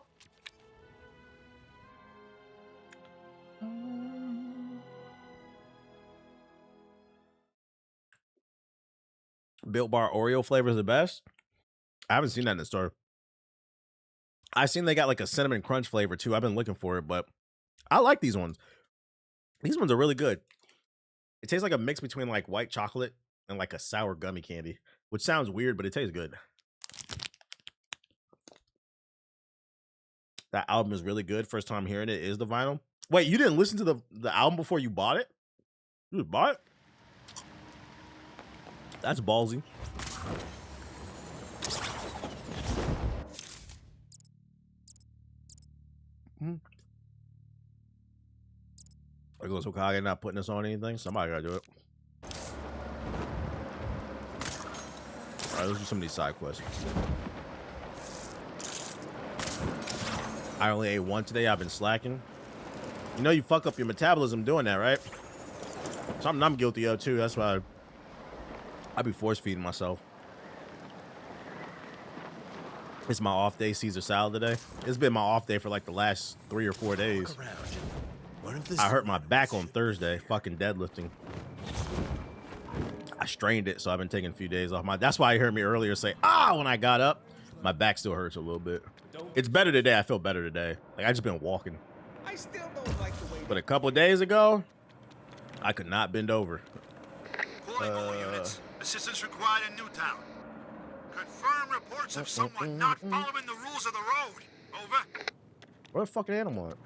Built Bar Oreo flavor is the best. I haven't seen that in the store. I've seen they got like a cinnamon crunch flavor too. I've been looking for it, but I like these ones. These ones are really good. It tastes like a mix between like white chocolate and like a sour gummy candy, which sounds weird, but it tastes good. That album is really good. First time hearing it is the vinyl. Wait, you didn't listen to the album before you bought it? You just bought it? That's ballsy. There goes Hokage not putting us on anything. Somebody gotta do it. Alright, let's do some of these side quests. I only ate 1 today. I've been slacking. You know you fuck up your metabolism doing that, right? Something I'm guilty of too. That's why I be force feeding myself. It's my off day, Caesar salad today. It's been my off day for like the last 3 or 4 days. I hurt my back on Thursday, fucking deadlifting. I strained it, so I've been taking a few days off. That's why you heard me earlier say, when I got up. My back still hurts a little bit. It's better today. I feel better today. Like, I just been walking. I still don't like the way. But a couple of days ago, I could not bend over. Calling all units. Assistance required in Newtown. Confirm reports of someone not following the rules of the road. Over. Where the fucking animal at?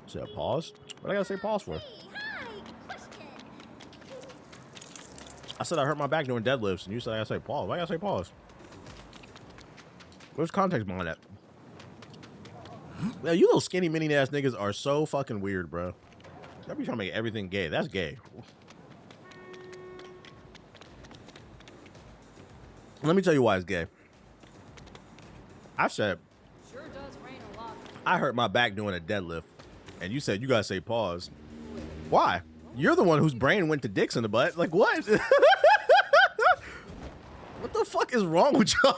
Should I pause? What I gotta say pause for? I said I hurt my back doing deadlifts, and you said I gotta say pause. Why I gotta say pause? Where's context behind that? Yeah, you little skinny mini ass niggas are so fucking weird, bro. Y'all be trying to make everything gay. That's gay. Let me tell you why it's gay. I said, Sure does rain a lot. I hurt my back doing a deadlift, and you said you gotta say pause. Why? You're the one whose brain went to dicks in the butt. Like, what? What the fuck is wrong with y'all?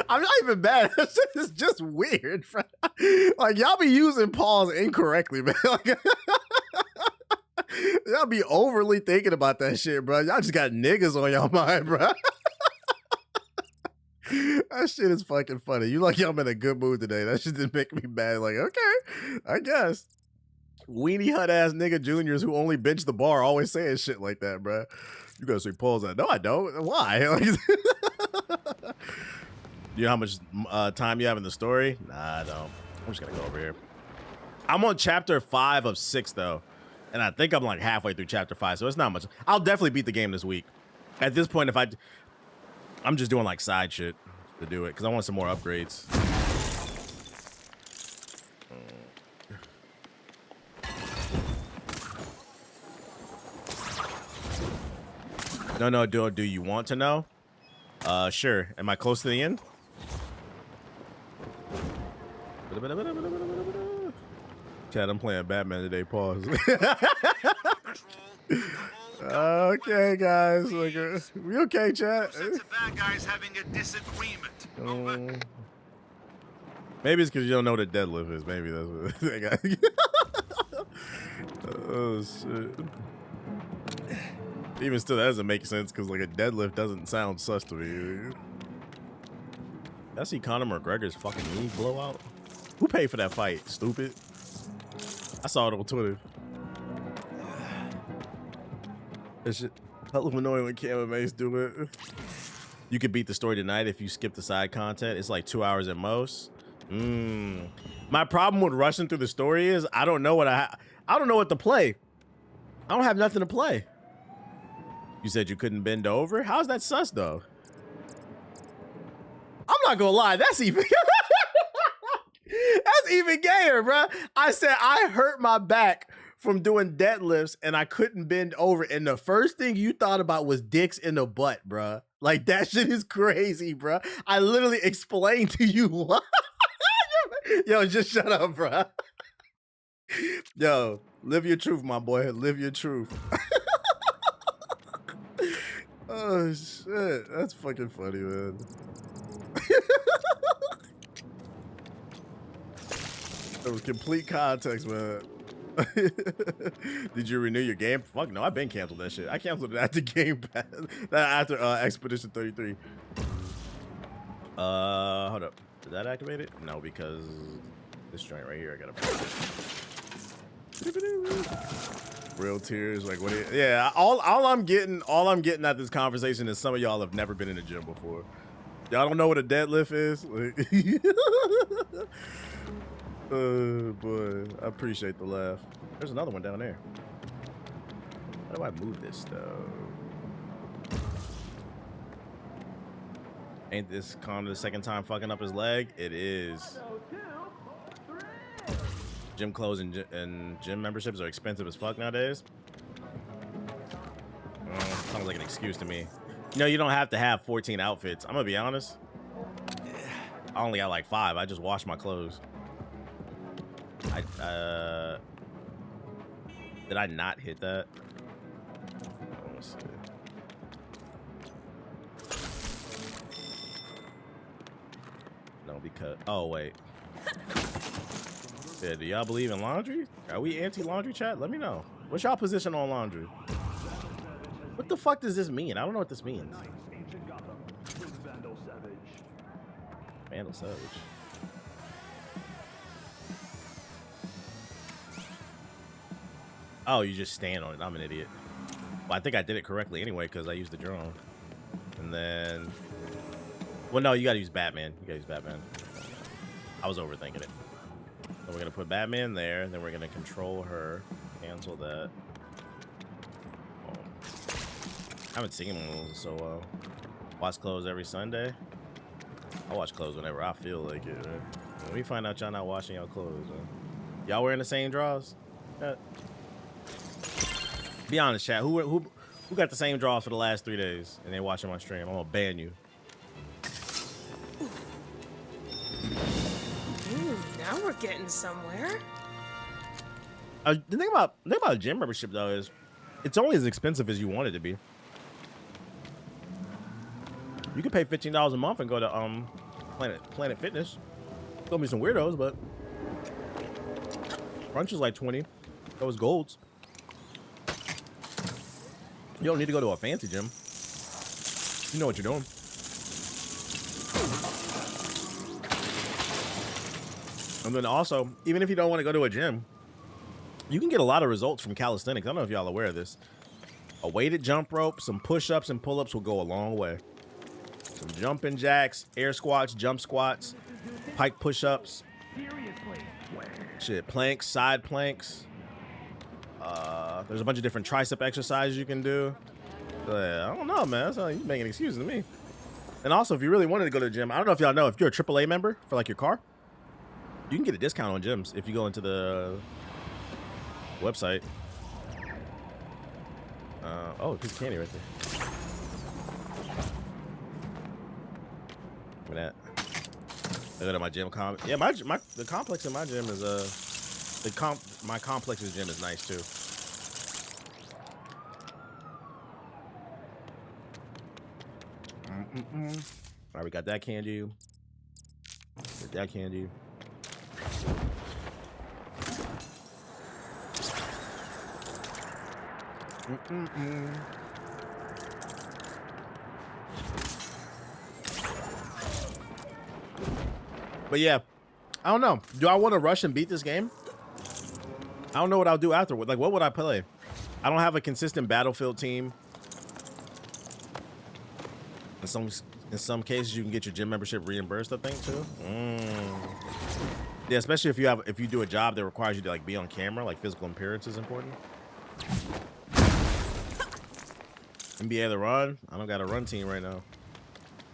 I'm not even bad. It's just weird. Like, y'all be using pause incorrectly, man. Like, y'all be overly thinking about that shit, bro. Y'all just got niggas on y'all mind, bro. That shit is fucking funny. You like y'all in a good mood today. That shit didn't make me mad. Like, okay, I guess. Weenie hut ass nigga juniors who only bench the bar always saying shit like that, bro. You gotta say pause that. No, I don't. Why? Like, you know how much time you have in the story? Nah, I don't. I'm just gonna go over here. I'm on chapter 5 of 6 though. And I think I'm like halfway through chapter 5, so it's not much. I'll definitely beat the game this week. At this point, I'm just doing like side shit to do it because I want some more upgrades. No, do you want to know? Sure. Am I close to the end? Chad, I'm playing Batman today. Pause. Okay, guys. Like, we okay, Chad? Sets of bad guys having a disagreement. Maybe it's because you don't know what a deadlift is. Maybe that's what they got. Oh shit. Even still, that doesn't make sense because like a deadlift doesn't sound sus to me. I see Conor McGregor's fucking knee blow out. Who paid for that fight? Stupid. I saw it on Twitter. It's just hella annoying when Cam and Mace do it. You could beat the story tonight if you skip the side content. It's like 2 hours at most. My problem with rushing through the story is I don't know what I don't know what to play. I don't have nothing to play. You said you couldn't bend over? How's that sus though? I'm not gonna lie, that's even that's even gayer, bruh. I said I hurt my back from doing deadlifts and I couldn't bend over, and the first thing you thought about was dicks in the butt, bruh. Like that shit is crazy, bruh. I literally explained to you what. Yo, just shut up, bruh. Yo, live your truth, my boy. Live your truth. Oh shit, that's fucking funny, man. That was complete context, man. Did you renew your game? Fuck no, I've been canceled that shit. I canceled it after Game Pass. After Expedition 33. Hold up. Did that activate it? No, because this joint right here, I gotta real tears, like what? Yeah, all I'm getting at this conversation is some of y'all have never been in the gym before. Y'all don't know what a deadlift is. Like, oh boy, I appreciate the laugh. There's another one down there. How do I move this though? Ain't this Connor the second time fucking up his leg? It is. Gym clothes and gym memberships are expensive as fuck nowadays. Sounds like an excuse to me. You know, you don't have to have 14 outfits. I'm gonna be honest. I only got like 5. I just wash my clothes. Did I not hit that? Let me see. No, because wait. Yeah, do y'all believe in laundry? Are we anti-laundry, chat? Let me know. What's y'all position on laundry? What the fuck does this mean? I don't know what this means. Vandal Savage. Oh, you just stand on it. I'm an idiot. Well, I think I did it correctly anyway because I used the drone. And then... Well, no, you gotta use Batman. You gotta use Batman. I was overthinking it. So we're gonna put Batman there, then we're gonna control her, cancel that. Oh. I haven't seen him so well. Watch clothes every Sunday. I watch clothes whenever I feel like it. Right? When we find out y'all not washing y'all clothes, y'all wearing the same drawers? Yeah. Be honest, chat. Who got the same drawers for the last 3 days and they watching my stream? I'm gonna ban you. Now we're getting somewhere. The thing about a gym membership though is it's only as expensive as you want it to be. You can pay $15 a month and go to Planet Fitness. There'll be some weirdos, but Crunch is like 20. Those golds. You don't need to go to a fancy gym. You know what you're doing. And then also, even if you don't want to go to a gym, you can get a lot of results from calisthenics. I don't know if y'all are aware of this. A weighted jump rope, some push-ups and pull-ups will go a long way. Some jumping jacks, air squats, jump squats, pike push-ups. Shit, planks, side planks. There's a bunch of different tricep exercises you can do. I don't know, man. That's you making excuses to me. And also, if you really wanted to go to the gym, I don't know if y'all know, if you're a AAA member for like your car, you can get a discount on gyms if you go into the website. Oh, a piece of candy right there. Look at that. Look at my gym yeah, the complex in my gym is my complex's gym is nice too. All right, we got that candy. Get that candy. But yeah, I don't know. Do I want to rush and beat this game? I don't know what I'll do afterward. Like, what would I play? I don't have a consistent Battlefield team. In some cases, you can get your gym membership reimbursed, I think, too. Yeah, especially if you do a job that requires you to like be on camera, like physical appearance is important. NBA The Run. I don't got a run team right now.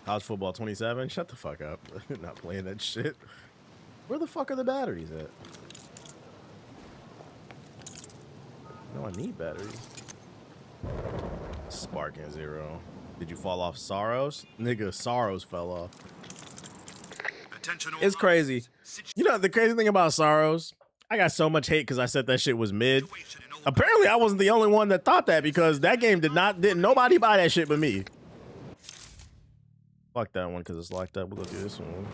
College football 27. Shut the fuck up. Not playing that shit. Where the fuck are the batteries at? No, I need batteries. Spark at 0. Did you fall off Sorrows? Nigga, Sorrows fell off. It's crazy. You know, the crazy thing about Sorrows, I got so much hate because I said that shit was mid. Apparently, I wasn't the only one that thought that because that game didn't nobody buy that shit but me. Fuck that one because it's locked up. We'll go do this one.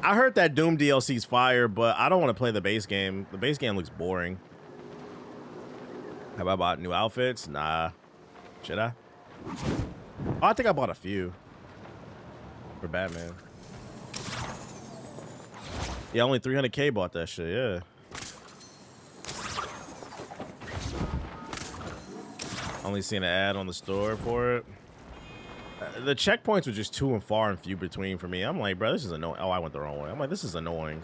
I heard that Doom DLC's fire, but I don't want to play the base game. The base game looks boring. Have I bought new outfits? Nah. Should I? Oh, I think I bought a few. For Batman. Yeah, only 300K bought that shit, yeah. Only seen an ad on the store for it. The checkpoints were just too far and few between for me. I'm like, bro, this is annoying. Oh, I went the wrong way. I'm like, this is annoying.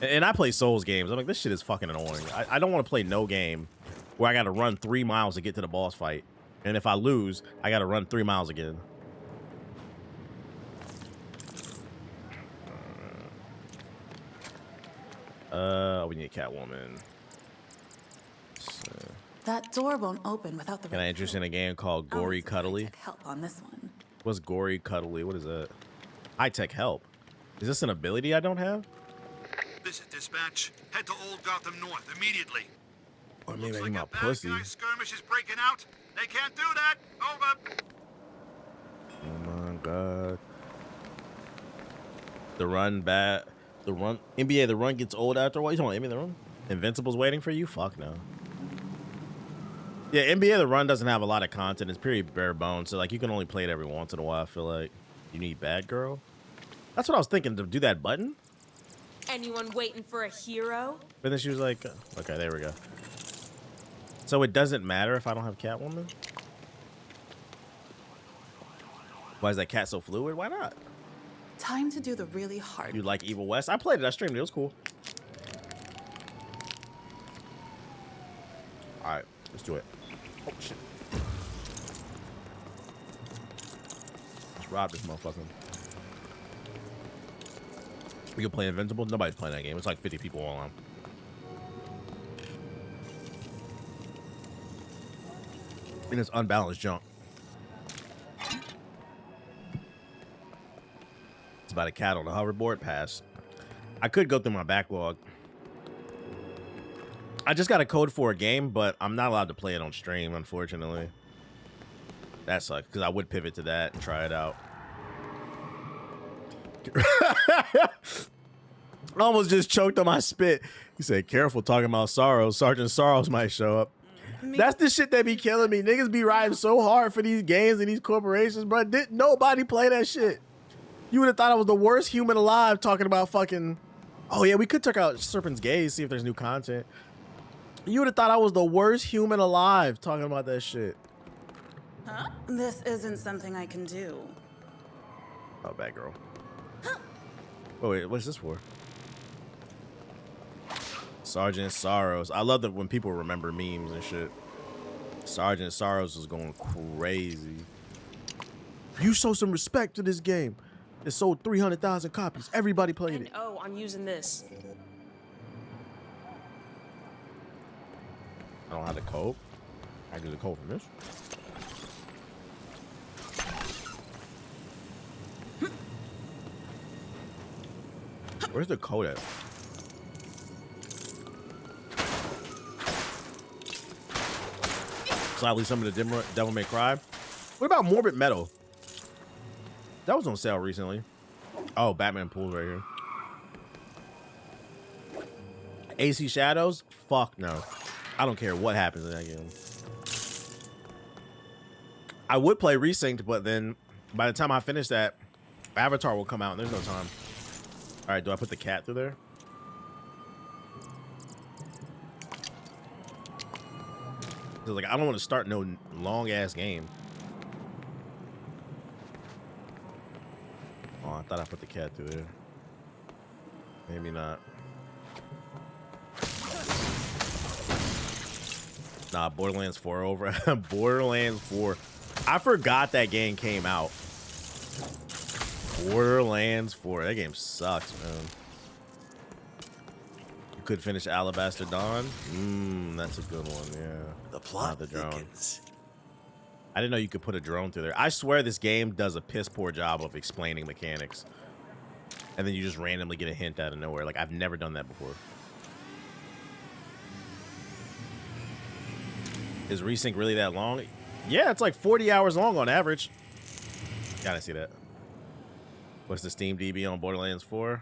And I play Souls games. I'm like, this shit is fucking annoying. I don't want to play no game where I got to run 3 miles to get to the boss fight. And if I lose, I got to run 3 miles again. We need Catwoman. So, that door won't open without the. Can I interest in a game called Gory Cuddly? Help on this one. What's Gory Cuddly? What is that? High tech help. Is this an ability I don't have? This is dispatch. Head to Old Gotham North immediately. Or maybe Looks like my a bad pussy. guy skirmish is breaking out. They can't do that. Over. Oh my god. The run bad. The run NBA. The run gets old after a while. You talking about NBA The Run? Invincible's waiting for you? Fuck no. Yeah, NBA The Run doesn't have a lot of content. It's pretty bare bones. So like you can only play it every once in a while. I feel like you need Bad Girl. That's what I was thinking, to do that button. Anyone waiting for a hero? But then she was like, okay, there we go. So it doesn't matter if I don't have Catwoman? Why is that cat so fluid? Why not? Time to do the really hard. You like Evil West? I played it. I streamed it. It was cool. All right, let's do it. Oh, shit. Let's rob this motherfucker. We can play Invincible. Nobody's playing that game. It's like 50 people online. And it's unbalanced junk. It's about a cat on a hoverboard. Pass. I could go through my backlog. I just got a code for a game, but I'm not allowed to play it on stream, unfortunately. That sucks, because I would pivot to that and try it out. I almost just choked on my spit. He said, careful talking about Sorrows. Sergeant Sorrows might show up. That's the shit that be killing me. Niggas be riding so hard for these games and these corporations, bro. Didn't nobody play that shit. You would have thought I was the worst human alive talking about fucking... Oh, yeah, we could check out Serpent's Gaze, see if there's new content. You would have thought I was the worst human alive talking about that shit. Huh? This isn't something I can do. Oh, bad girl. Oh, wait, what's this for? Sergeant Sorrows. I love that when people remember memes and shit. Sergeant Sorrows was going crazy. You show some respect to this game. It sold 300,000 copies. Everybody played And it. oh, I'm using this. I don't have the code. I can do the code from this. Where's the code at? Slightly some of the Devil May Cry. What about Morbid Metal? That was on sale recently. Oh, Batman Pool right here. AC Shadows? Fuck no. I don't care what happens in that game. I would play Resynced, but then by the time I finish that, Avatar will come out and there's no time. All right, do I put the cat through there? Like, I don't want to start no long ass game. Oh, I thought I put the cat through there. Maybe not. Nah, Borderlands 4 over. Borderlands 4. I forgot that game came out. Borderlands 4. That game sucks, man. You could finish Alabaster Dawn. That's a good one, yeah. The plot the drone. thickens. I didn't know you could put a drone through there. I swear this game does a piss poor job of explaining mechanics. And then you just randomly get a hint out of nowhere. Like, I've never done that before. Is Resync really that long? Yeah, it's like 40 hours long on average. Gotta see that. What's the Steam DB on Borderlands 4?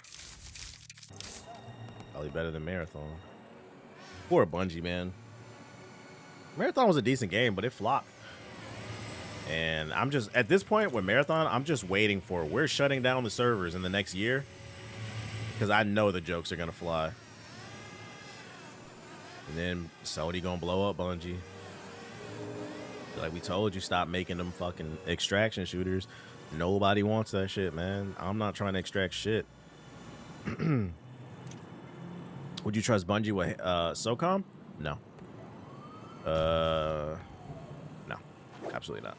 Probably better than Marathon. Poor Bungie, man. Marathon was a decent game, but it flopped. And I'm just, at this point with Marathon, I'm just waiting for, we're shutting down the servers in the next year. Because I know the jokes are going to fly. And then Sony going to blow up Bungie. Like we told you, stop making them fucking extraction shooters. Nobody wants that shit, man. I'm not trying to extract shit. Would you trust Bungie with SOCOM? No. No. Absolutely not.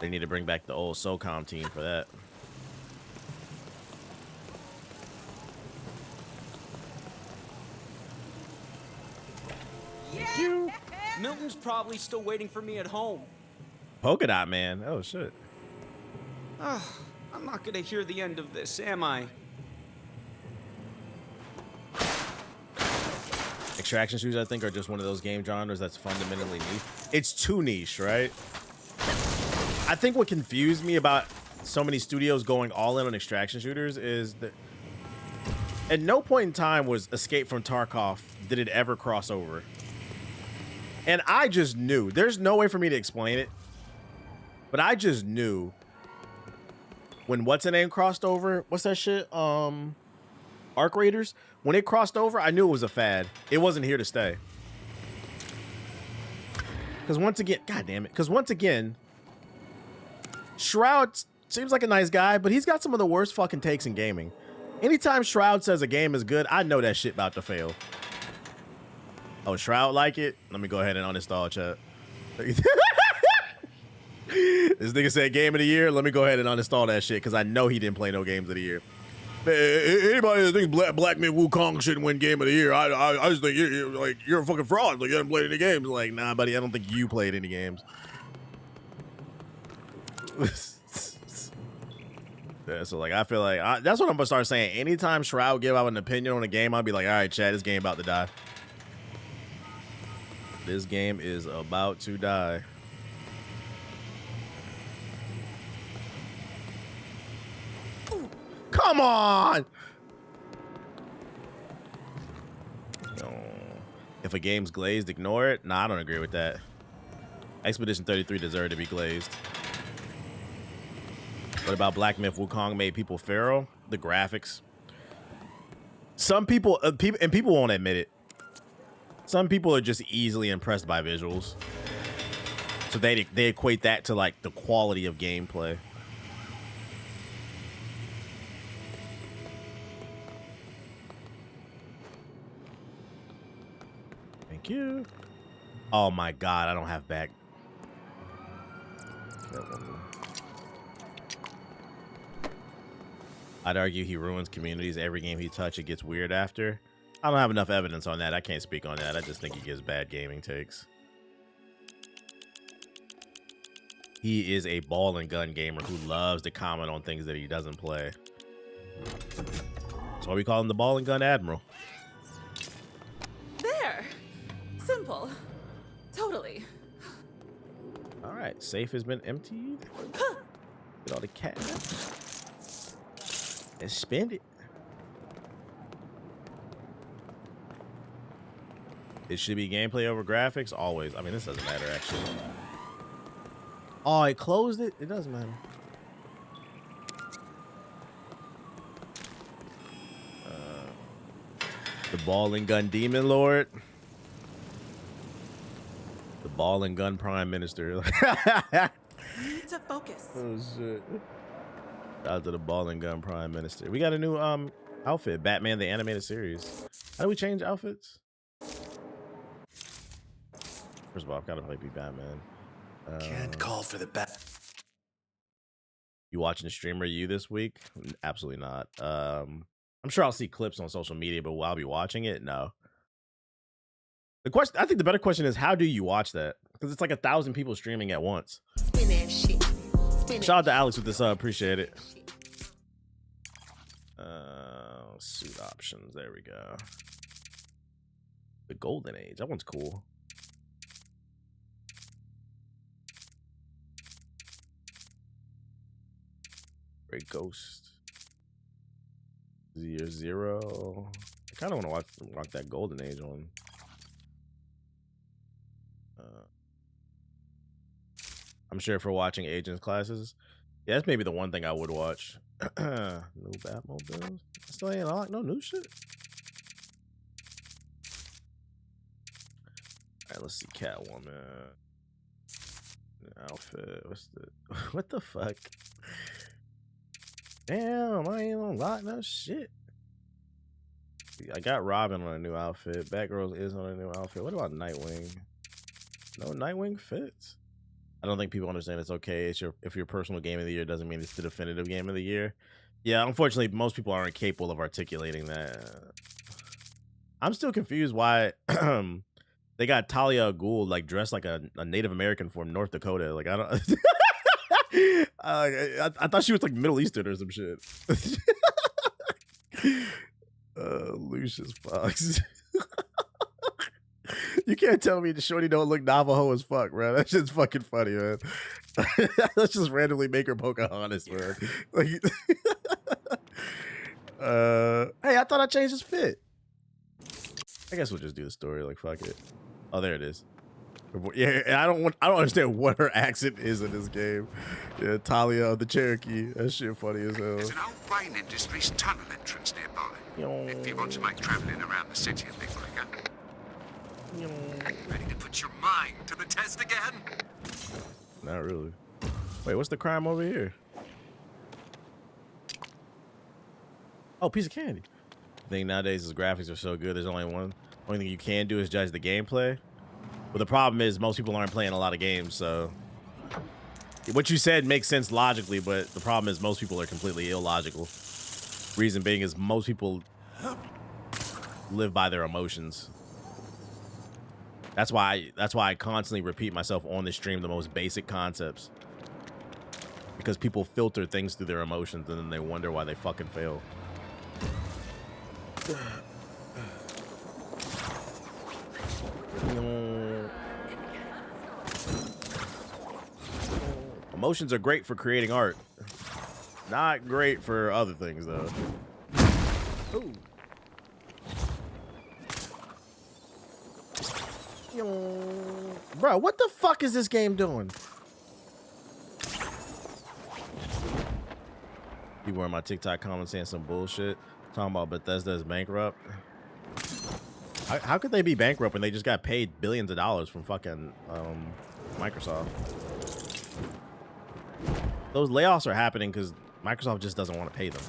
They need to bring back the old SOCOM team for that. Milton's probably still waiting for me at home. Polka Dot Man. Oh, shit. I'm not gonna hear the end of this, am I? Extraction shooters, I think, are just one of those game genres that's fundamentally niche. It's too niche, right? I think what confused me about so many studios going all in on extraction shooters is that at no point in time was Escape from Tarkov did it ever cross over. And I just knew. There's no way for me to explain it. But I just knew when what's the name crossed over. What's that shit? Arc Raiders. When it crossed over, I knew it was a fad. It wasn't here to stay. Because once again, god damn it. Because once again, Shroud seems like a nice guy, but he's got some of the worst fucking takes in gaming. Anytime Shroud says a game is good, I know that shit about to fail. Oh, Shroud like it? Let me go ahead and uninstall chat. This nigga said game of the year. Let me go ahead and uninstall that shit because I know he didn't play no games of the year. Anybody that thinks Black Myth Wukong shouldn't win game of the year, I just think you're a fucking fraud. Like, you haven't played any games. Like, nah, buddy, I don't think you played any games. Yeah, so like I feel like that's what I'm gonna start saying. Anytime Shroud give out an opinion on a game, I'll be like, all right, Chad, this game about to die. This game is about to die. Come on! No. If a game's glazed, ignore it. Nah, I don't agree with that. Expedition 33 deserved to be glazed. What about Black Myth Wukong made people feral? The graphics. Some people, people won't admit it. Some people are just easily impressed by visuals. So they equate that to like the quality of gameplay. Thank you. Oh my god, I don't have back. I'd argue he ruins communities. Every game he touches, it gets weird after. I don't have enough evidence on that. I can't speak on that. I just think he gives bad gaming takes. He is a ball and gun gamer who loves to comment on things that he doesn't play. That's why we call him the ball and gun admiral. There. Simple. Totally. All right, safe has been emptied. Get all the cash and spend it. It should be gameplay over graphics always. I mean, this doesn't matter actually. Oh, it closed it. It doesn't matter. The ball and gun demon lord. The ball and gun prime minister. Need to focus. Oh shit. Shout out to the ball and gun prime minister. We got a new outfit, Batman the animated series. How do we change outfits? First of all, I've got to play Batman. Can't call for the bat. You watching the streamer you this week? Absolutely not. I'm sure I'll see clips on social media, but will I be watching it? No. The question, I think the better question is, how do you watch that? Because it's like 1,000 people streaming at once. Spin that shit. Spin Shout out to Alex with this, appreciate it. Suit options, there we go. The Golden Age, that one's cool. Great Ghost. Year Zero. I kind of want to rock that Golden Age on. I'm sure for watching agents classes. Yeah, that's maybe the one thing I would watch. New Batmobiles. Still ain't unlocked no new shit. Alright, let's see Catwoman. Outfit. What's the what the fuck? Damn, I ain't unlocked no shit. I got Robin on a new outfit. Batgirl is on a new outfit. What about Nightwing? No Nightwing fits. I don't think people understand it's okay. It's if your personal game of the year doesn't mean it's the definitive game of the year. Yeah, unfortunately, most people aren't capable of articulating that. I'm still confused why they got Talia al Ghul like dressed like a Native American from North Dakota. Like I don't. I thought she was like Middle Eastern or some shit. Lucius Fox. You can't tell me the shorty don't look Navajo as fuck, bro. That shit's fucking funny, man. Let's just randomly make her Pocahontas, man. Like, hey, I thought I changed his fit. I guess we'll just do the story. Like, fuck it. Oh, there it is. Yeah, and I don't understand what her accent is in this game. Yeah, Talia of the Cherokee. That shit funny as hell. There's an old Wayne Industries tunnel entrance nearby. If you want to make travelling around the city a bit quicker. Ready to put your mind to the test again? Not really. Wait, what's the crime over here? Oh, piece of candy. I think nowadays his graphics are so good, there's only thing you can do is judge the gameplay. But the problem is most people aren't playing a lot of games, so what you said makes sense logically, but the problem is most people are completely illogical. Reason being is most people live by their emotions. That's why I constantly repeat myself on the stream the most basic concepts. Because people filter things through their emotions and then they wonder why they fucking fail. Emotions are great for creating art. Not great for other things though. Ooh. Bro, what the fuck is this game doing? People were in my TikTok comments saying some bullshit, talking about Bethesda is bankrupt. How could they be bankrupt when they just got paid billions of dollars from fucking Microsoft? Those layoffs are happening because Microsoft just doesn't want to pay them.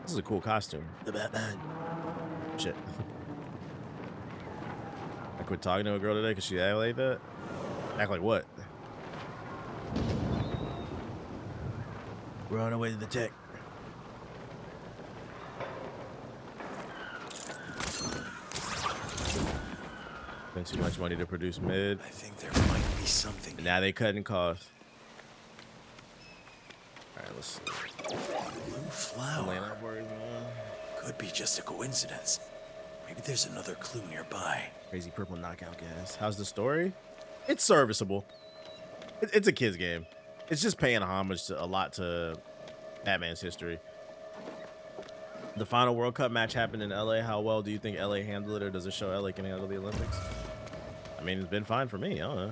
This is a cool costume. The Batman. Shit. I quit talking to a girl today because she act like that. Act like what? We're on our way to the tech. Spent too much money to produce mid. I think there might be something. And now they cutting costs. All right, let's see. Blue flower. Could be just a coincidence. Maybe there's another clue nearby. Crazy purple knockout gas. How's the story? It's serviceable. It's a kid's game. It's just paying homage to a lot to Batman's history. The final World Cup match happened in LA. How well do you think LA handled it, or does it show LA can handle the Olympics? I mean, it's been fine for me. I don't know.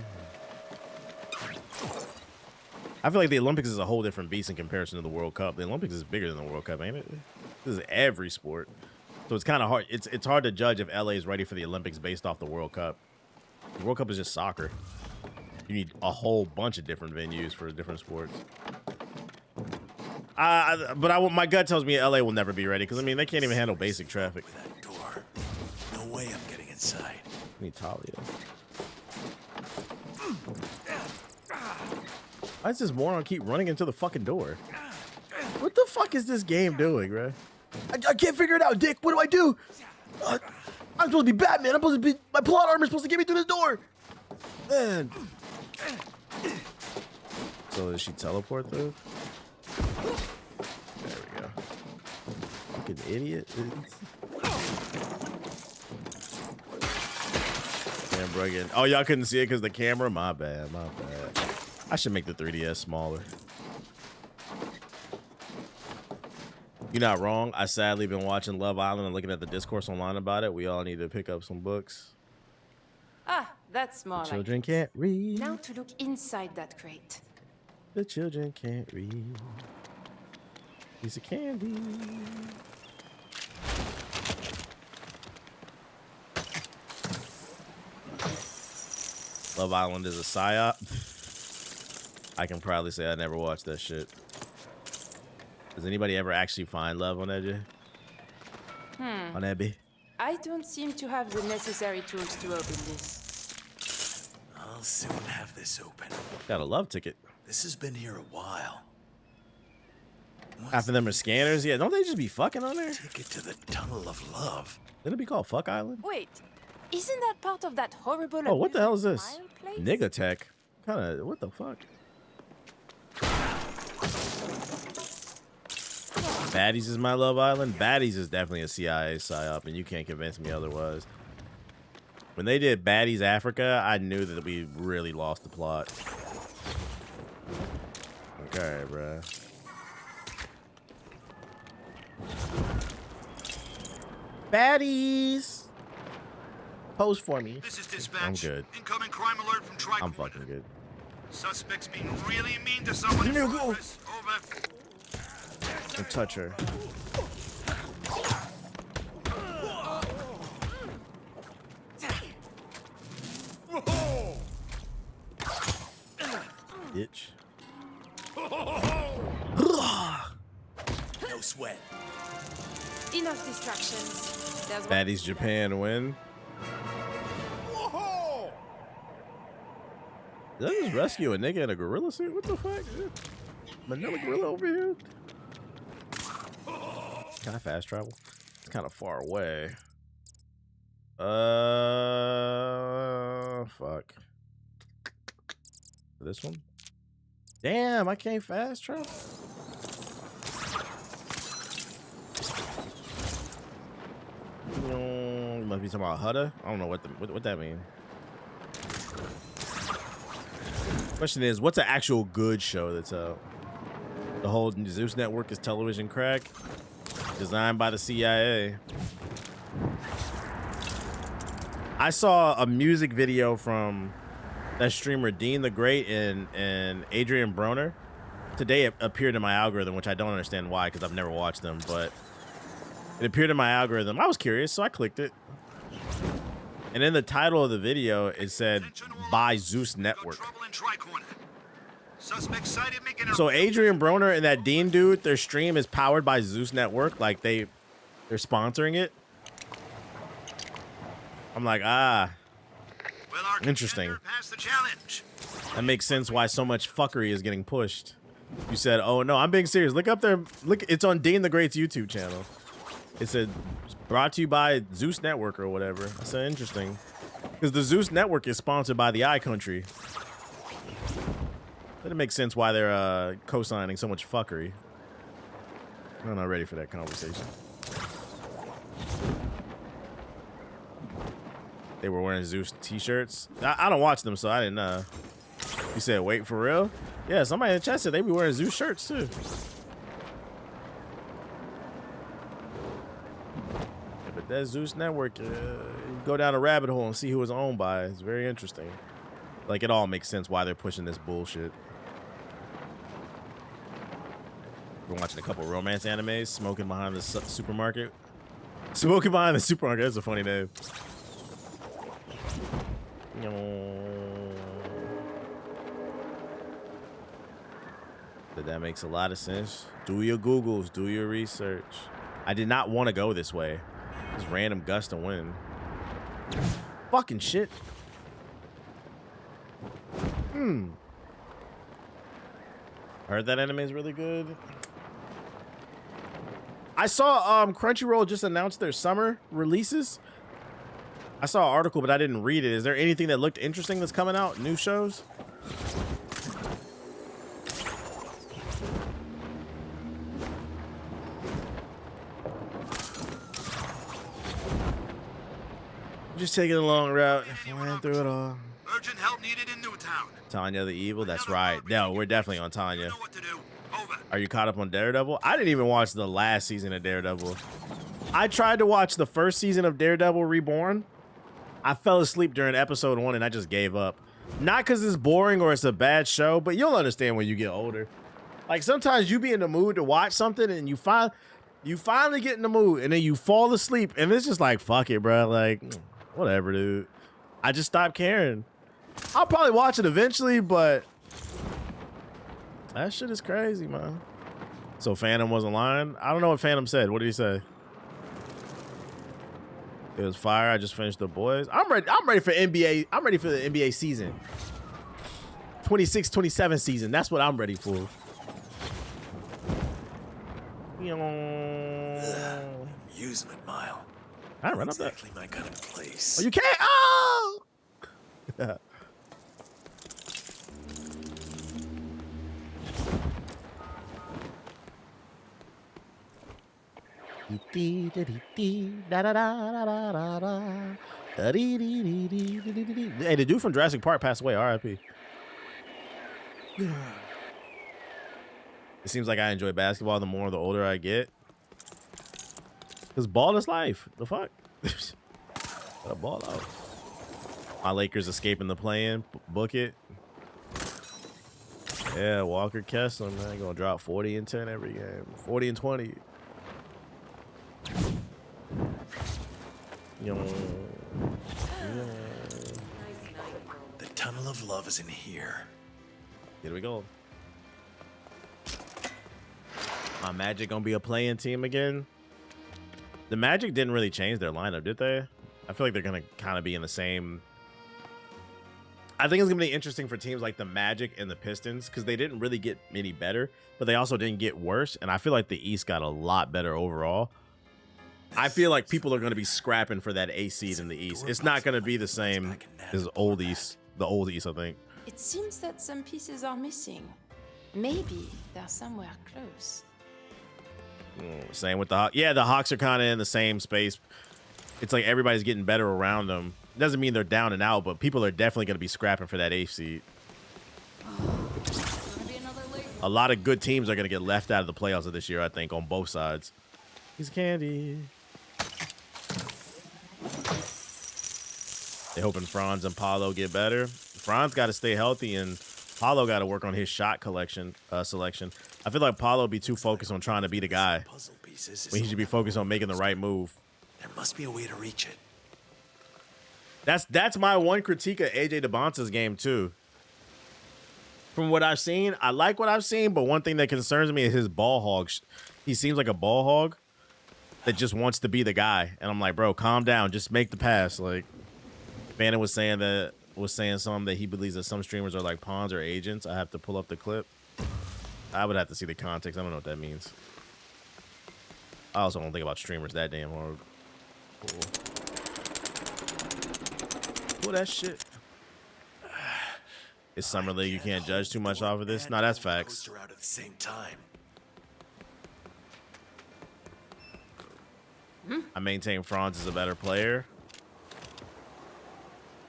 I feel like the Olympics is a whole different beast in comparison to the World Cup. The Olympics is bigger than the World Cup, ain't it? This is every sport. So it's kind of hard. It's hard to judge if LA is ready for the Olympics based off the World Cup. The World Cup is just soccer. You need a whole bunch of different venues for different sports. My gut tells me LA will never be ready because I mean they can't even handle basic traffic. That door. No way I'm getting inside. I need Talia. Why does this moron keep running into the fucking door? What the fuck is this game doing, bro? I can't figure it out, Dick. What do I do? I'm supposed to be Batman. I'm supposed to be my plot armor is supposed to get me through this door. Man. So does she teleport through? There we go. Fucking idiot. Damn, bro, again. Oh, y'all couldn't see it because the camera? My bad, my bad. I should make the 3DS smaller. You're not wrong. I sadly been watching Love Island and looking at the discourse online about it. We all need to pick up some books. Ah, that's more The children can't read. Now to look inside that crate. The children can't read. Piece of candy. Love Island is a psyop. I can proudly say I never watched that shit. Does anybody ever actually find love on Edge? On Abby? I don't seem to have the necessary tools to open this. I'll soon have this open. Got a love ticket. This has been here a while. After them are scanners? Yeah, don't they just be fucking on there? Ticket to the Tunnel of Love. Didn't it be called Fuck Island? Wait, isn't that part of that horrible... Oh, what the hell is this? amusement mile place? Nigga tech. Kinda, what the fuck? Baddies is my Love Island. Baddies is definitely a CIA psyop, and you can't convince me otherwise. When they did Baddies Africa, I knew that we really lost the plot. Okay, bruh. Baddies! Pose for me. This is dispatch. I'm good. Incoming crime alert from Tri. I'm fucking good. Suspects being really mean to someone. In progress. Over. Don't touch her. Bitch. No sweat. Enough distractions. There's Baddies Japan win. Did I just rescue a nigga in a gorilla suit? What the fuck? Manila gorilla over here? Can I fast travel? It's kind of far away. Fuck. This one? Damn, I can't fast travel. You must be talking about Hutta. I don't know what that means. Question is, what's an actual good show that's out? The whole Zeus network is television crack, designed by the CIA. I saw a music video from that streamer Dean the Great and Adrian Broner. Today it appeared in my algorithm, which I don't understand why, because I've never watched them, but it appeared in my algorithm. I was curious, so I clicked it. And in the title of the video, it said, by Zeus Network. Suspect sighted making a So Adrian Broner and that Dean dude, their stream is powered by Zeus Network. Like they're sponsoring it. I'm like, interesting. Pass the challenge. That makes sense why so much fuckery is getting pushed. You said, oh no, I'm being serious. Look up there. Look, it's on Dean the Great's YouTube channel. It said brought to you by Zeus Network or whatever. I said interesting. Because the Zeus Network is sponsored by the iCountry. That makes sense why they're co-signing so much fuckery. I'm not ready for that conversation. They were wearing Zeus t-shirts. I don't watch them, so I didn't know. You said, wait, for real? Yeah, somebody in the chat said they be wearing Zeus shirts, too. Yeah, but that Zeus Network, you go down a rabbit hole and see who it's owned by. It's very interesting. Like, it all makes sense why they're pushing this bullshit. Been watching a couple romance animes, smoking behind the supermarket. Smoking behind the supermarket, that's a funny name. That makes a lot of sense. Do your Googles, do your research. I did not want to go this way. This random gust of wind. Fucking shit. Heard that anime is really good. I saw Crunchyroll just announced their summer releases. I saw an article, but I didn't read it. Is there anything that looked interesting that's coming out? New shows? Just taking a long route. Flying through it all. Urgent help needed in Newtown. Tanya the Evil? That's right. No, we're definitely on Tanya. Are you caught up on Daredevil? I didn't even watch the last season of Daredevil. I tried to watch the first season of Daredevil Reborn. I fell asleep during episode 1 and I just gave up. Not because it's boring or it's a bad show, but you'll understand when you get older. Like sometimes you be in the mood to watch something and you finally get in the mood and then you fall asleep and it's just like, fuck it, bro. Like, whatever, dude. I just stopped caring. I'll probably watch it eventually, but that shit is crazy, man. So Phantom wasn't lying? I don't know what Phantom said. What did he say? It was fire. I just finished The Boys. I'm ready for NBA. I'm ready for the NBA season. 26-27 season. That's what I'm ready for. Amusement mile. I run up exactly my kind of place. Oh, you can't. Oh. Hey, the dude from Jurassic Park passed away. R.I.P. It seems like I enjoy basketball the more the older I get. Cause ball is life. The fuck? Gotta ball out. My Lakers escaping the play-in. Book it. Yeah, Walker Kessler, man, gonna drop 40 and 10 every game. 40 and 20. The tunnel of love is in here. Here we go. My Magic gonna be a play-in team again. The Magic didn't really change their lineup, did they? I feel like they're gonna kind of be in the same. I think it's gonna be interesting for teams like the Magic and the Pistons because they didn't really get any better, but they also didn't get worse. And I feel like the East got a lot better overall. I feel like people are going to be scrapping for that A seed in the East. It's not going to be the same as old East, the old East, I think. It seems that some pieces are missing. Maybe they're somewhere close. Same with the Hawks. Yeah, the Hawks are kind of in the same space. It's like everybody's getting better around them. Doesn't mean they're down and out, but people are definitely going to be scrapping for that A seed. A lot of good teams are going to get left out of the playoffs of this year, I think, on both sides. He's candy. They hoping Franz and Paulo get better. Franz got to stay healthy, and Paulo got to work on his shot selection. I feel like Paulo be too focused on trying to be the guy when he should be focused on making the right move. There must be a way to reach it. That's my one critique of AJ DeBonce's game too. From what I've seen, I like what I've seen, but one thing that concerns me is his ball hog. He seems like a ball hog that just wants to be the guy. And I'm like, bro, calm down. Just make the pass. Like, Bannon was saying something that he believes that some streamers are like pawns or agents. I have to pull up the clip. I would have to see the context. I don't know what that means. I also don't think about streamers that damn hard. Cool. Pull that shit. It's Summer League. You can't judge too much off of this. No, that's facts. At the same time. I maintain Franz is a better player.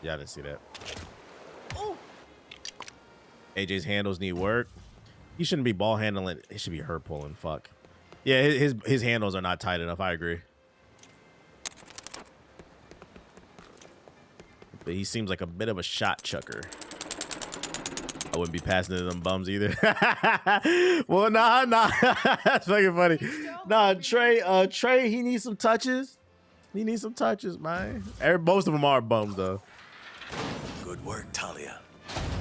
Yeah, I didn't see that. AJ's handles need work. He shouldn't be ball handling. It should be her pulling. Fuck. Yeah, his handles are not tight enough. I agree. But he seems like a bit of a shot chucker. I wouldn't be passing to them bums either. Well, nah. That's fucking funny. Nah, Trey, he needs some touches. He needs some touches, man. Most of them are bums, though. Good work, Talia.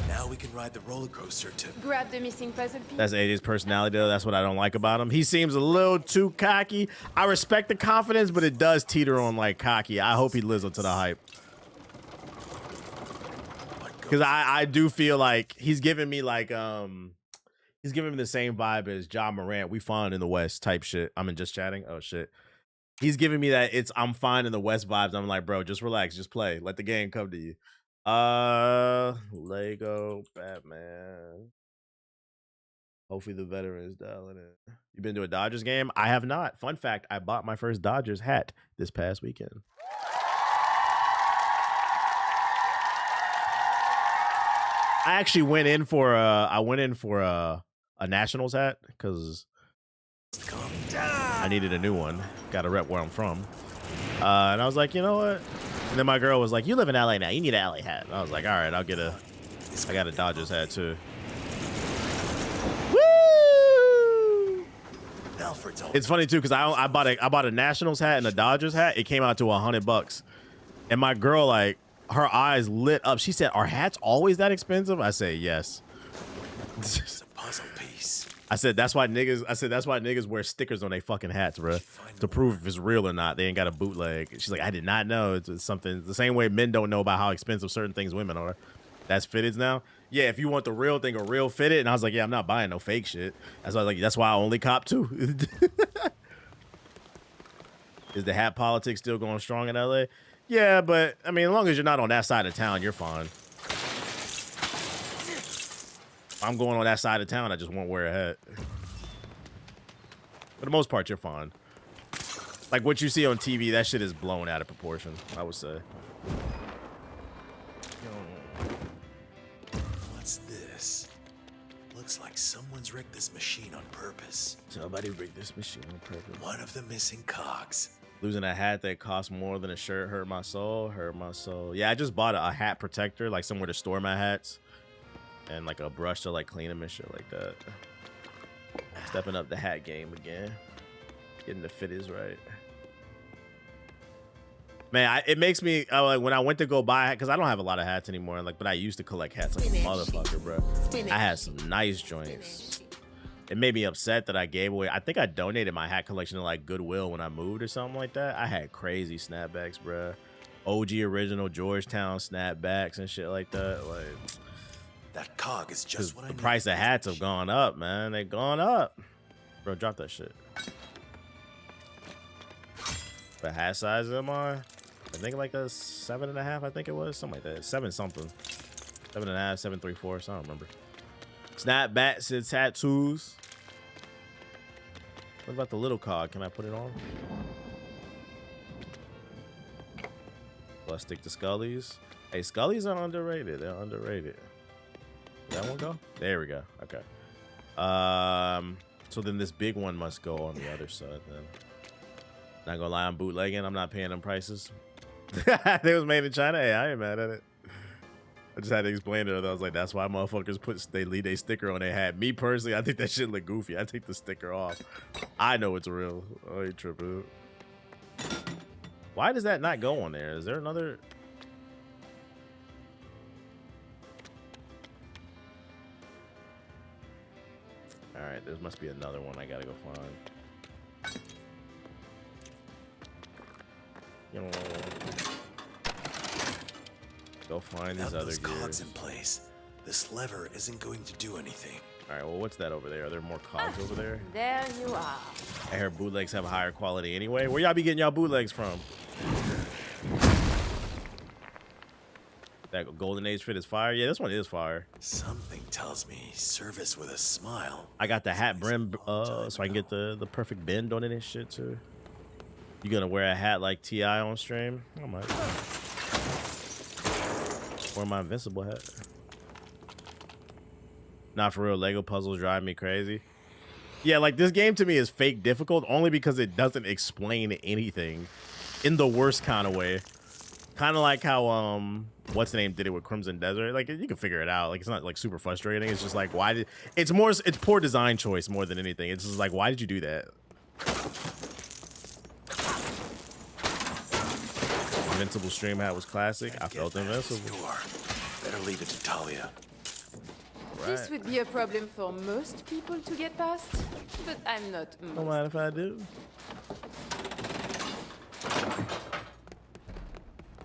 Now we can ride the roller coaster to Grab the missing puzzle piece. That's AJ's personality, though. That's what I don't like about him. He seems a little too cocky. I respect the confidence, but it does teeter on like cocky. I hope he lives up to the hype. Because I do feel like he's giving me like he's giving me the same vibe as John Morant. We fine in the West type shit. I'm in just chatting. Oh shit. He's giving me that I'm fine in the West vibes. I'm like, bro, just relax, just play. Let the game come to you. Lego Batman. Hopefully the veterans dialing in. You been to a Dodgers game? I have not. Fun fact, I bought my first Dodgers hat this past weekend. I actually went in for a Nationals hat because I needed a new one. Got to rep where I'm from. And I was like, you know what? And then my girl was like, you live in LA now. You need an LA hat. And I was like, all right, I got a Dodgers hat too. Woo! It's funny too because I bought a Nationals hat and a Dodgers hat. It came out to $100, and my girl, like, her eyes lit up. She said, "Are hats always that expensive?" I say, "Yes." It's a puzzle piece. I said that's why niggas wear stickers on their fucking hats, bro, to prove if it's real or not. They ain't got a bootleg. She's like, I did not know. It's something the same way men don't know about how expensive certain things women are. That's fitteds now. Yeah, if you want the real thing, a real fitted. And I was like, yeah, I'm not buying no fake shit. That's why I was like, that's why I only cop two. Is the hat politics still going strong in LA? Yeah, but I mean, as long as you're not on that side of town, you're fine. I'm going on that side of town, I just won't wear a hat. For the most part, you're fine. Like what you see on TV, that shit is blown out of proportion, I would say. What's this? Looks like someone's rigged this machine on purpose. Somebody rigged this machine on purpose. One of the missing cogs. Losing a hat that costs more than a shirt hurt my soul. Hurt my soul. Yeah, I just bought a hat protector, like somewhere to store my hats. And like a brush to like clean them and shit like that. Stepping up the hat game again. Getting the fit is right. Man, it makes me like when I went to go buy, because I don't have a lot of hats anymore. Like, but I used to collect hats like a motherfucker, bro. I had some nice joints. It made me upset that I gave away. I think I donated my hat collection to like Goodwill when I moved or something like that. I had crazy snapbacks, bro. OG original Georgetown snapbacks and shit like that. Like. That cog is just what I need. The price of hats have gone up, man. They've gone up. Bro, drop that shit. The hat size am I think like a 7.5, I think it was. Something like that. 7 something. 7.5, 7.75, I don't remember. Snapbacks and tattoos. What about the little cog? Can I put it on? Will I stick to Scullies? Hey, Scullies are underrated. They're underrated. That one go? There we go. Okay. So then this big one must go on the other side then. Not gonna lie, I'm bootlegging. I'm not paying them prices. They was made in China. Hey, I ain't mad at it. I just had to explain it. I was like, that's why motherfuckers they leave a sticker on their hat. Me personally, I think that shit look goofy. I take the sticker off. I know it's real. Oh, you tripping. Why does that not go on there? Is there another? All right, there must be another one I gotta go find. Go find these other those cogs gears. in place, this lever isn't going to do anything. All right, well, what's that over there? Are there more cogs over there? There you are. I heard bootlegs have a higher quality anyway. Where y'all be getting y'all bootlegs from? That Golden Age fit is fire. Yeah, this one is fire. Something tells me service with a smile. I got the hat brim so I can get the perfect bend on it and shit too. You gonna wear a hat like T.I. on stream? I might. Wear my invincible hat. Not for real, Lego puzzles drive me crazy. Yeah, like this game to me is fake difficult only because it doesn't explain anything in the worst kind of way. Kind of like how what's the name did it with Crimson Desert. Like you can figure it out. Like it's not like super frustrating. It's just like why did it's poor design choice more than anything. It's just like why did you do that? Invincible stream hat was classic. I felt invincible. Better leave it to Talia. This would be a problem for most people to get past, but I'm not most. Don't mind if I do.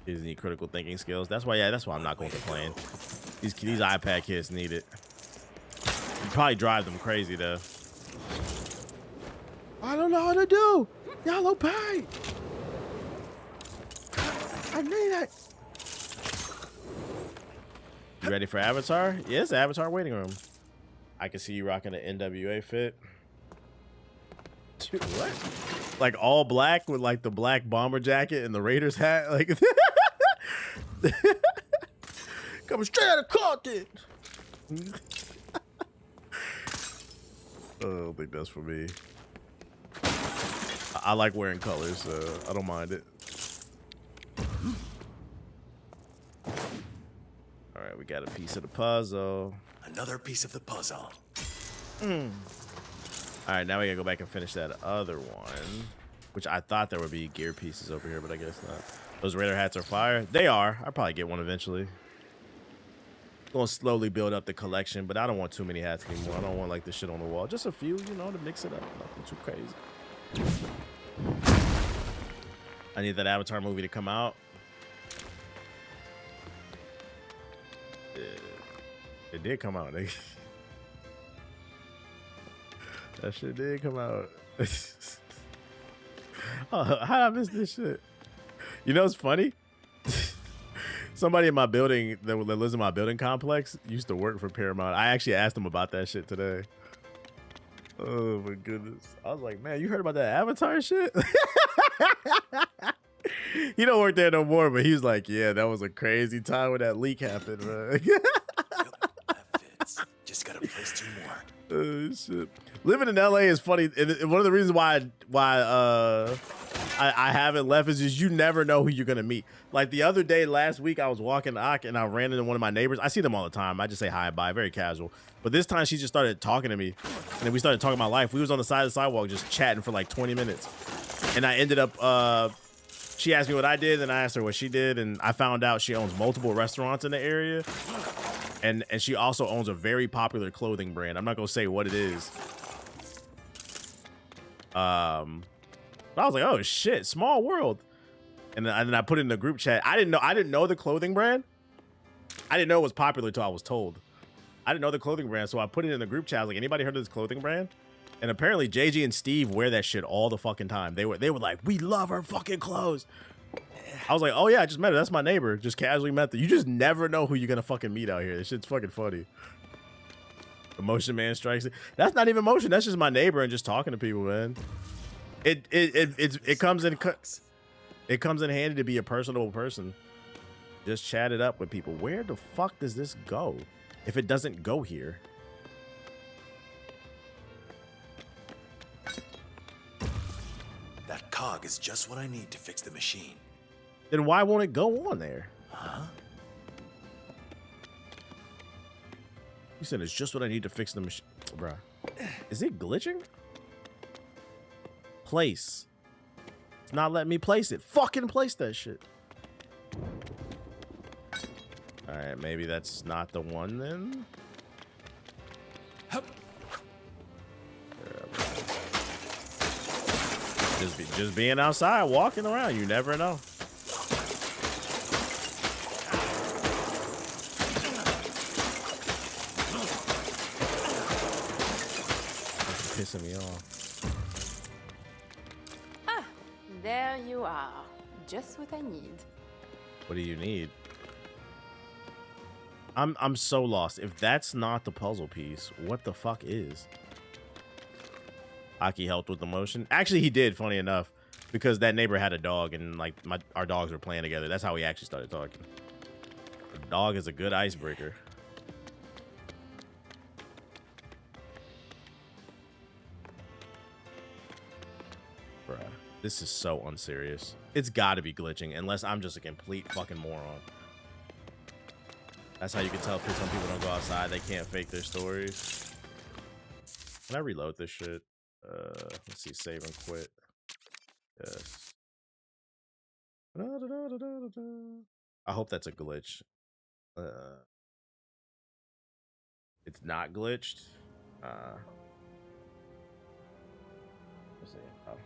Kids need critical thinking skills. That's why I'm not going to complain. These iPad kids need it. You probably drive them crazy though. I don't know how to do yellow paint. I need it. You ready for Avatar? Yeah, it's the Avatar waiting room. I can see you rocking an NWA fit. Dude, what? Like all black with like the black bomber jacket and the Raiders hat? Like coming straight out of Compton. I don't think that's for me. I like wearing colors, so I don't mind it. All right, we got a piece of the puzzle. Another piece of the puzzle. All right, now we gotta go back and finish that other one, which I thought there would be gear pieces over here, but I guess not. Those Raider hats are fire. They are. I'll probably get one eventually. Gonna slowly build up the collection, but I don't want too many hats anymore. I don't want like this shit on the wall. Just a few, you know, to mix it up. Nothing too crazy. I need that Avatar movie to come out. It did come out. That shit did come out. Oh, how did I miss this shit? You know what's funny? Somebody in my building that lives in my building complex used to work for Paramount. I actually asked him about that shit today. Oh my goodness. I was like, man, you heard about that Avatar shit? He don't work there no more, but he was like, yeah, that was a crazy time when that leak happened, bro. That fits. Just gotta place 2 more. Oh shit. Living in LA is funny, and one of the reasons why I haven't left is just you never know who you're gonna meet. Like the other day, last week, I was walking Ak and I ran into one of my neighbors. I see them all the time. I just say hi and bye, very casual. But this time she just started talking to me, and then we started talking about life. We was on the side of the sidewalk just chatting for like 20 minutes, and I ended up. She asked me what I did, and I asked her what she did, and I found out she owns multiple restaurants in the area, and she also owns a very popular clothing brand. I'm not gonna say what it is. But I was like, oh shit, small world. And then I put it in the group chat. I didn't know the clothing brand. I didn't know it was popular until I was told. I didn't know the clothing brand, so I put it in the group chat. I was like, anybody heard of this clothing brand? And apparently JG and Steve wear that shit all the fucking time. They were like, we love her fucking clothes. I was like, oh yeah, I just met her. That's my neighbor. Just casually met her. You just never know who you're gonna fucking meet out here. This shit's fucking funny. Emotion man strikes it. That's not even emotion. That's just my neighbor and just talking to people, man. It comes in handy to be a personable person. Just chat it up with people. Where the fuck does this go? If it doesn't go here. That cog is just what I need to fix the machine. Then why won't it go on there? Huh? You said it's just what I need to fix the machine. Bruh. Is it glitching? Place. It's not letting me place it. Fucking place that shit. Alright, maybe that's not the one then. Just being outside, walking around, you never know. That's pissing me off. Ah, there you are. Just what I need. What do you need? I'm so lost. If that's not the puzzle piece, what the fuck is? Aki helped with the motion. Actually, he did, funny enough, because that neighbor had a dog and like our dogs were playing together. That's how we actually started talking. The dog is a good icebreaker. Bruh, this is so unserious. It's gotta be glitching unless I'm just a complete fucking moron. That's how you can tell some people don't go outside. They can't fake their stories. Can I reload this shit? Let's see, save and quit. Yes. I hope that's a glitch. It's not glitched. Let's see. Oh.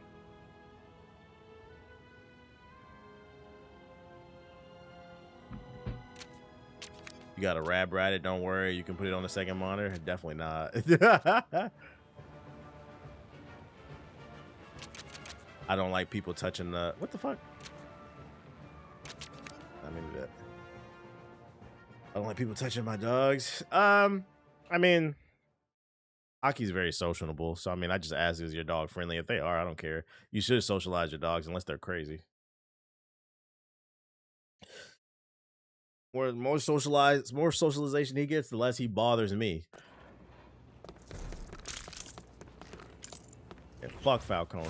You got a rab rat it, don't worry. You can put it on the second monitor. Definitely not. I don't like people touching the... What the fuck? I mean that. I don't like people touching my dogs. I mean, Aki's very sociable, so I mean, I just ask, is your dog friendly? If they are, I don't care. You should socialize your dogs unless they're crazy. More socialization he gets, the less he bothers me. Yeah, fuck Falcone.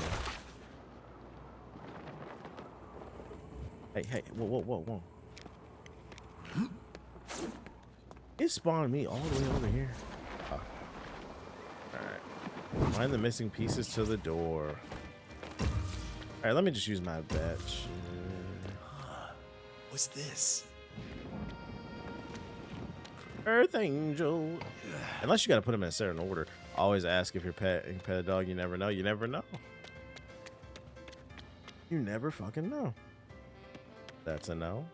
Hey, whoa. It spawned me all the way over here. Oh. Alright. Find the missing pieces to the door. Alright, let me just use my batch. What's this? Earth Angel. Unless you gotta put them in a certain order. Always ask if your pet a dog. You never know. You never know. You never fucking know. That's a no.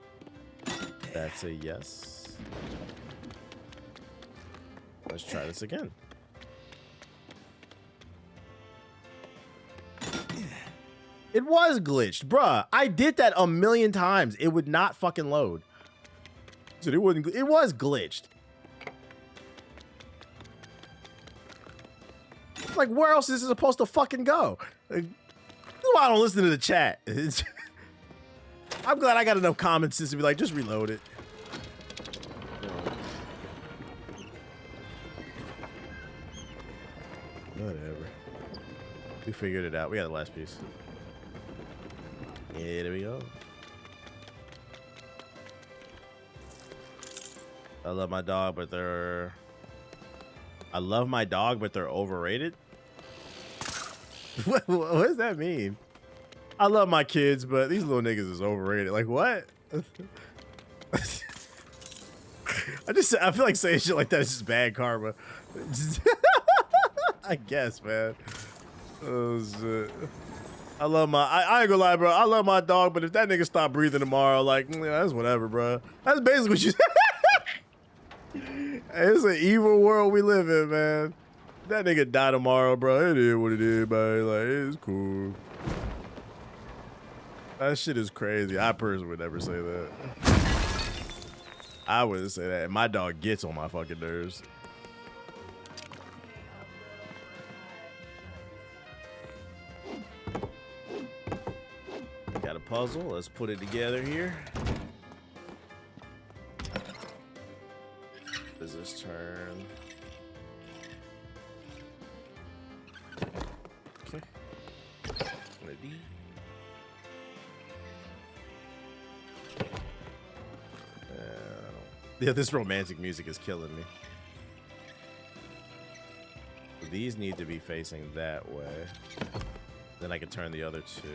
That's a yes. Let's try this again. It was glitched, bruh. I did that a million times. It would not fucking load. So it wouldn't. It was glitched. Like, where else is it supposed to fucking go? Like, this is why I don't listen to the chat. I'm glad I got enough common sense to be like, just reload it. Whatever. We figured it out. We got the last piece. Yeah, there we go. I love my dog, but they're... I love my dog, but they're overrated? What does that mean? I love my kids, but these little niggas is overrated. Like, what? I feel like saying shit like that is just bad karma. I guess, man. Oh, shit. I love my... I ain't gonna lie, bro. I love my dog, but if that nigga stop breathing tomorrow, like, yeah, that's whatever, bro. That's basically what you... It's an evil world we live in, man. That nigga die tomorrow, bro. It is what it is, man. Like, it's cool. That shit is crazy. I personally would never say that. I wouldn't say that. My dog gets on my fucking nerves. Got a puzzle. Let's put it together here. Does this turn? Okay. One of these. Yeah, this romantic music is killing me. These need to be facing that way. Then I can turn the other two.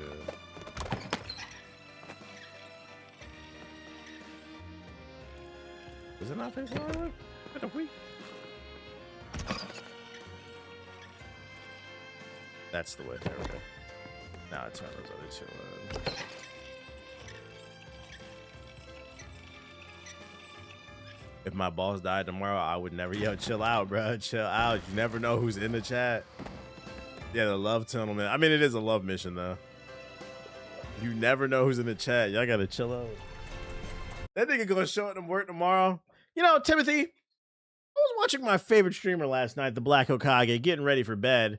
Is it not facing that way? What the freak? That's the way. There we go. Now turn those other two in. If my boss died tomorrow, I would never. Yo, chill out, bro. Chill out. You never know who's in the chat. Yeah, the love tunnel, man. I mean, it is a love mission, though. You never know who's in the chat. Y'all gotta chill out. That nigga gonna show up to work tomorrow. You know, Timothy, I was watching my favorite streamer last night, the Black Hokage, getting ready for bed,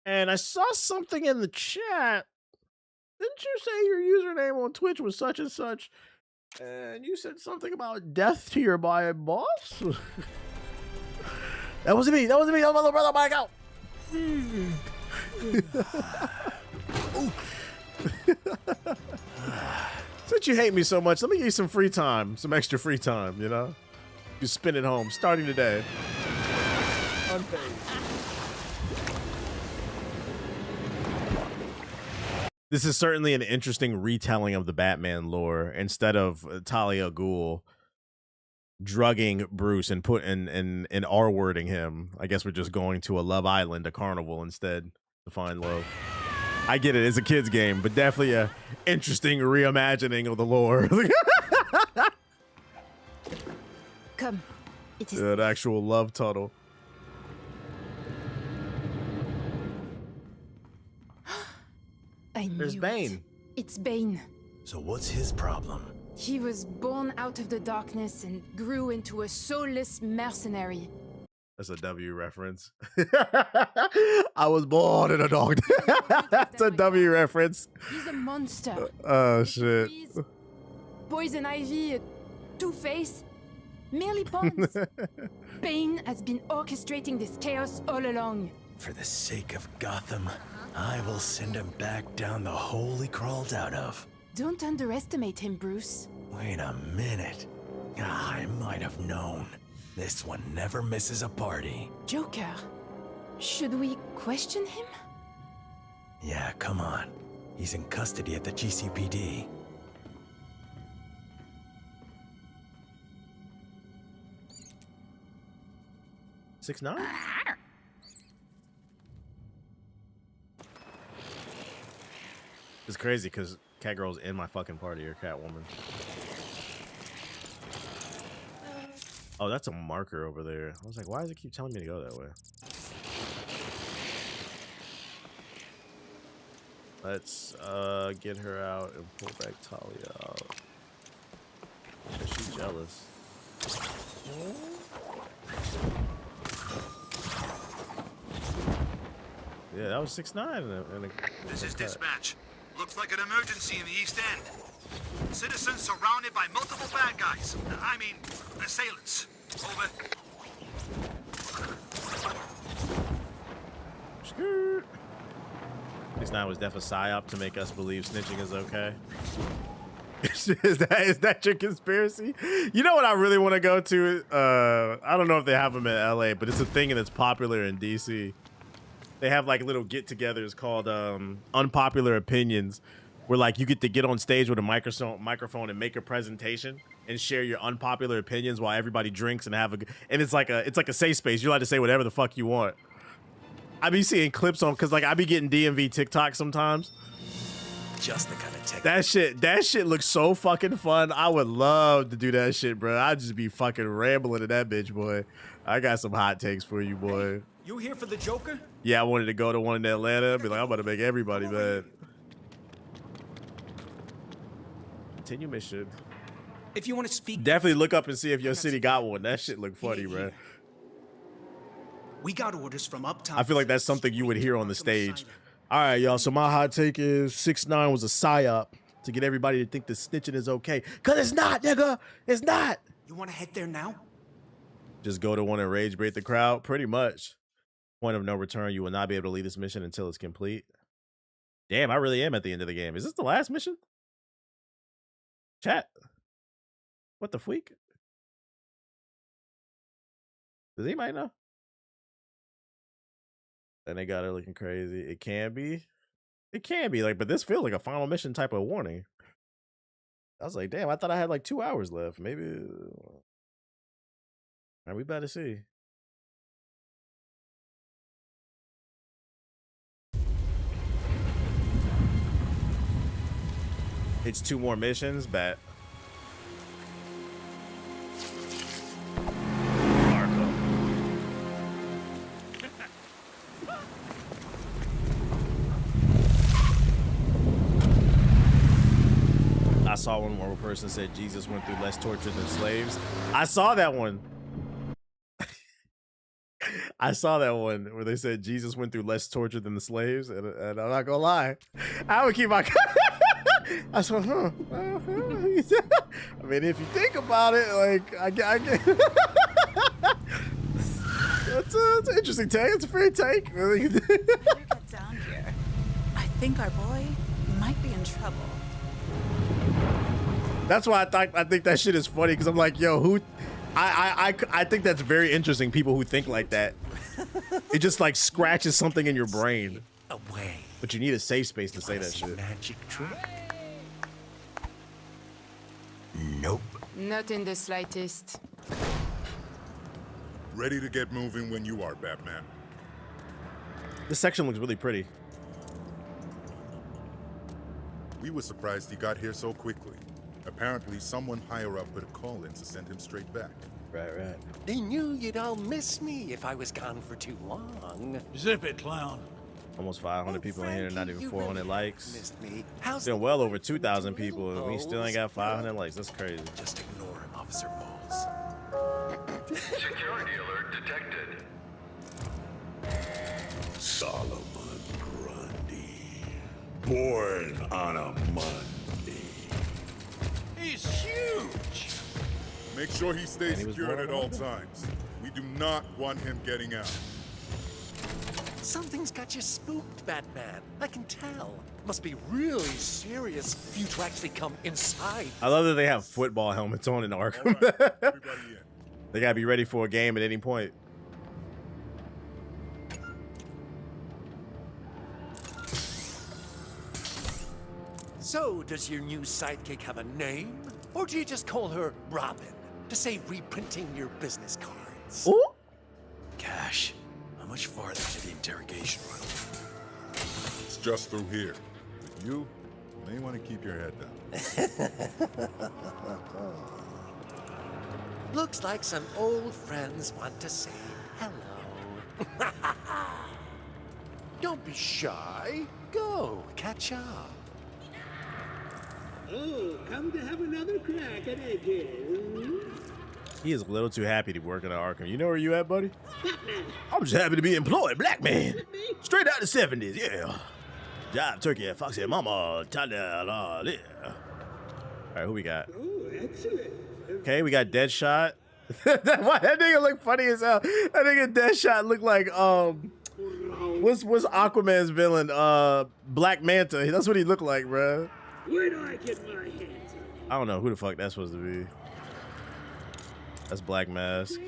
and I saw something in the chat. Didn't you say your username on Twitch was such and such? And you said something about death to your boss? That wasn't me. That wasn't me. That was my little brother. Back out. Since you hate me so much, let me give you some free time. Some extra free time, you know? You spend it home, starting today. Unpaid. This is certainly an interesting retelling of the Batman lore. Instead of Talia Ghul drugging Bruce and and R-wording him, I guess we're just going to a Love Island, a carnival instead to find love. I get it, it's a kid's game, but definitely a interesting reimagining of the lore. Come, it is An actual love tunnel. I There's knew Bane. It's Bane. So what's his problem? He was born out of the darkness and grew into a soulless mercenary. That's a W reference. I was born in a dog. That's a W reference. He's a monster. Oh shit. Poison Ivy, Two-Face, merely pawns. Bane has been orchestrating this chaos all along. For the sake of Gotham, I will send him back down the hole he crawled out of. Don't underestimate him, Bruce. Wait a minute. I might have known. This one never misses a party. Joker, should we question him? Yeah, come on. He's in custody at the GCPD. Six nine. It's crazy because Catgirl's in my fucking party, or Catwoman. Oh, that's a marker over there. I was like, why does it keep telling me to go that way? Let's get her out and pull back Talia out. She's jealous. Yeah, that was 6'9". This is dispatch. Looks like an emergency in the East End. Citizens surrounded by multiple bad guys. I mean, assailants. Over. Skirt. 6'9" was definitely a psyop to make us believe snitching is okay. is that your conspiracy? You know what I really want to go to? I don't know if they have them in LA, but it's a thing and it's popular in DC. They have like little get-togethers called unpopular opinions, where like you get to get on stage with a microphone and make a presentation and share your unpopular opinions while everybody drinks and have and it's like a safe space. You're allowed to say whatever the fuck you want. I be seeing clips on because like I be getting DMV TikTok sometimes. Just the kind of tech. That shit looks so fucking fun. I would love to do that shit, bro. I'd just be fucking rambling to that bitch, boy. I got some hot takes for you, boy. You here for the Joker? Yeah, I wanted to go to one in Atlanta. Be like, I'm about to make everybody mad. Continue mission. If you want to speak, definitely look up and see if your city got one. That shit look funny, bro. We got orders from uptown. I feel like that's something you would hear on the stage. All right, y'all. So my hot take is 6'9" was a psyop to get everybody to think the snitching is okay. Cause it's not, nigga. It's not. You want to head there now? Just go to one and rage bait the crowd. Pretty much. Point of no return. You will not be able to leave this mission until it's complete. Damn, I really am at the end of the game. Is this the last mission? Chat. What the freak? Does anybody know? And they got her looking crazy. It can be. It can be like, but this feels like a final mission type of warning. I was like, damn, I thought I had like 2 hours left. Maybe. All right, we better see. It's 2 more missions, bet. I saw one where a person said Jesus went through less torture than slaves. I saw that one. I saw that one where they said Jesus went through less torture than the slaves, and I'm not gonna lie, I would keep my. I said, huh? I mean, if you think about it, like I get. It's an interesting take. It's a fair take. Better get down here. I think our boy might be in trouble. That's why I think that shit is funny, because I'm like, yo, who? I think that's very interesting. People who think like that, it just like scratches something in your brain. Away. But you need a safe space to say that shit. Magic trick? Nope. Not in the slightest. Ready to get moving when you are, Batman. This section looks really pretty. We were surprised he got here so quickly. Apparently, someone higher up put a call in to send him straight back. Right. They knew you'd all miss me if I was gone for too long. Zip it, clown. Almost 500 people in here, not even 400 likes. Missed me. How's Been well over 2,000 people, and we still ain't got 500 likes. That's crazy. Just ignore him, Officer Bowles. Security alert detected. Solomon Grundy, born on a Monday. He's huge. Make sure he stays secured at all times. We do not want him getting out. Something's got you spooked, Batman. I can tell. Must be really serious for you to actually come inside. I love that they have football helmets on in Arkham. Right, everybody in. They gotta be ready for a game at any point. So, does your new sidekick have a name? Or do you just call her Robin to save reprinting your business cards? Ooh. Cash, how much farther to the interrogation room? It's just through here. But you may want to keep your head down. Looks like some old friends want to say hello. Don't be shy. Go, catch up. Oh, come to have another crack at edges. He is a little too happy to work at Arkham. You know where you at, buddy? I'm just happy to be employed, black man. Straight out the 70s, yeah. Job, turkey, foxy, mama, ta-da, yeah. All right, who we got? Oh, excellent. Okay, we got Deadshot. that nigga look funny as hell. That nigga Deadshot look like what's Aquaman's villain? Black Manta. That's what he looked like, bro. Where do I get my hands on? I don't know who the fuck that's supposed to be. That's Black Mask.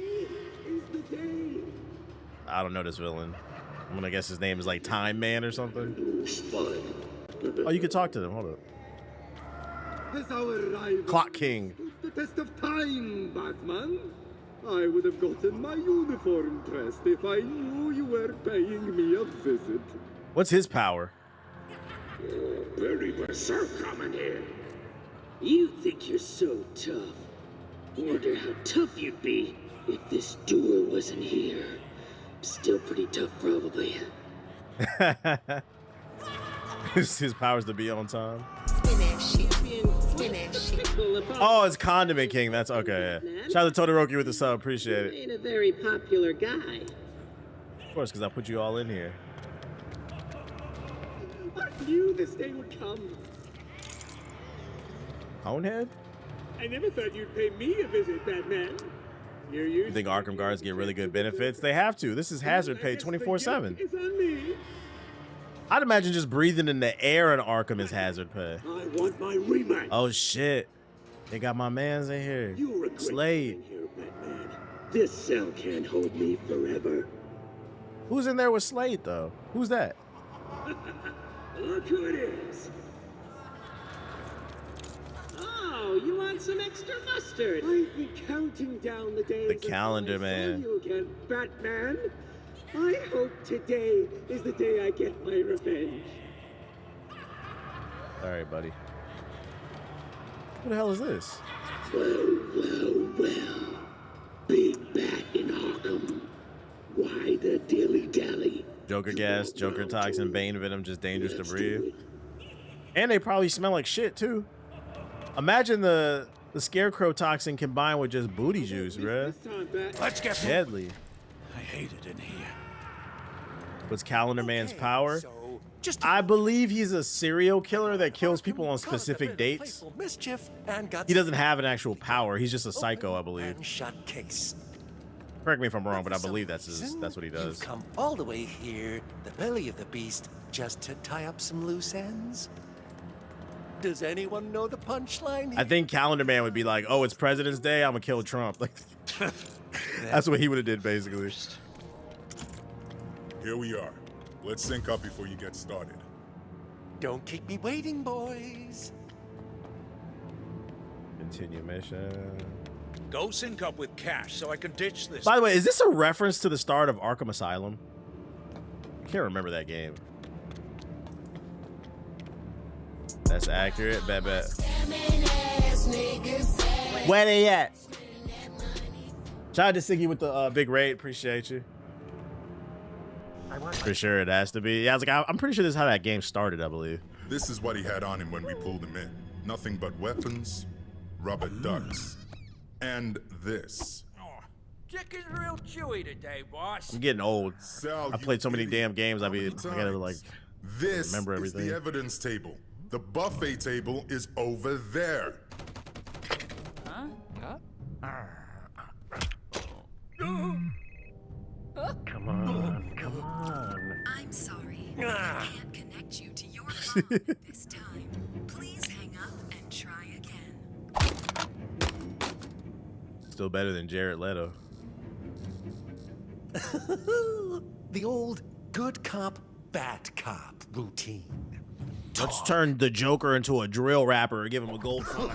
I don't know this villain. I'm gonna guess his name is like Time Man or something. Oh, you can talk to them. Hold up. Has our rival Clock King. the test of time, Batman? I would have gotten my uniform dressed if I knew you were paying me a visit. What's his power? Very berserk coming here. You think you're so tough. Wonder how tough you'd be if this duel wasn't here. Still pretty tough, probably. His powers to be on time. Spin that shit. Spin that shit. Oh, it's Condiment King. That's okay. Yeah. Shout out to Todoroki with the sub. Appreciate it. Ain't a very popular guy. Of course, because I put you all in here. I knew this day would come. Conehead? I never thought you'd pay me a visit, Batman. You think Arkham guards get really good benefits? They have to. This is hazard pay 24/7. It's on me. I'd imagine just breathing in the air in Arkham is hazard pay. I want my rematch. Oh shit. They got my mans in here. Slade. Here, Batman. This cell can't hold me forever. Who's in there with Slade though? Who's that? Look who it is. Oh, you want some extra mustard? I've been counting down the days. The calendar, man. You again, Batman. I hope today is the day I get my revenge. All right, buddy. What the hell is this? Well. Big bat in Arkham. Why the dilly-dally? Joker gas, Joker toxin, Bane venom, just dangerous to breathe. And they probably smell like shit too. Imagine the scarecrow toxin combined with just booty juice, bruh. Let's get deadly. I hate it in here. What's Calendar Man's power? I believe he's a serial killer that kills people on specific dates. Mischief and got He doesn't have an actual power. He's just a psycho, I believe. shut case. Correct me if I'm wrong, but I believe that's what he does. You've come all the way here, the belly of the beast, just to tie up some loose ends. Does anyone know the punchline? I think Calendar Man would be like, "Oh, it's President's Day. I'm gonna kill Trump." Like, that's what he would have did basically. Here we are. Let's sync up before you get started. Don't keep me waiting, boys. Continue mission. Go sync up with Cash so I can ditch this. By the way, is this a reference to the start of Arkham Asylum? I can't remember that game. That's accurate. Bet. Where they at? Shout out to Siggy with the big raid. Appreciate you. For sure, it has to be. Yeah, I was like, I'm pretty sure this is how that game started, I believe. This is what he had on him when we pulled him in. Nothing but weapons, rubber ducks, and this. Chicken's real chewy today, boss. I'm getting old. I played so many damn games. I gotta like remember everything. This is the evidence table. The buffet table is over there. Come on. I'm sorry. I can't connect you to your phone at this time. Please hang up and try again. Still better than Jared Leto. The old good cop, bad cop routine. Let's turn the Joker into a drill rapper and give him a gold phone.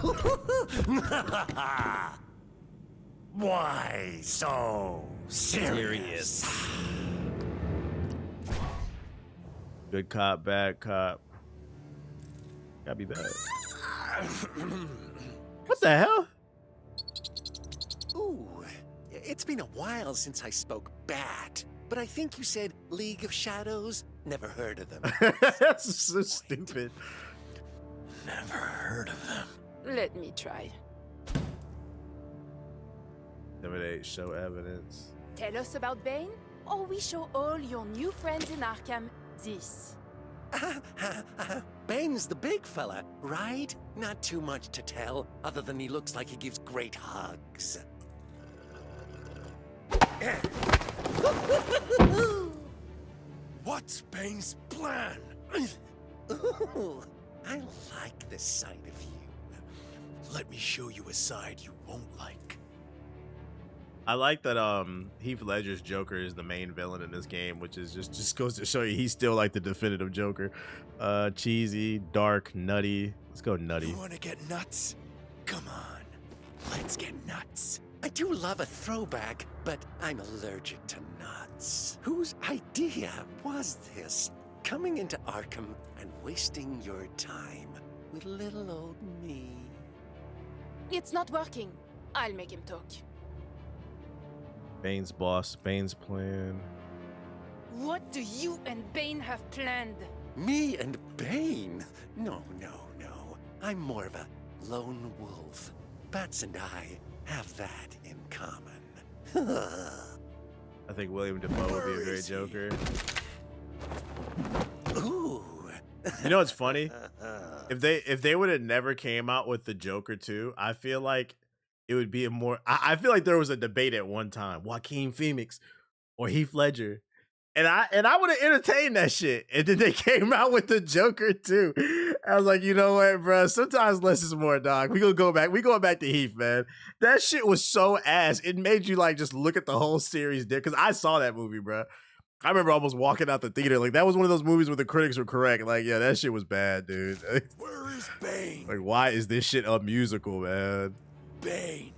Why so serious? Good cop, bad cop. Gotta be bad. What the hell? Ooh, it's been a while since I spoke bad, but I think you said League of Shadows. Never heard of them. That's so stupid. Never heard of them. Let me try. Intimidate, show evidence. Tell us about Bane, or we show all your new friends in Arkham this. Bane's the big fella, right? Not too much to tell, other than he looks like he gives great hugs. What's Bane's plan? Ooh, I like the sight of you. Let me show you a side you won't like. I like that Heath Ledger's Joker is the main villain in this game, which is just goes to show you he's still like the definitive Joker. Cheesy, dark, nutty. Let's go nutty. You wanna get nuts? Come on, let's get nuts. I do love a throwback, but I'm allergic to nuts. Whose idea was this? Coming into Arkham and wasting your time with little old me. It's not working. I'll make him talk. Bane's boss, Bane's plan. What do you and Bane have planned? Me and Bane? No. I'm more of a lone wolf. Bats and I have that in common. I think William Dafoe would be a great Joker. Ooh. You know what's funny? If they would have never came out with the Joker 2, I feel like it would be a more. I feel like there was a debate at one time: Joaquin Phoenix or Heath Ledger, and I would have entertained that shit. And then they came out with the Joker 2. I was like, you know what, bro? Sometimes less is more, dog. We going back to Heath, man. That shit was so ass. It made you like just look at the whole series there, because I saw that movie, bro. I remember almost walking out the theater. Like, that was one of those movies where the critics were correct. Like, yeah, that shit was bad, dude. Where is Bane? Like, why is this shit a musical, man? Bane,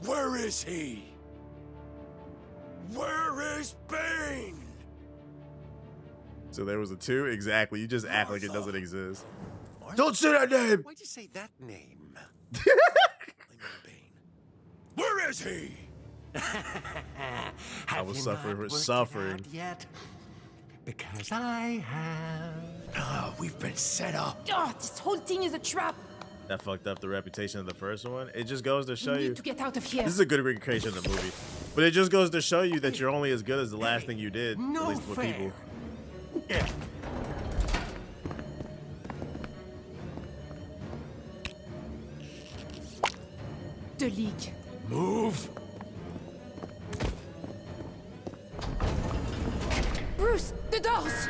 where is he? Where is Bane? So there was a 2? Exactly. You just act like it doesn't exist. Don't say that name! Why'd you say that name? Where is he? I was suffering. Yet? Because I have. Oh, we've been set up. Oh, this whole thing is a trap. That fucked up the reputation of the first one. It just goes to show We you. need to get out of here. This is a good recreation of the movie, but it just goes to show you that you're only as good as the last thing you did. No at least with fair. people. Yeah. The leak. Move. Bruce, the doors.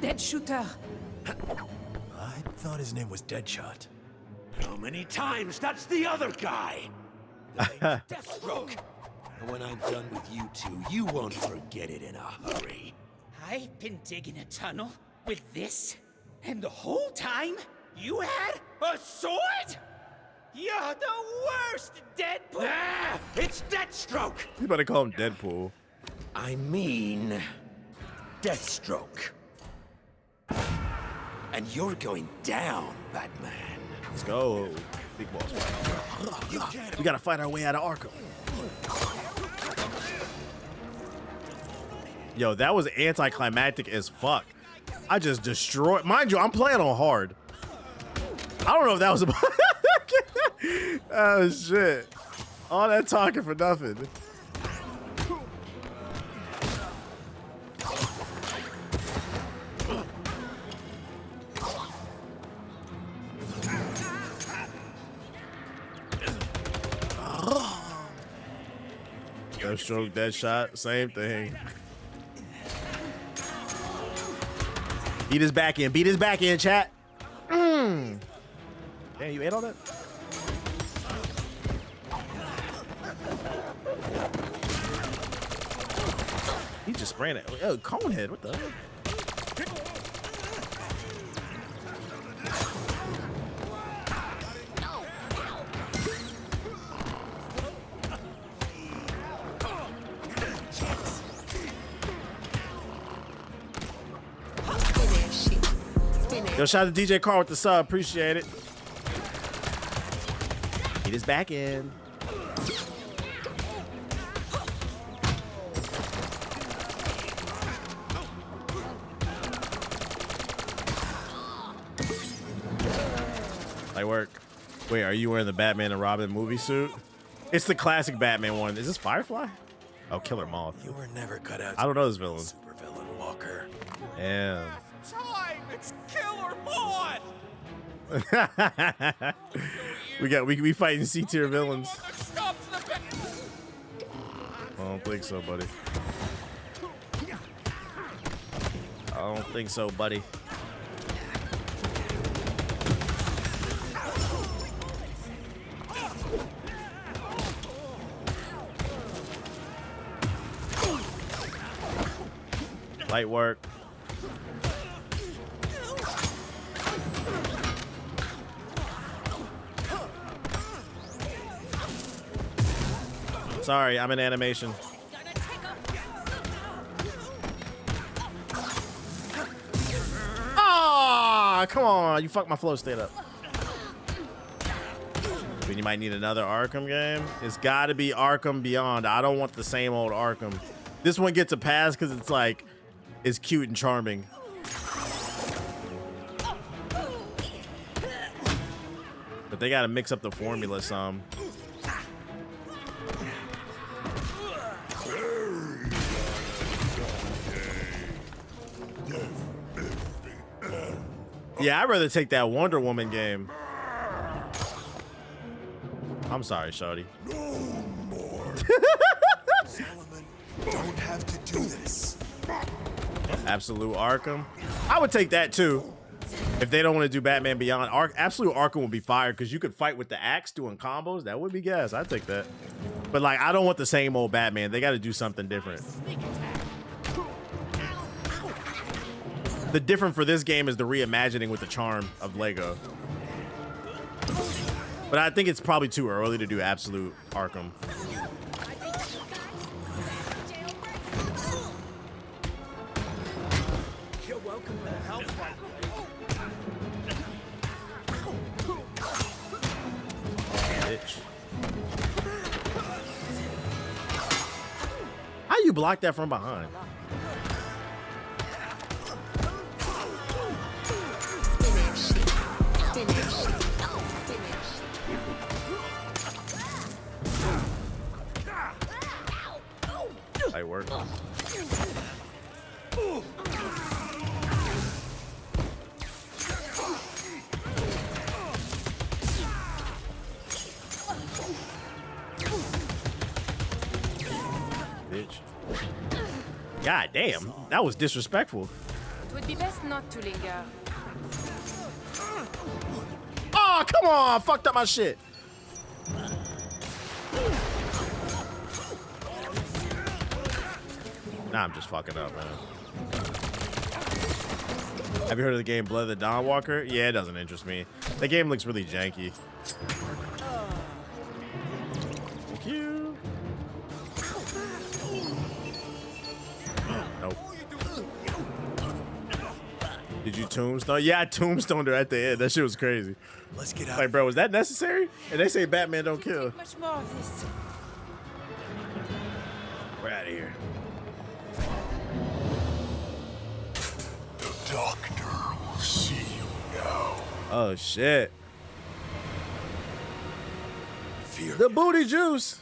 Dead shooter. I thought his name was Deadshot. How many times? That's the other guy. Deathstroke. And when I'm done with you two, you won't forget it in a hurry. I've been digging a tunnel with this, and the whole time you had a sword? You're the worst, Deadpool! Ah, it's Deathstroke! You better call him Deadpool. I mean, Deathstroke. And you're going down, Batman. Let's go. Big boss. We gotta fight our way out of Arkham. Yo, that was anticlimactic as fuck. I just destroyed. Mind you, I'm playing on hard. I don't know if that was about. Oh shit! All that talking for nothing. Deathstroke, Deadshot, same thing. Beat his back in. Beat his back in, chat. Damn, you ate all that? He just spraying it. Oh, Conehead, what the hell? Yo, shout out to DJ Carl with the sub. Appreciate it. Get his back in. Light work. Wait, are you wearing the Batman and Robin movie suit? It's the classic Batman one. Is this Firefly? Oh, Killer Moth. You were never cut out. I don't know this villain. Supervillain Walker. Damn. Time! It's Killer Mod! we fighting C tier villains. Stop the I don't think so, buddy. I don't think so, buddy. Light work. Sorry, I'm in animation. Ah, come on. You fucked my flow state up. Then you might need another Arkham game. It's got to be Arkham Beyond. I don't want the same old Arkham. This one gets a pass because it's like, it's cute and charming. But they got to mix up the formula some. Yeah, I'd rather take that Wonder Woman game. I'm sorry, shawty. No more. Solomon, don't have to do this. Absolute Arkham. I would take that too. If they don't want to do Batman Beyond, Absolute Arkham would be fire because you could fight with the axe doing combos. That would be gas. I'd take that. But like, I don't want the same old Batman. They got to do something different. The different for this game is the reimagining with the charm of Lego. But I think it's probably too early to do Absolute Arkham. You're welcome to the help fight. bitch. How you block that from behind? That worked. Bitch. God damn, that was disrespectful. It would be best not to linger. Oh, come on, I fucked up my shit. Nah, I'm just fucking up, man. Have you heard of the game Blood of the Dawn Walker? Yeah, it doesn't interest me. The game looks really janky. Thank you. Nope. Did you tombstone? Yeah, I tombstoned her at the end. That shit was crazy. Let's get out. Like, bro, was that necessary? And they say Batman don't kill. Much more of this. We're out of here. The doctor will see you now. Oh shit. Fear the booty juice.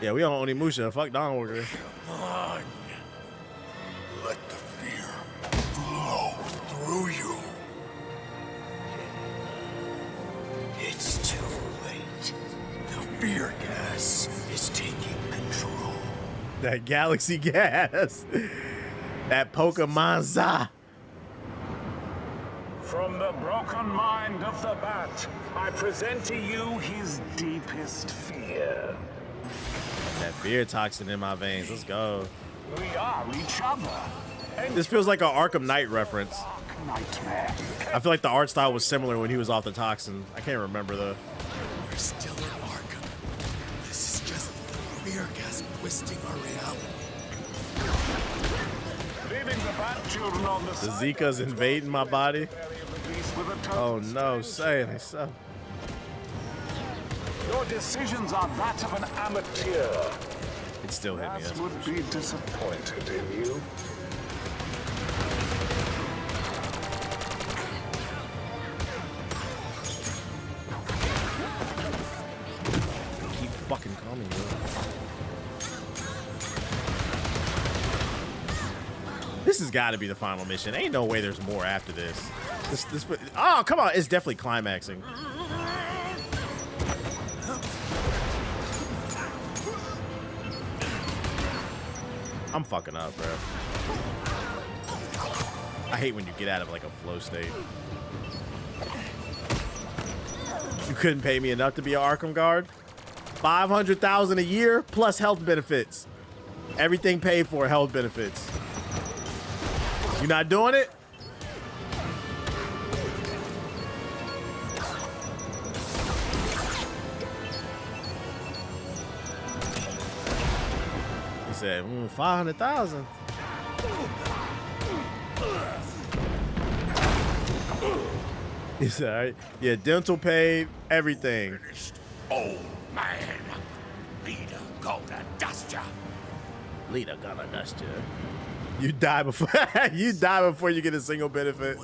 Yeah, we on Onimusha. Fuck Dawn Walker. Come on. Let the fear flow through you. It's too late. The fear gas is taking control. That galaxy gas. That Pokemon-za. From the broken mind of the bat, I present to you his deepest fear. That fear toxin in my veins. Let's go. We are each other. This feels like an Arkham Knight reference. Nightmare. I feel like the art style was similar when he was off the toxin. I can't remember though. We're still in Arkham. This is just the fear gas twisting our reality. Leaving the bat children on the The side. Zika's invading my body. With a Oh no, say it. So. Your decisions are that of an amateur. It still hit me. That That's would be disappointed in you. Keep fucking coming, bro. This has got to be the final mission. Ain't no way there's more after this. Oh, come on. It's definitely climaxing. I'm fucking up, bro. I hate when you get out of like a flow state. You couldn't pay me enough to be an Arkham guard? $500,000 a year plus health benefits. Everything paid for, health benefits. You not doing it? He said, 500,000. He said, all right. Yeah, dental paid, everything. Old man. Leader gonna dust ya. Leader gonna dust ya. You die before you die before you get a single benefit.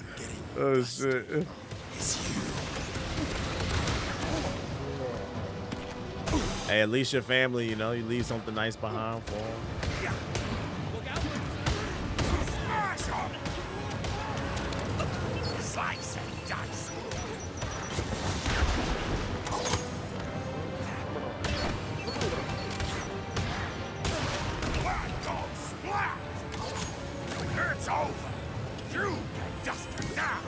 Oh shit. Hey, at least your family, you know, you leave something nice behind for them. Slice and dice. It's over. You can dust her now.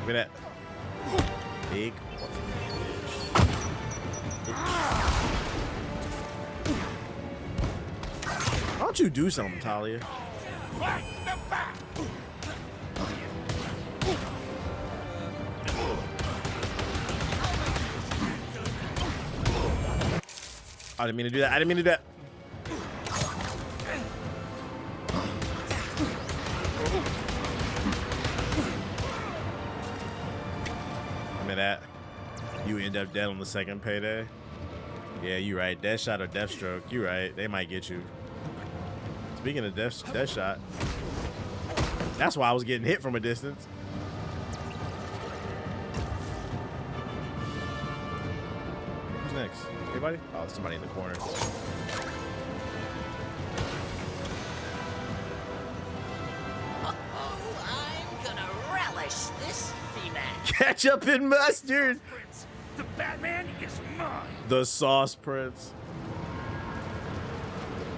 Look at that. Big. Why don't you do something, Talia? I didn't mean to do that. I didn't mean to do that. I mean that you end up dead on the second payday. Yeah, you right. Deathshot or Deathstroke. You right. They might get you. Speaking of Deathshot, that's why I was getting hit from a distance. Who's next? Anybody? Oh, somebody in the corner. I'm gonna relish this rematch. Ketchup and mustard. The Batman is mine. The Sauce Prince.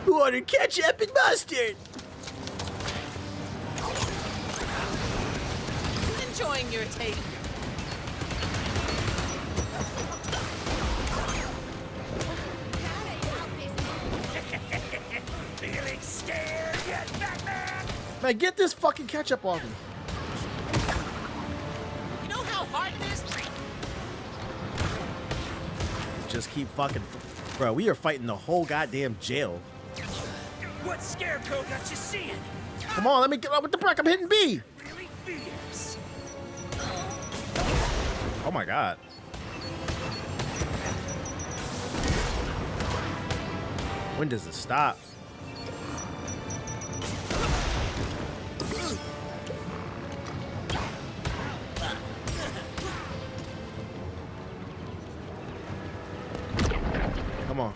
Who ordered ketchup and mustard? Enjoying your take. Feeling scared yet, Batman? Man, get this fucking ketchup off me. You know how hard it is? Just keep fucking. Bro, we are fighting the whole goddamn jail. What scarecrow got you seeing? Come on, let me get up with the break. I'm hitting B. Really fierce. Oh my god. When does it stop? Come on.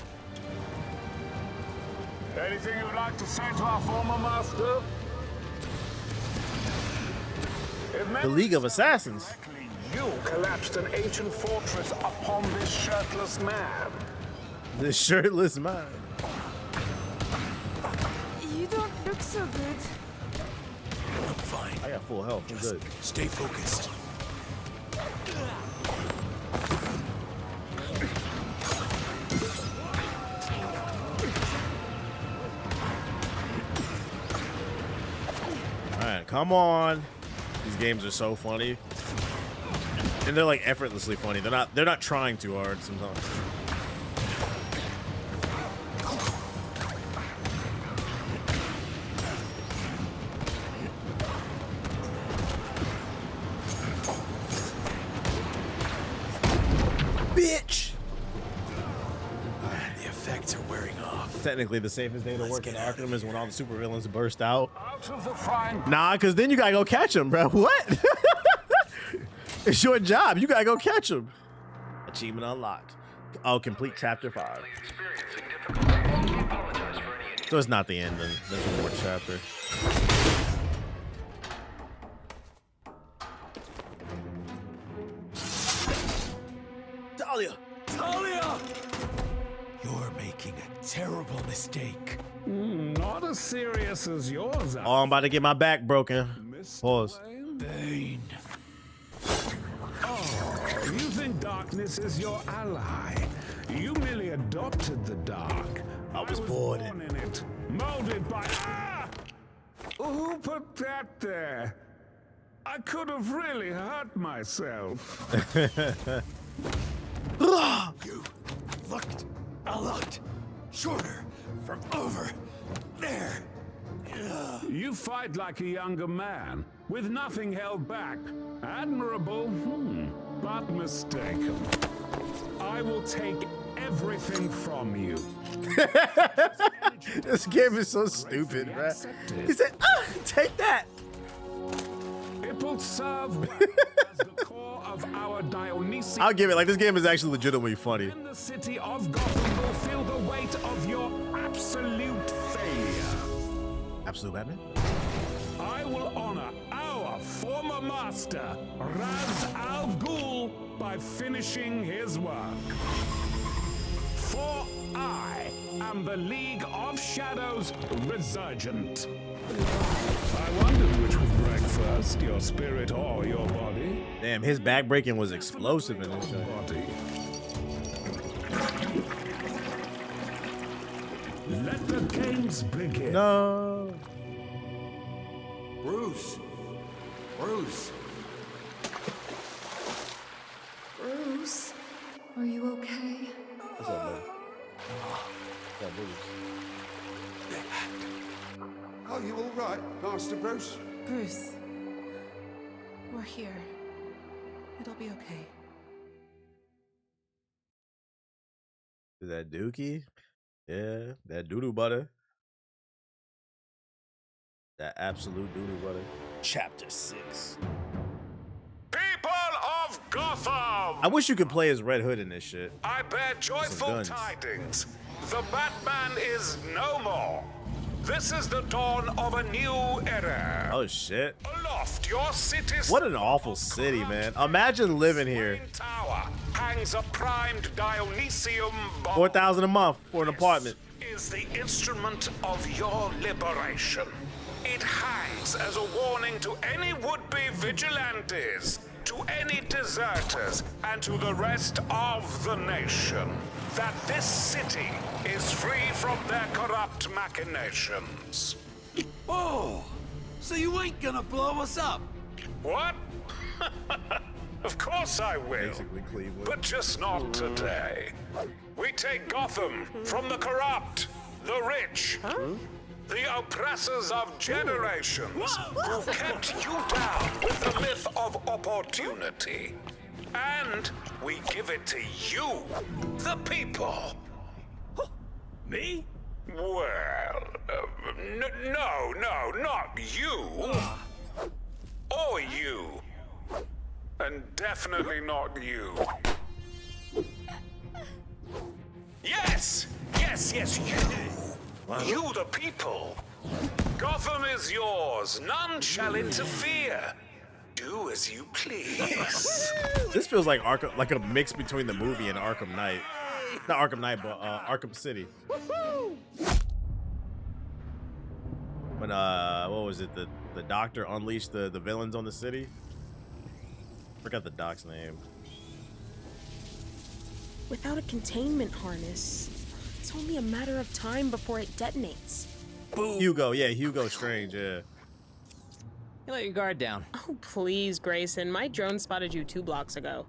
Anything you'd like to say to our former master? The League of Assassins. You collapsed an ancient fortress upon this shirtless man. This shirtless man. You don't look so good. I'm fine. I got full health. I'm good. Stay focused. All right, come on. These games are so funny, and they're like effortlessly funny. They're not trying too hard sometimes. Bitch. The effects are wearing off. Technically, the safest day to work in Arkham is when all the supervillains burst out. Out of the frying Nah, because then you gotta go catch them, bro. What? It's your job. You gotta go catch them. Achievement unlocked. Oh, complete chapter 5. So it's not the end, then there's one more chapter. Talia! Talia! You're making a terrible mistake. Not as serious as yours. Oh, I'm about to get my back broken. Pause. Bane. Oh, you think darkness is your ally? You merely adopted the dark. I was born in it, molded by. Ah! Who put that there? I could have really hurt myself. You looked a lot shorter from over there. You fight like a younger man, with nothing held back. Admirable, but mistaken. I will take everything from you. This game is so stupid, bro. He said, take that. It will serve well as the core of our Dionysian. I'll give it, like, this game is actually legitimately funny. And the city of Gotham will feel the weight of your absolute failure. Absolute Batman? I will honor our former master, Raz Al Ghul, by finishing his work. For I am the League of Shadows Resurgent. I wondered which would break first, your spirit or your body. Damn, his back breaking was explosive in this show. Body. Let the games begin. No. Bruce. Bruce. Bruce, are you okay? What's up, buddy? What's up, Bruce? Are you all right, Master Bruce? Bruce, we're here. It'll be okay. Is that Dookie? Yeah, that doo-doo butter. That absolute doo-doo butter. Chapter 6. People of Gotham! I wish you could play as Red Hood in this shit. I bear joyful guns. tidings. The Batman is no more. This is the dawn of a new era. Oh shit. Aloft your city's What an awful city, man. Imagine living here. tower hangs a primed Dionysium bomb. 4,000 a month for an apartment. Is the instrument of your liberation. It hangs as a warning to any would-be vigilantes, to any deserters, and to the rest of the nation, that this city is free from their corrupt machinations. Oh, so you ain't gonna blow us up? What? Of course I will. Basically Cleveland. But just not today. We take Gotham from the corrupt, the rich, the oppressors of generations who kept you down with the myth of opportunity. And we give it to you, the people. Me? Well, no, not you. Or you. And definitely not you. Yes, you. You, the people. Gotham is yours. None shall interfere. Do as you please. This feels like Arkham, like a mix between the movie and Arkham Knight. Not Arkham Knight, but Arkham City. When what was it? The doctor unleashed the villains on the city. Forgot the doc's name. Without a containment harness, it's only a matter of time before it detonates. Hugo, yeah, Hugo Strange, yeah. You let your guard down. Oh, please, Grayson. My drone spotted you 2 blocks ago.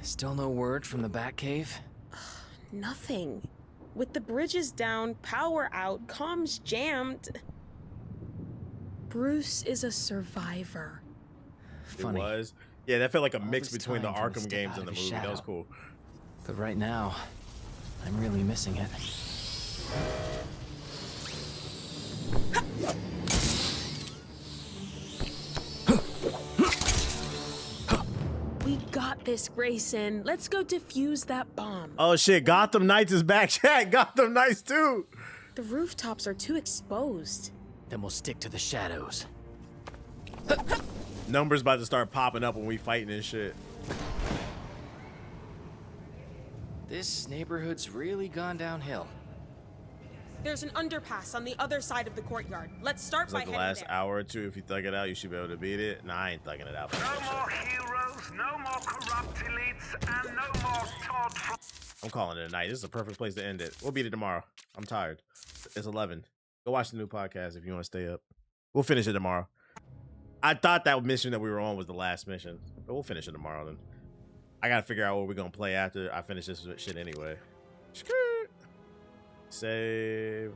Still no word from the Batcave? Nothing. With the bridges down, power out, comms jammed. Bruce is a survivor. Funny. It was. Yeah, that felt like a All mix this between the time trying to Arkham step games out and the of movie. his That was shadow. cool. But right now, I'm really missing it. We got this, Grayson. Let's go defuse that bomb. Oh shit, Gotham Knights is back. Chat, Gotham Knights too. The rooftops are too exposed. Then we'll stick to the shadows. Numbers about to start popping up when we fighting this shit. This neighborhood's really gone downhill. There's an underpass on the other side of the courtyard. Let's start It's by like the heading last there. hour or two. If you thug it out, you should be able to beat it. Nah, I ain't thugging it out. No more heroes, no more corrupt elites, and no more Todd from... I'm calling it a night. This is a perfect place to end it. We'll beat it tomorrow. I'm tired. It's 11. Go watch the new podcast if you want to stay up. We'll finish it tomorrow. I thought that mission that we were on was the last mission, but we'll finish it tomorrow then. I gotta figure out what we're gonna play after I finish this shit anyway. Save.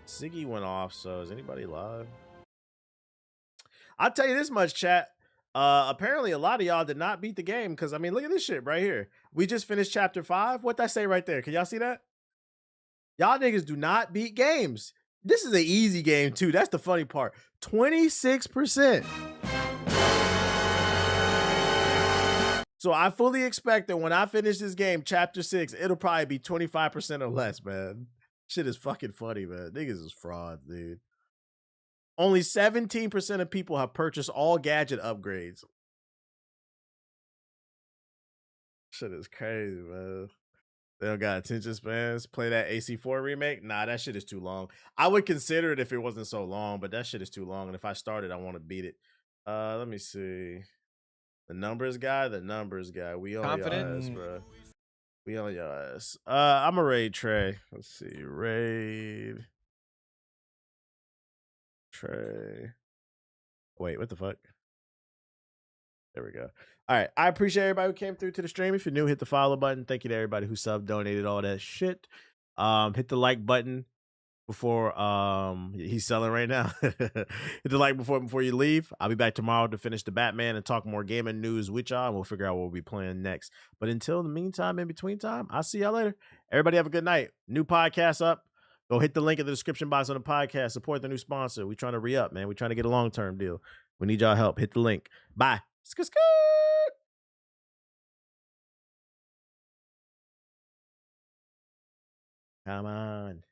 Siggy went off, so is anybody live? I'll tell you this much, chat. Apparently a lot of y'all did not beat the game, because I mean, look at this shit right here. We just finished chapter 5. What'd I say right there? Can y'all see that? Y'all niggas do not beat games. This is an easy game too. That's the funny part. 26%. So I fully expect that when I finish this game, chapter 6, it'll probably be 25% or less, man. Shit is fucking funny, man. Niggas is frauds, dude. Only 17% of people have purchased all gadget upgrades. Shit is crazy, man. They don't got attention spans. Play that AC4 remake? Nah, that shit is too long. I would consider it if it wasn't so long, but that shit is too long. And if I started, I want to beat it. Let me see. The numbers guy. We on your ass, bro. We on your ass. I'm a raid Trey. Let's see. Raid. Trey. Wait, what the fuck? There we go. All right. I appreciate everybody who came through to the stream. If you're new, hit the follow button. Thank you to everybody who subbed, donated, all that shit. Hit the like button. before he's selling right now. Hit the like before you leave. I'll be back tomorrow to finish the Batman and talk more gaming news with y'all, and we'll figure out what we'll be playing next. But until the meantime, in between time, I'll see y'all later. Everybody have a good night. New podcast up. Go hit the link in the description box on the podcast. Support the new sponsor. We're trying to re-up, man. We're trying to get a long-term deal. We need y'all help. Hit the link. Bye. Come on.